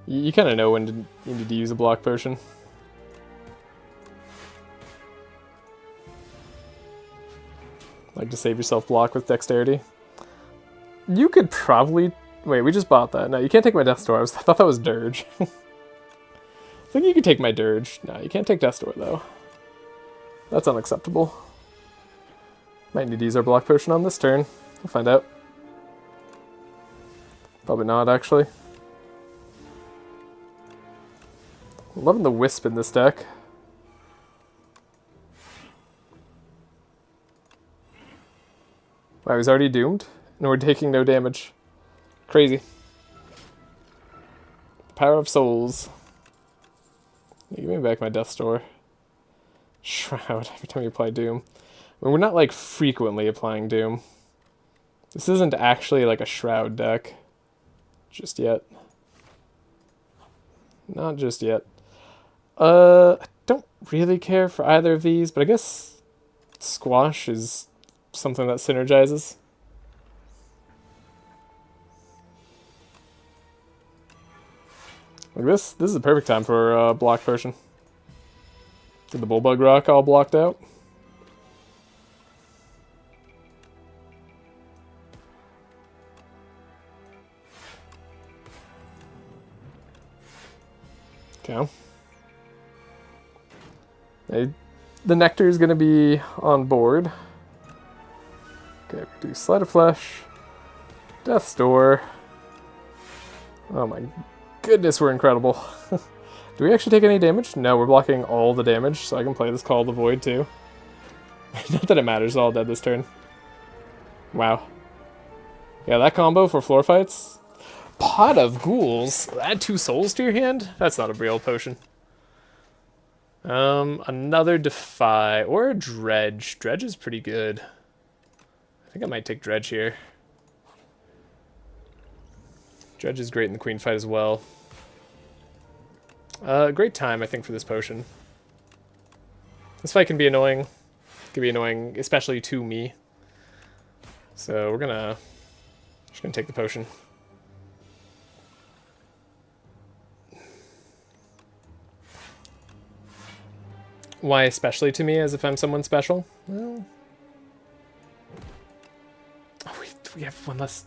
you kind of know when you need to use a block potion. Like, to save yourself block with dexterity. You could probably... Wait, we just bought that. No, you can't take my Death's Door. I thought that was Dirge. I think you could take my Dirge. No, you can't take Death's Door, though. That's unacceptable. Might need to use our block potion on this turn. We'll find out. Probably not, actually. Loving the Wisp in this deck. Wow, he's already doomed? And we're taking no damage. Crazy. Power of Souls. Yeah, give me back my Death's Door. Shroud, every time you apply Doom. I mean, we're not, like, frequently applying Doom. This isn't actually, like, a Shroud deck. Just yet. Not just yet. I don't really care for either of these, but I guess Squash is something that synergizes. Like this is the perfect time for a block potion. Get the Bullbug Rock all blocked out. Okay. The Nectar is going to be on board. Okay, we do Sleight of Flesh, Death's Door. Oh my goodness, we're incredible. Do we actually take any damage? No, we're blocking all the damage, so I can play this Call of the Void too. Not that it matters, all dead this turn. Wow. Yeah, that combo for floor fights. Pot of Ghouls. Add 2 souls to your hand? That's not a real potion. Another Defy or a Dredge. Dredge is pretty good. I think I might take Dredge here. Dredge is great in the Queen fight as well. Great time, I think, for this potion. This fight can be annoying. It can be annoying, especially to me. So we're just gonna take the potion. Why especially to me, as if I'm someone special? Well... Oh, we have one less...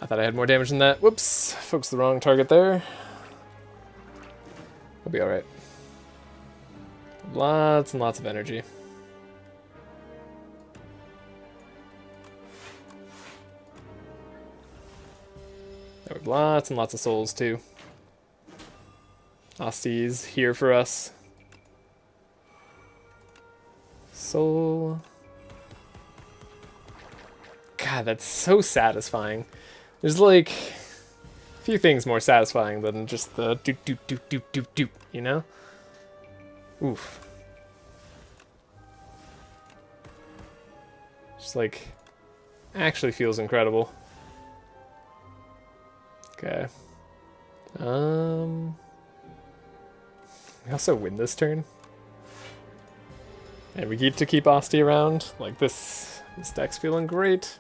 I thought I had more damage than that. Whoops. Focused the wrong target there. We'll be alright. Lots and lots of energy. We have lots and lots of souls, too. Osti's here for us. Soul. God, that's so satisfying. There's like a few things more satisfying than just the doop doop doop doop doop doop, you know? Oof. Just like, actually feels incredible. Okay. We also win this turn. And we get to keep Asti around. Like this deck's feeling great.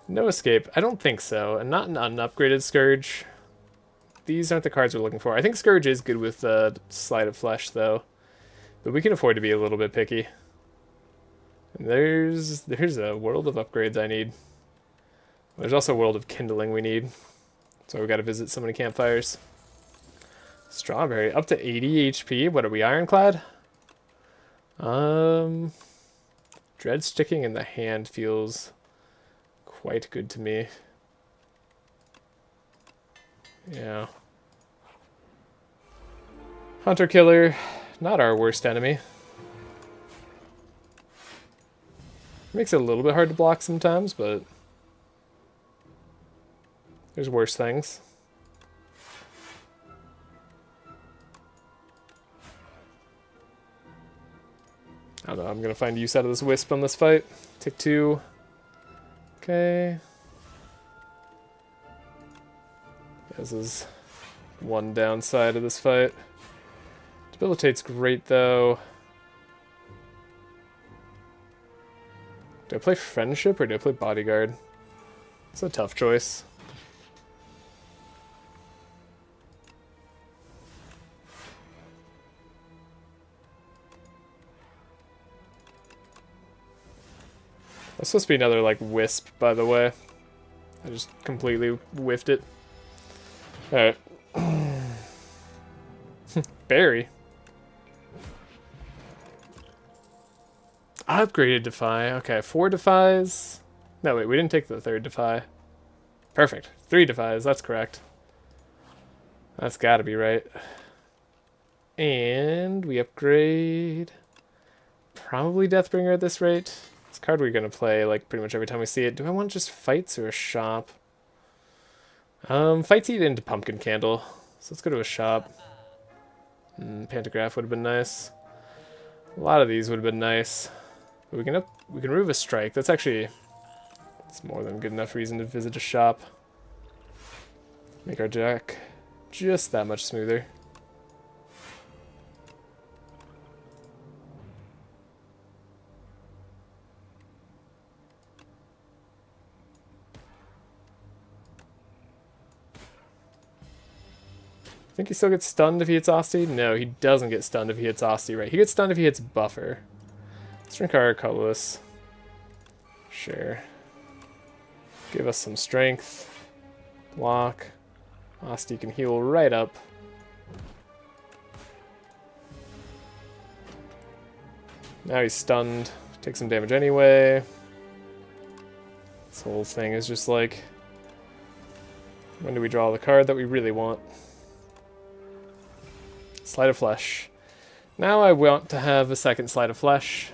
No escape. I don't think so. And not an unupgraded Scourge. These aren't the cards we're looking for. I think Scourge is good with Sleight of Flesh, though. But we can afford to be a little bit picky. And there's a world of upgrades I need. There's also a world of kindling we need. So we've got to visit so many campfires. Strawberry, up to 80 HP. What are we, Ironclad? Dread sticking in the hand feels quite good to me. Yeah. Hunter Killer, not our worst enemy. Makes it a little bit hard to block sometimes, but there's worse things. I don't know, I'm gonna find use out of this Wisp on this fight. Take 2. Okay. This is one downside of this fight. Debilitate's great, though. Do I play Friendship or do I play Bodyguard? It's a tough choice. That's supposed to be another, like, Wisp, by the way. I just completely whiffed it. Alright. Barry. Upgraded Defy. Okay, 4 Defies. No, wait, we didn't take the 3rd Defy. Perfect. 3 Defies, that's correct. That's gotta be right. And we upgrade... Probably Deathbringer at this rate. This card we're gonna play, like, pretty much every time we see it. Do I want just Fights or a Shop? Fights eat into Pumpkin Candle. So let's go to a shop. Pantograph would have been nice. A lot of these would have been nice. But we can remove a strike. That's actually... It's more than good enough reason to visit a shop. Make our deck just that much smoother. I think he still gets stunned if he hits Asti. No, he doesn't get stunned if he hits Asti, right? He gets stunned if he hits Buffer. Let's drink our Colorless. Sure. Give us some strength. Block. Asti can heal right up. Now he's stunned. Takes some damage anyway. This whole thing is just like... When do we draw the card that we really want? Sleight of Flesh. Now I want to have a second Sleight of Flesh.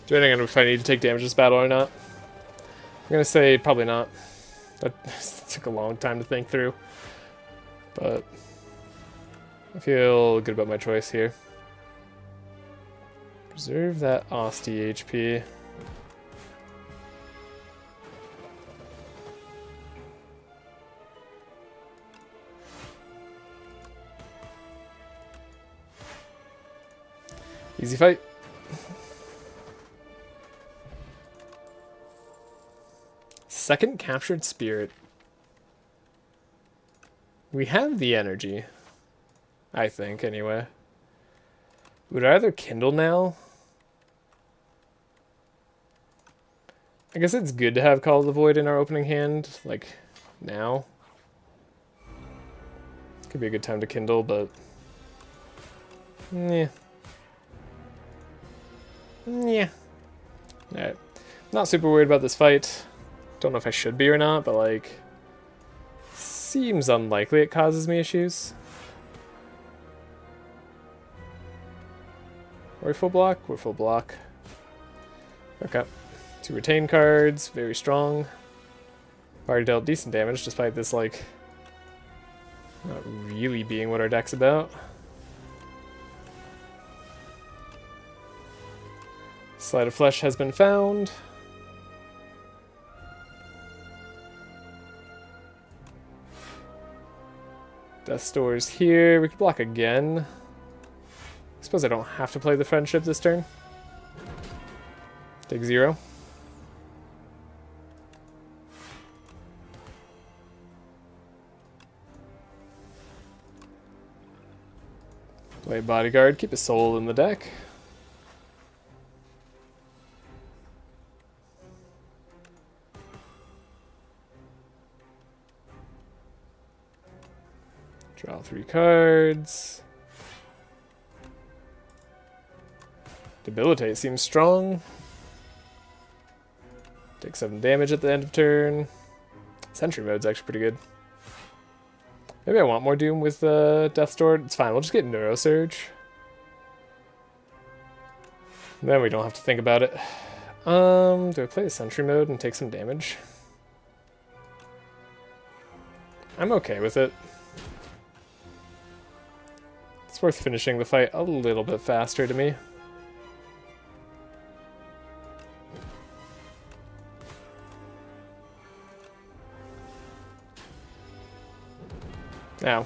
Depending on if I need to take damage this battle or not. I'm gonna say probably not. That took a long time to think through. But I feel good about my choice here. Preserve that Asti HP. Easy fight. Second captured spirit. We have the energy. I think, anyway. Would I either kindle now? I guess it's good to have Call of the Void in our opening hand, like, now. Could be a good time to kindle, but... Yeah. Yeah. Alright. Not super worried about this fight. Don't know if I should be or not, but like... seems unlikely it causes me issues. Are we full block? We're full block. Okay. 2 retain cards, very strong. Already dealt decent damage despite this, like, not really being what our deck's about. Sleight of Flesh has been found. Death Door's here. We could block again. I suppose I don't have to play the Friendship this turn. Take 0. Play Bodyguard, keep a soul in the deck. Draw 3 cards. Debilitate seems strong. Take 7 damage at the end of turn. Sentry mode's actually pretty good. Maybe I want more Doom with Death's Door. It's fine, we'll just get Neurosurge. Then we don't have to think about it. Do I play the Sentry mode and take some damage? I'm okay with it. It's worth finishing the fight a little bit faster to me. Ow.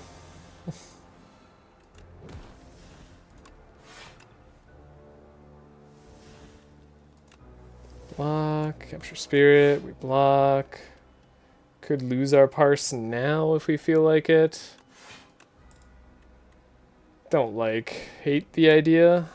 Block, capture spirit, we block. Could lose our parse now if we feel like it. Don't hate the idea.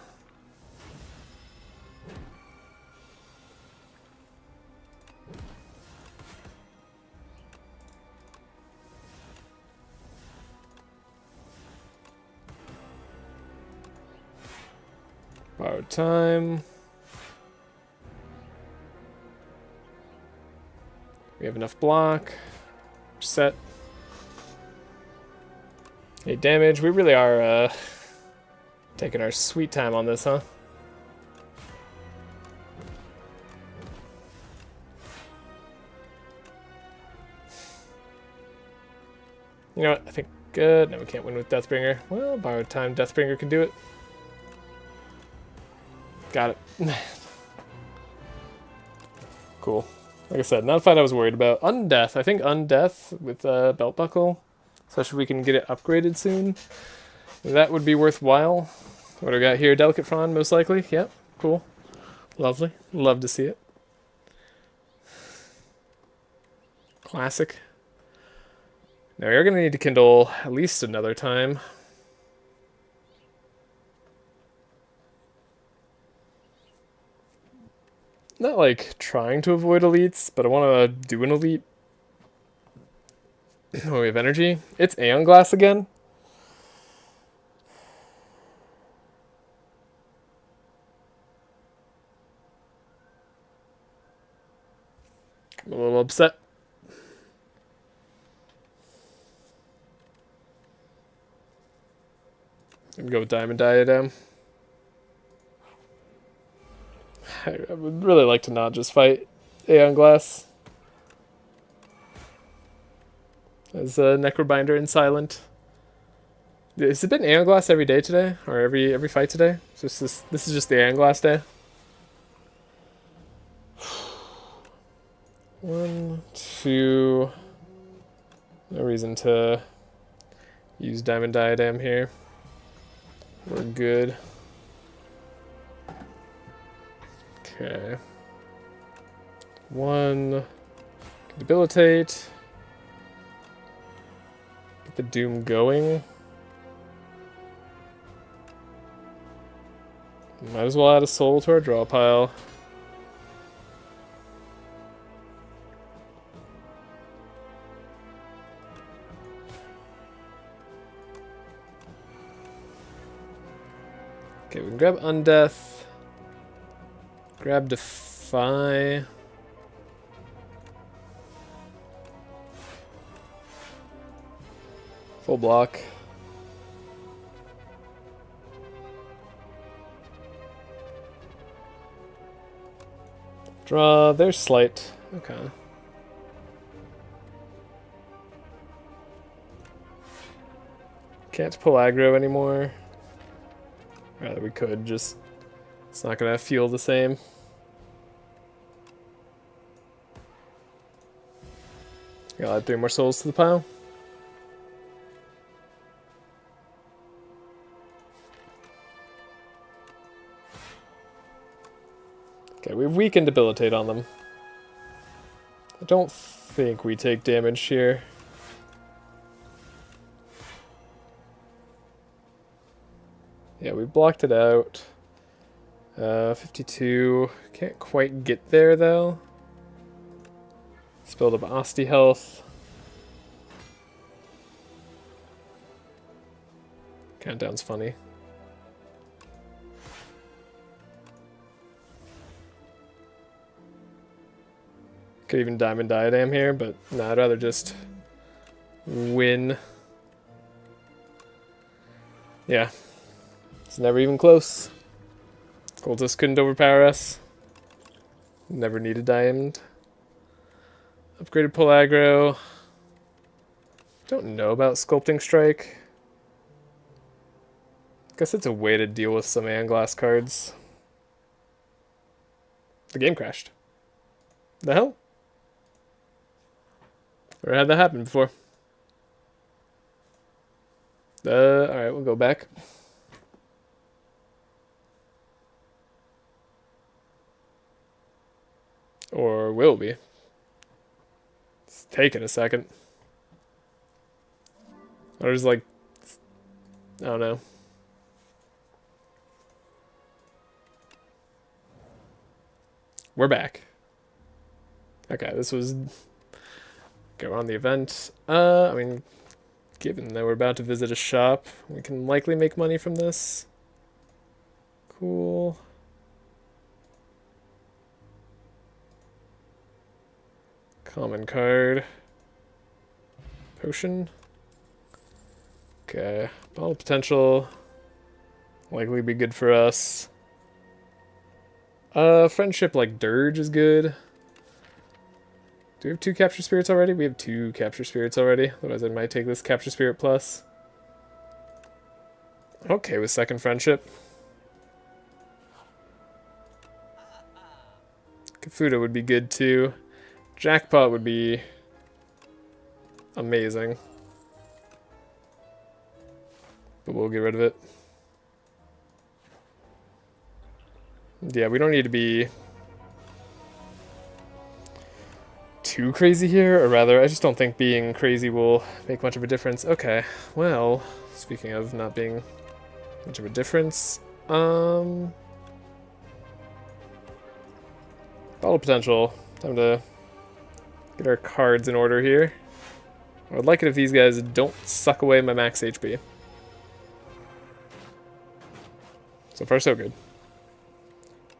Borrowed time. We have enough block. Set. 8 damage. We really are taking our sweet time on this, huh? You know what? I think good. No, we can't win with Deathbringer. Well, borrowed time. Deathbringer can do it. Got it. Cool. Like I said, not a fight I was worried about. Undeath. I think Undeath with Belt Buckle. Especially if we can get it upgraded soon. That would be worthwhile. What do we got here? Delicate Frond, most likely. Yep. Cool. Lovely. Love to see it. Classic. Now you're going to need to kindle at least another time. Not like trying to avoid elites, but I want to do an elite. Oh, we have energy. It's Aeon Glass again. I'm a little upset. I'm gonna go with Diamond Diadem. I would really like to not just fight Aeon Glass. As a Necrobinder and Silent. Has it been Aeon Glass every day today? Or every fight today? This is just the Aeon Glass day? 1, 2... No reason to use Diamond Diadem here. We're good. Okay. 1. Debilitate. Get the Doom going. Might as well add a soul to our draw pile. Okay, we can grab Undeath. Grab Fi. Full block. Draw, there's slight. Okay. Can't pull aggro anymore. Rather, we could, just it's not gonna feel the same. I'll add 3 more souls to the pile. Okay, we've weakened Debilitate on them. I don't think we take damage here. Yeah, we blocked it out. 52. Can't quite get there, though. Let's build up Asti health. Countdown's funny. Could even Diamond Diadem here, but nah, I'd rather just win. Yeah. It's never even close. Cultists couldn't overpower us. Never needed Diamond. Upgraded pull aggro. Don't know about Sculpting Strike. Guess it's a way to deal with some Anglass cards. The game crashed. The hell? Never had that happen before. Alright, we'll go back. Or will be. It's taking a second. Or just like, I don't know. We're back. Okay, this was... Go on the event. I mean, given that we're about to visit a shop, we can likely make money from this. Cool. Common card. Potion. Okay. Bottle potential. Likely be good for us. Friendship like Dirge is good. Do we have 2 Capture Spirits already? We have 2 Capture Spirits already. Otherwise I might take this Capture Spirit plus. Okay with second Friendship. Kafuda would be good too. Jackpot would be amazing. But we'll get rid of it. Yeah, we don't need to be too crazy here, or rather, I just don't think being crazy will make much of a difference. Okay, well, speaking of not being much of a difference, bottle potential. Time to get our cards in order here. I would like it if these guys don't suck away my max HP. So far, so good.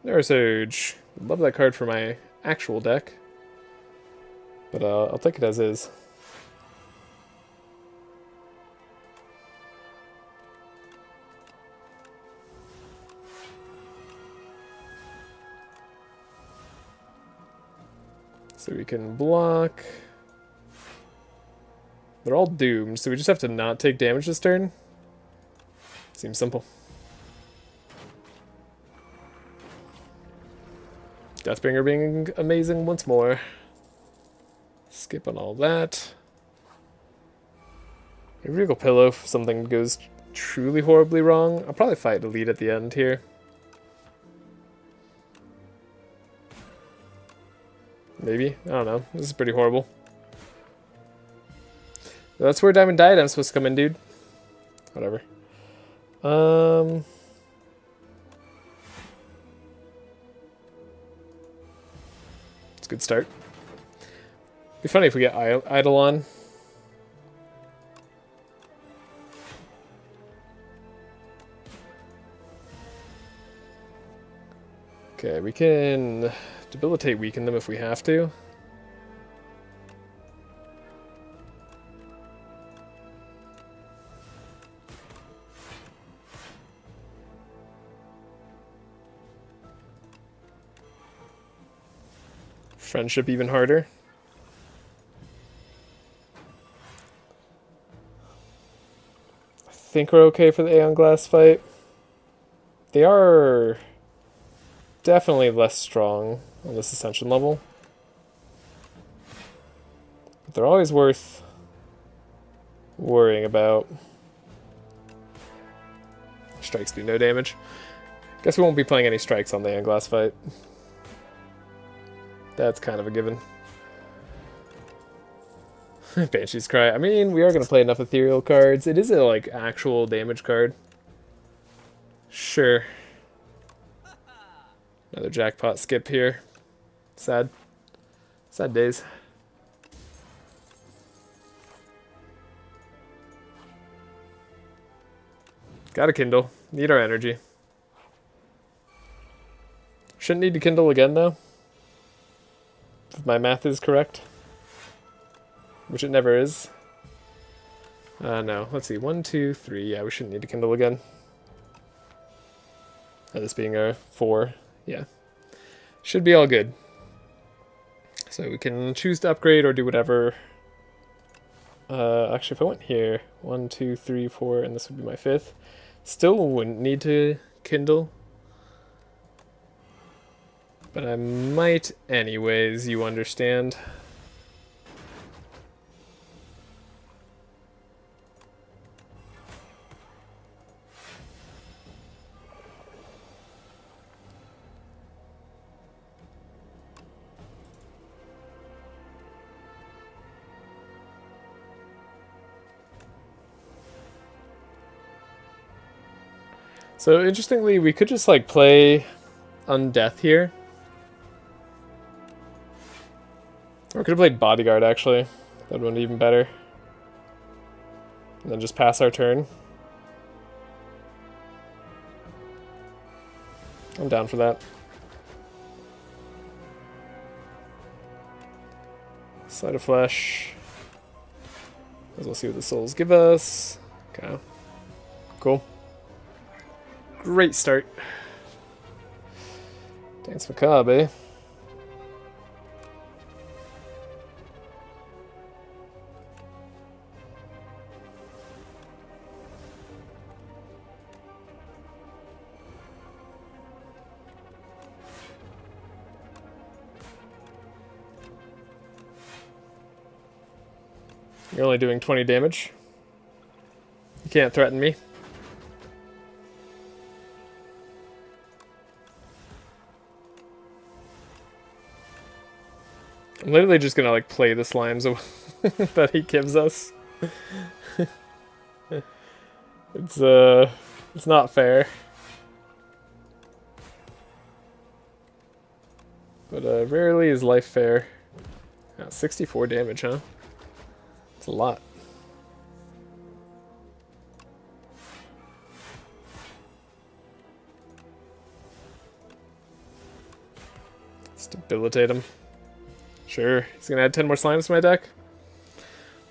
Neurosurge. Love that card for my actual deck. But I'll take it as is. So we can block. They're all doomed, so we just have to not take damage this turn. Seems simple. Deathbringer being amazing once more. Skip on all that. Maybe we go pillow if something goes truly horribly wrong. I'll probably fight Elite at the end here. Maybe. I don't know. This is pretty horrible. That's where Diamond Diadem's supposed to come in, dude. Whatever. It's a good start. Be funny if we get Eidolon. Okay, we can Debilitate, weaken them if we have to. Friendship even harder. I think we're okay for the Aeon Glass fight. They are definitely less strong on this Ascension level. But they're always worth worrying about. Strikes do no damage. Guess we won't be playing any strikes on the Aeon Glass fight. That's kind of a given. Banshee's Cry. I mean, we are going to play enough ethereal cards. It is a, like, actual damage card. Sure. Another jackpot skip here. Sad. Sad days. Gotta kindle. Need our energy. Shouldn't need to kindle again, though. If my math is correct. Which it never is. No. Let's see. 1, 2, 3. Yeah, we shouldn't need to kindle again. This being a 4. Yeah. Should be all good. So we can choose to upgrade or do whatever. Actually, if I went here, 1, 2, 3, 4, and this would be my 5th. Still wouldn't need to kindle. But I might anyways, you understand. So interestingly, we could just like play Undeath here. Or we could have played Bodyguard actually. That would have been even better. And then just pass our turn. I'm down for that. Sleight of Flesh. As we'll see what the souls give us. Okay. Cool. Great start. Dance Macabre, eh? You're only doing 20 damage. You can't threaten me. I'm literally just gonna like play the slimes that he gives us. It's not fair. But rarely is life fair. 64 damage, huh? It's a lot. Let's debilitate him. Sure, he's gonna add 10 more slimes to my deck?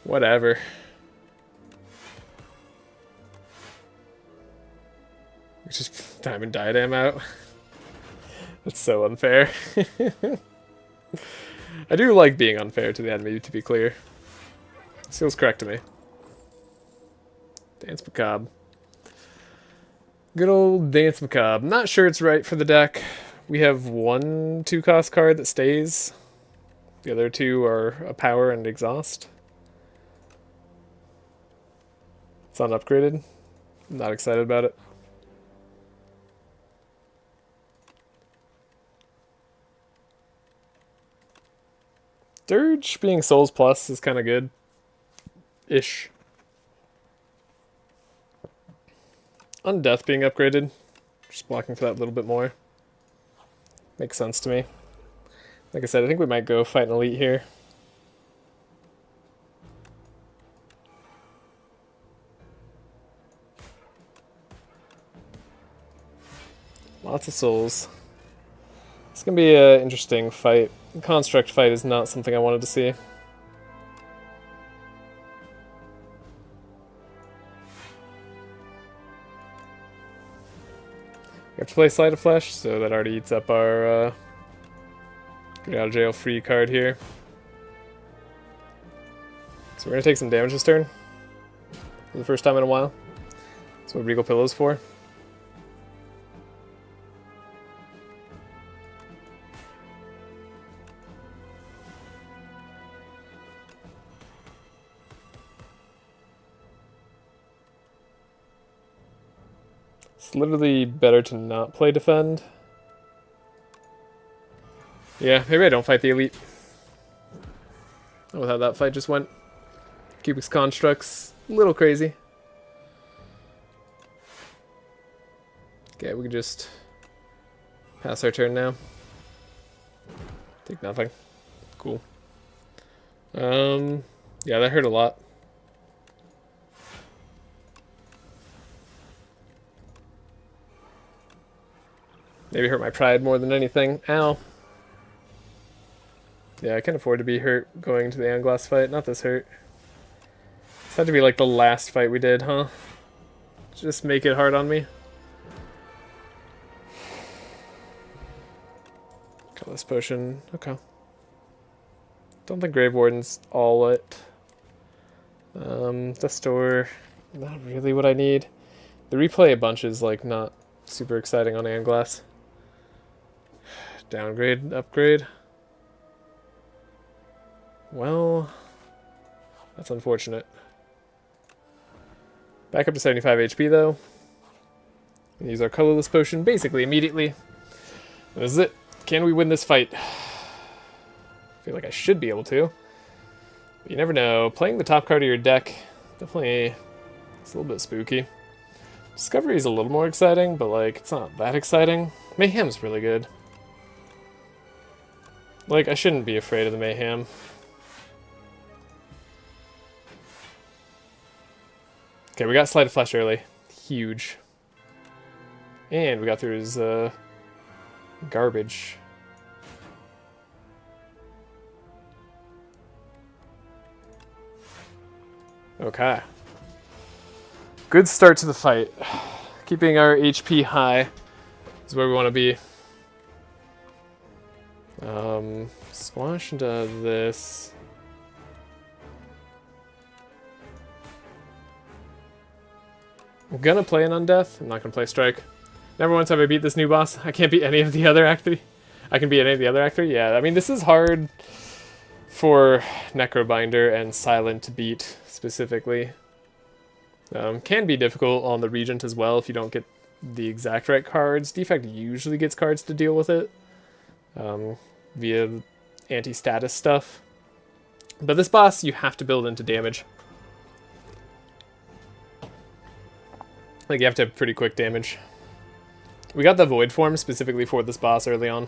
Whatever. Just Diamond Diadem out. That's so unfair. I do like being unfair to the enemy, to be clear. Feels correct to me. Dance Macabre. Good old Dance Macabre. Not sure it's right for the deck. We have one 2-cost card that stays. The other 2 are a power and exhaust. It's unupgraded. I'm not excited about it. Dirge being Souls Plus is kind of good. Ish. Undeath being upgraded. Just blocking for that a little bit more. Makes sense to me. Like I said, I think we might go fight an elite here. Lots of souls. Let's gonna be an interesting fight. The construct fight is not something I wanted to see. We have to play Sleight of Flesh, so that already eats up our get out of jail free card here. So we're gonna take some damage this turn. For the first time in a while. That's what Regal Pillow's for. It's literally better to not play defend. Yeah, maybe I don't fight the elite. Oh, with how that fight just went. Cubix constructs, a little crazy. Okay, we can just pass our turn now. Take nothing. Cool. Yeah, that hurt a lot. Maybe hurt my pride more than anything. Ow. Yeah, I can't afford to be hurt going to the Aeon Glass fight. Not this hurt. This had to be like the last fight we did, huh? Just make it hard on me. Colorless Potion. Okay. Don't think Grave Warden's all it. The store, not really what I need. The replay a bunch is like not super exciting on Aeon Glass. Downgrade, upgrade. Well, that's unfortunate. Back up to 75 HP though. Use our Colorless Potion basically immediately. This is it. Can we win this fight? I feel like I should be able to. But you never know. Playing the top card of your deck, definitely, it's a little bit spooky. Discovery is a little more exciting, but like, it's not that exciting. Mayhem's really good. Like, I shouldn't be afraid of the Mayhem. Okay, we got Sleight of Flesh early. Huge. And we got through his garbage. Okay. Good start to the fight. Keeping our HP high is where we want to be. Squash into this. I'm gonna play an Undeath. I'm not gonna play Strike. Never once have I beat this new boss. I can't beat any of the other Act 3. I can beat any of the other Act 3? Yeah, I mean, this is hard for Necrobinder and Silent to beat, specifically. Can be difficult on the Regent as well if you don't get the exact right cards. Defect usually gets cards to deal with it. Via anti-status stuff. But this boss, you have to build into damage. Like, you have to have pretty quick damage. We got the Void form specifically for this boss early on.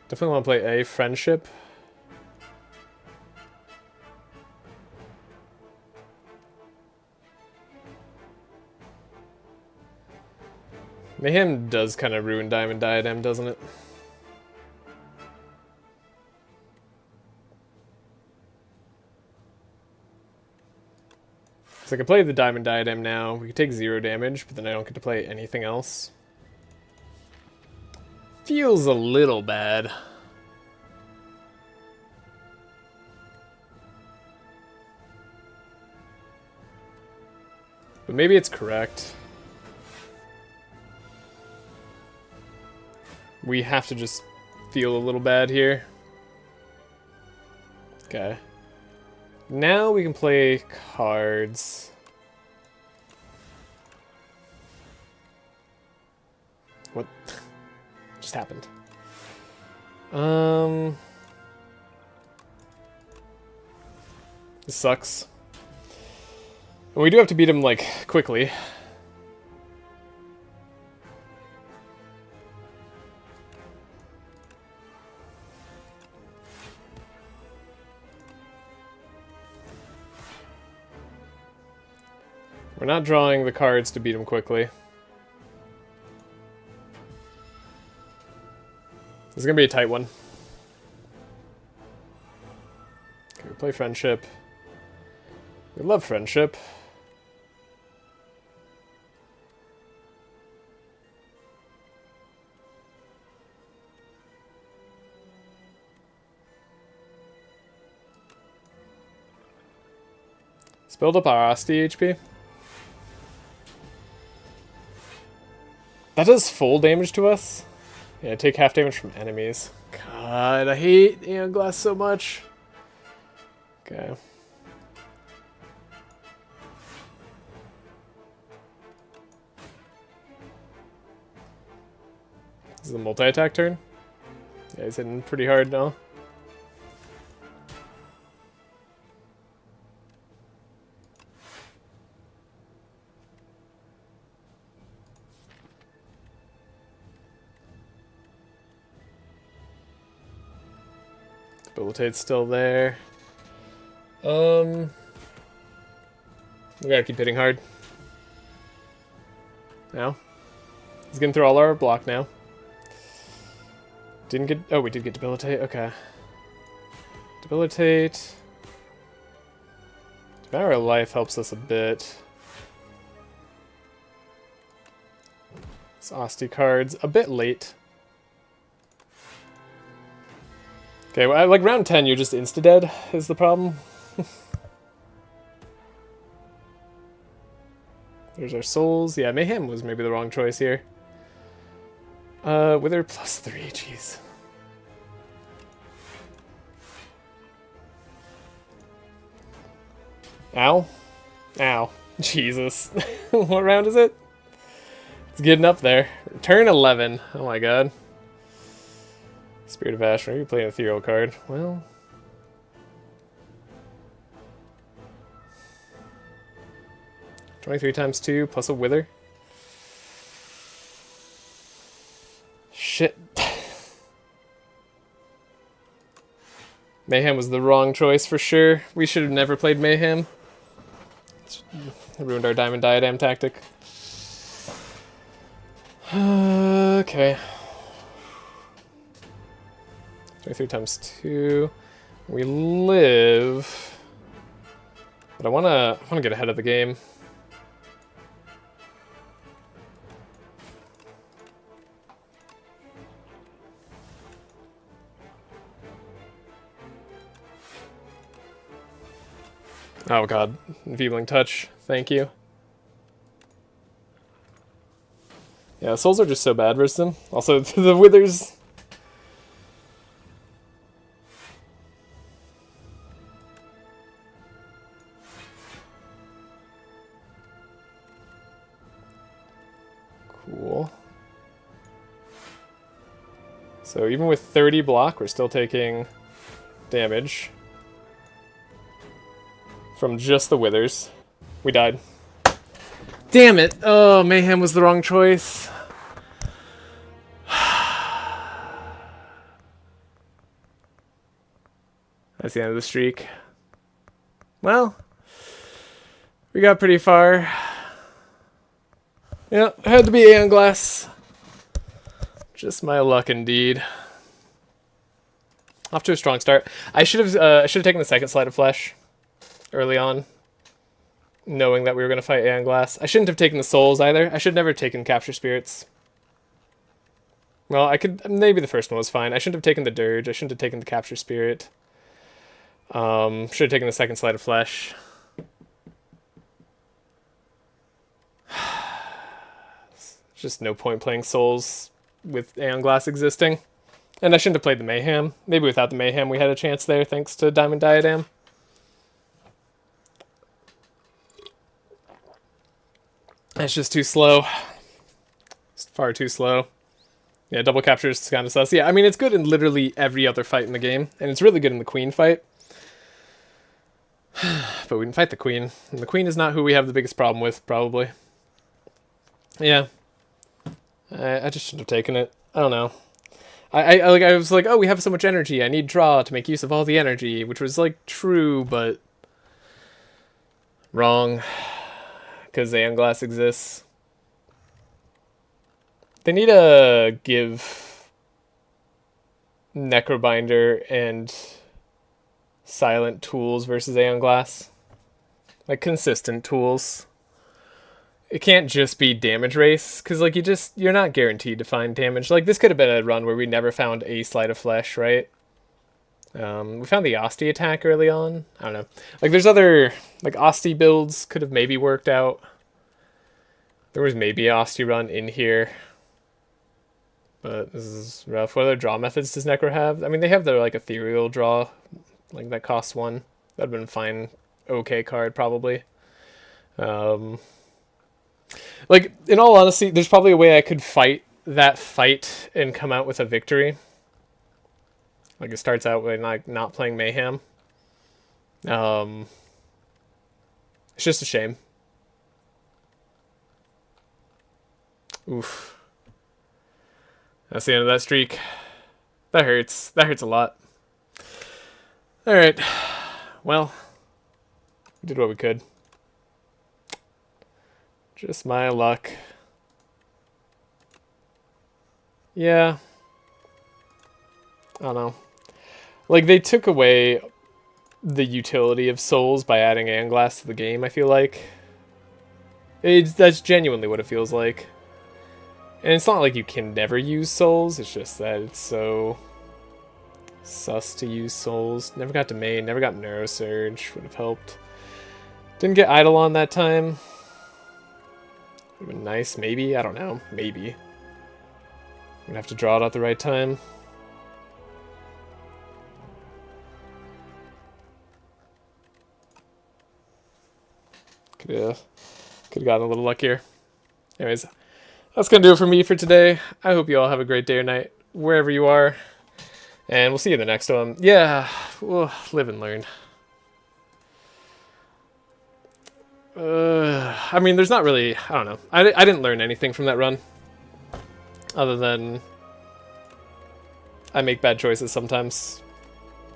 Definitely want to play a Friendship. Mayhem does kind of ruin Diamond Diadem, doesn't it? So I could play the Diamond Diadem now. We could take 0 damage, but then I don't get to play anything else. Feels a little bad. But maybe it's correct. We have to just feel a little bad here. Okay. Now we can play cards. What just happened? This sucks. And we do have to beat him, like, quickly. We're not drawing the cards to beat him quickly. This is gonna be a tight one. Okay, we play Friendship. We love Friendship. Let's build up our Asti HP. That does full damage to us. Yeah, take half damage from enemies. God, I hate Aeon Glass so much. Okay. This is a multi-attack turn. Yeah, he's hitting pretty hard now. Debilitate's still there. We gotta keep hitting hard. Now. He's getting through all our block now. Didn't get... Oh, we did get Debilitate. Okay. Debilitate. Devour of Life helps us a bit. This Asti card's a bit late. Okay, well, like round 10, you're just insta-dead, is the problem. There's our souls. Yeah, Mayhem was maybe the wrong choice here. Wither +3, jeez. Ow. Ow. Jesus. What round is it? It's getting up there. Turn 11. Oh my god. Spirit of Ash. Maybe play an ethereal card. Well. $23 × 2 plus a wither. Shit. Mayhem was the wrong choice for sure. We should have never played Mayhem. It ruined our Diamond Diadem tactic. Okay. 23 × 2. We live. But I wanna get ahead of the game. Oh god, Enfeebling Touch, thank you. Yeah, souls are just so bad versus them. Also, the withers. Cool. So even with 30 block, we're still taking damage from just the withers. We died. Damn it! Oh, Mayhem was the wrong choice. That's the end of the streak. Well, we got pretty far. Yeah, it had to be Aeon Glass. Just my luck indeed. Off to a strong start. I should have taken the second Sleight of Flesh early on, knowing that we were going to fight Aeon Glass. I shouldn't have taken the souls either. I should never have taken Capture Spirits. Well, I could... Maybe the first one was fine. I shouldn't have taken the Dirge. I shouldn't have taken the Capture Spirit. Should have taken the second Sleight of Flesh. There's just no point playing souls with Aeon Glass existing. And I shouldn't have played the Mayhem. Maybe without the Mayhem we had a chance there thanks to Diamond Diadem. It's just too slow. It's far too slow. Yeah, double capture is kind of sus. Yeah, I mean, it's good in literally every other fight in the game. And it's really good in the Queen fight. But we didn't fight the Queen. And the Queen is not who we have the biggest problem with, probably. Yeah. I just shouldn't have taken it. I don't know. I was like, oh, we have so much energy. I need draw to make use of all the energy. Which was, like, true, but... wrong. Because Aeon Glass exists. They need to give Necrobinder and silent tools versus Aeon Glass. Like consistent tools. It can't just be damage race, because like you're not guaranteed to find damage. Like this could have been a run where we never found a Sleight of Flesh, right? We found the Osti attack early on. I don't know. Like there's other like Osti builds could have maybe worked out. There was maybe an Osti run in here. But this is rough. What other draw methods does Necro have? I mean, they have their like ethereal draw, like that costs 1. That'd been fine. Okay card probably. Like in all honesty, there's probably a way I could fight that fight and come out with a victory. Like it starts out with like not playing Mayhem. It's just a shame. Oof. That's the end of that streak. That hurts. That hurts a lot. Alright. Well, we did what we could. Just my luck. Yeah. I don't know. Like, they took away the utility of souls by adding Aeon Glass to the game, I feel like. That's genuinely what it feels like. And it's not like you can never use souls, it's just that it's so sus to use souls. Never got to main, never got Neurosurge, would have helped. Didn't get Eidolon that time. Would have been nice, maybe, I don't know, maybe. Gonna have to draw it at the right time. Could have gotten a little luckier. Anyways, that's going to do it for me for today. I hope you all have a great day or night, wherever you are. And we'll see you in the next one. Yeah, we'll live and learn. I mean, there's not really... I don't know. I didn't learn anything from that run. Other than... I make bad choices sometimes.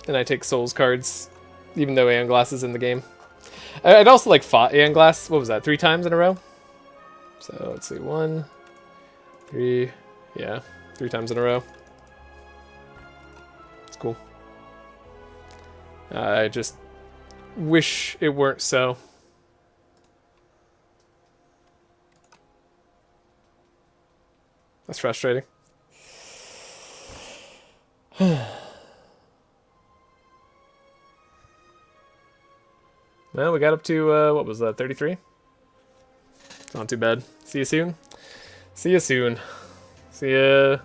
And I take Souls cards, even though Aeon Glass is in the game. I'd also like fought Aeon Glass, what was that, 3 times in a row? So let's see, 1, 3, yeah, 3 times in a row. It's cool. I just wish it weren't so. That's frustrating. Well, we got up to, what was that, 33? It's not too bad. See you soon. See you soon. See ya.